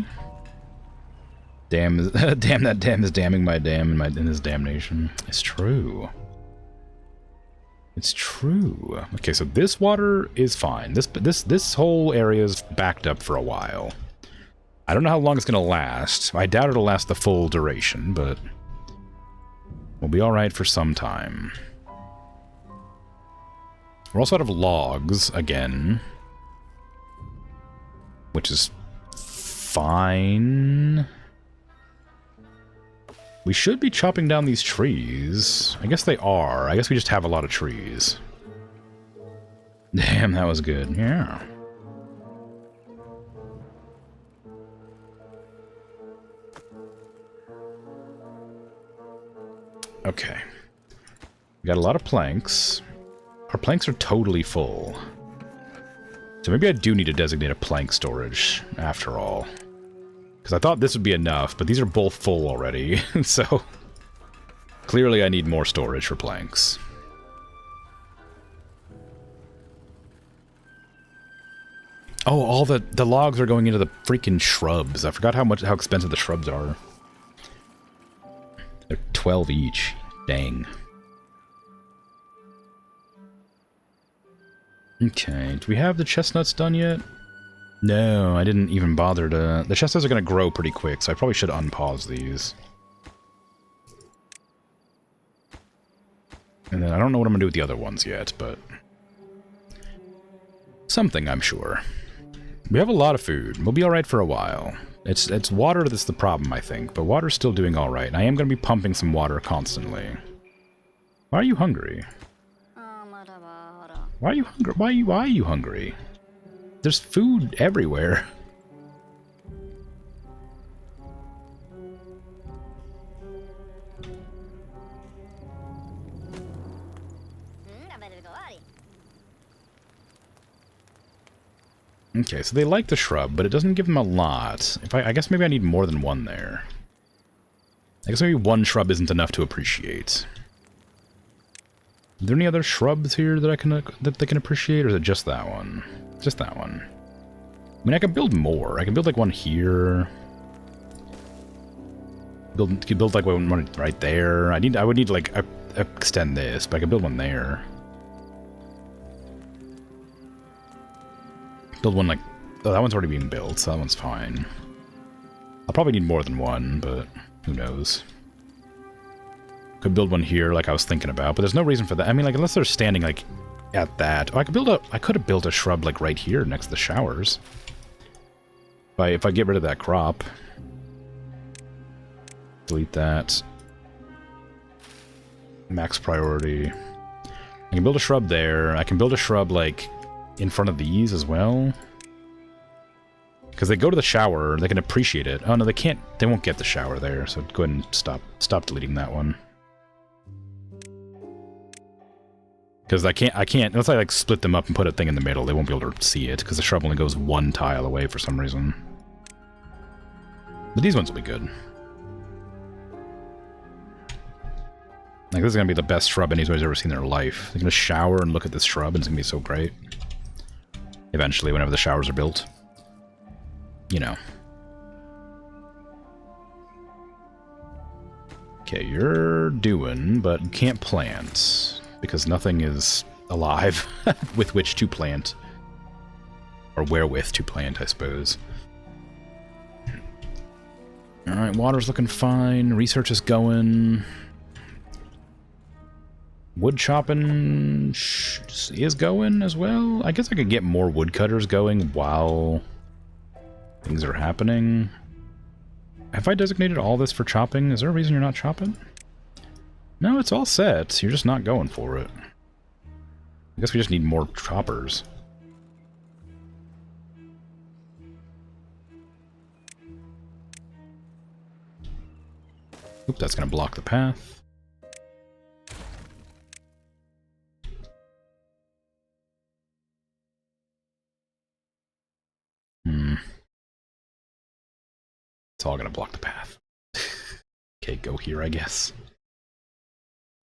Damn, damn that dam is damning my dam in his damnation. It's true. It's true. Okay, so this water is fine. This whole area is backed up for a while. I don't know how long it's gonna last. I doubt it'll last the full duration, but we'll be all right for some time. We're also out of logs, again. Which is fine. We should be chopping down these trees. I guess they are. I guess we just have a lot of trees. Damn, that was good. Yeah. Okay. We got a lot of planks. Our planks are totally full. So maybe I do need to designate a plank storage, after all. Because I thought this would be enough, but these are both full already, so... Clearly I need more storage for planks. Oh, all the logs are going into the freaking shrubs. I forgot how expensive the shrubs are. They're 12 each. Dang. Okay, do we have the chestnuts done yet? No, I didn't even bother to... The chestos are going to grow pretty quick, so I probably should unpause these. And then I don't know what I'm going to do with the other ones yet, but... something, I'm sure. We have a lot of food. We'll be alright for a while. It's water that's the problem, I think, but water's still doing alright, and I am going to be pumping some water constantly. Why are you hungry? Why are you hungry? Why are you hungry? There's food everywhere. Okay, so they like the shrub, but it doesn't give them a lot. I guess maybe I need more than one there. I guess maybe one shrub isn't enough to appreciate. Are there any other shrubs here that they can appreciate, or is it just that one? Just that one. I mean, I can build more. I can build like one here. Build like one right there. I would need to like extend this, but I can build one there. Build one like... oh, that one's already being built, so that one's fine. I'll probably need more than one, but who knows. Could build one here like I was thinking about, but there's no reason for that. I mean, like, unless they're standing like at that. Oh, I could have built a shrub like right here next to the showers. If I get rid of that crop. Delete that. Max priority. I can build a shrub there. I can build a shrub like in front of these as well. Because they go to the shower, they can appreciate it. Oh no, they can't. They won't get the shower there. So go ahead and stop deleting that one. Because I can't. Unless I like split them up and put a thing in the middle, they won't be able to see it. Because the shrub only goes one tile away for some reason. But these ones will be good. Like, this is going to be the best shrub anybody's ever seen in their life. They're going to shower and look at this shrub, and it's going to be so great. Eventually, whenever the showers are built. You know. Okay, you're doing, but you can't plant. Because nothing is alive with which to plant. Or wherewith to plant, I suppose. Alright, water's looking fine. Research is going. Wood chopping is going as well. I guess I could get more woodcutters going while things are happening. Have I designated all this for chopping? Is there a reason you're not chopping? No, it's all set. You're just not going for it. I guess we just need more choppers. Oop, that's going to block the path. It's all going to block the path. Okay, go here, I guess.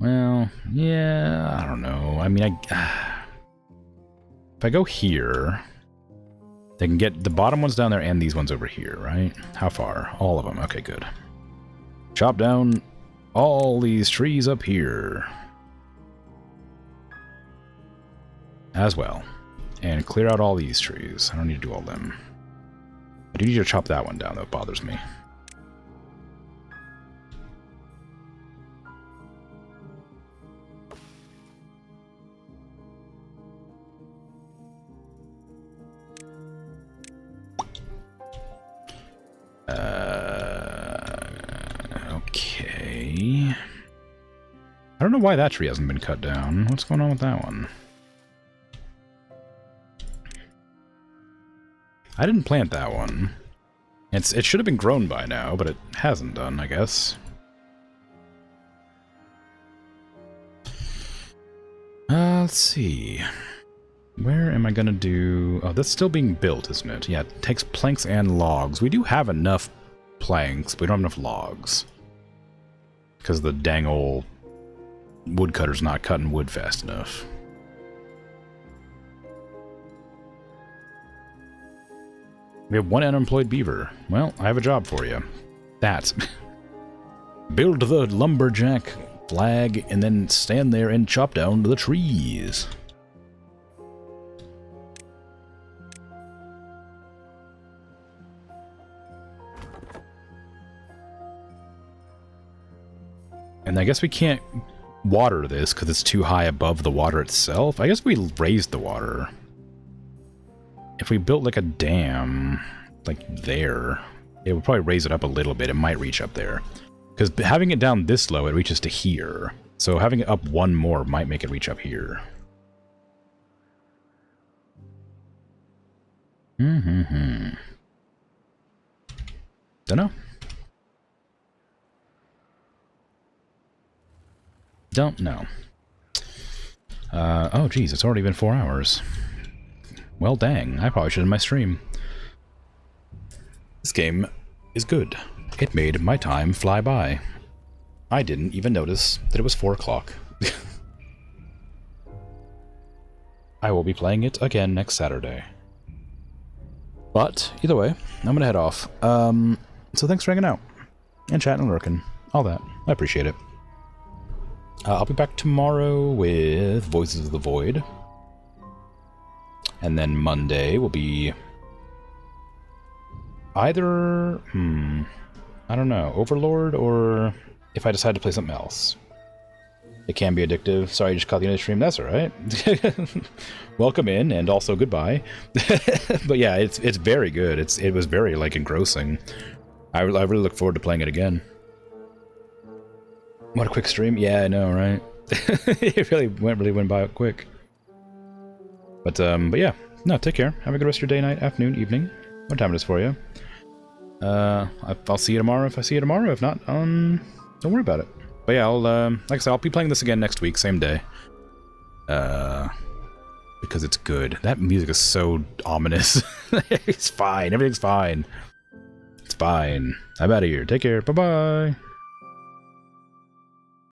Well, yeah, I don't know. I mean, if I go here, they can get the bottom ones down there and these ones over here, right? How far? All of them. Okay, good. Chop down all these trees up here. As well. And clear out all these trees. I don't need to do all them. I do need to chop that one down, though. It bothers me. Okay. I don't know why that tree hasn't been cut down. What's going on with that one? I didn't plant that one. It should have been grown by now, but it hasn't done, I guess. Let's see. Where am I gonna do... Oh, that's still being built, isn't it? Yeah, it takes planks and logs. We do have enough planks, but we don't have enough logs. Because the dang old woodcutter's not cutting wood fast enough. We have one unemployed beaver. Well, I have a job for you. That. Build the lumberjack flag and then stand there and chop down the trees. And I guess we can't water this because it's too high above the water itself. I guess we raised the water. If we built like a dam, like there, it would probably raise it up a little bit. It might reach up there. Because having it down this low, it reaches to here. So having it up one more might make it reach up here. Dunno. Don't know. Oh geez, it's already been 4 hours. Well dang, I probably should end my stream. This game is good. It made my time fly by. I didn't even notice that it was 4 o'clock. I will be playing it again next Saturday. But, either way, I'm gonna head off. So thanks for hanging out. And chatting and lurking. All that. I appreciate it. I'll be back tomorrow with Voices of the Void. And then Monday will be... either... I don't know. Overlord, or if I decide to play something else. It can be addictive. Sorry, I just caught the end of the stream. That's alright. Welcome in, and also goodbye. But yeah, it's very good. It was very, like, engrossing. I really look forward to playing it again. What a quick stream. Yeah, I know, right? It really went by quick. But yeah. No, take care. Have a good rest of your day, night, afternoon, evening. What time it is for you? I'll see you tomorrow if I see you tomorrow. If not, don't worry about it. But yeah, I'll, like I said, I'll be playing this again next week, same day. Because it's good. That music is so ominous. It's fine. Everything's fine. It's fine. I'm out of here. Take care. Bye-bye.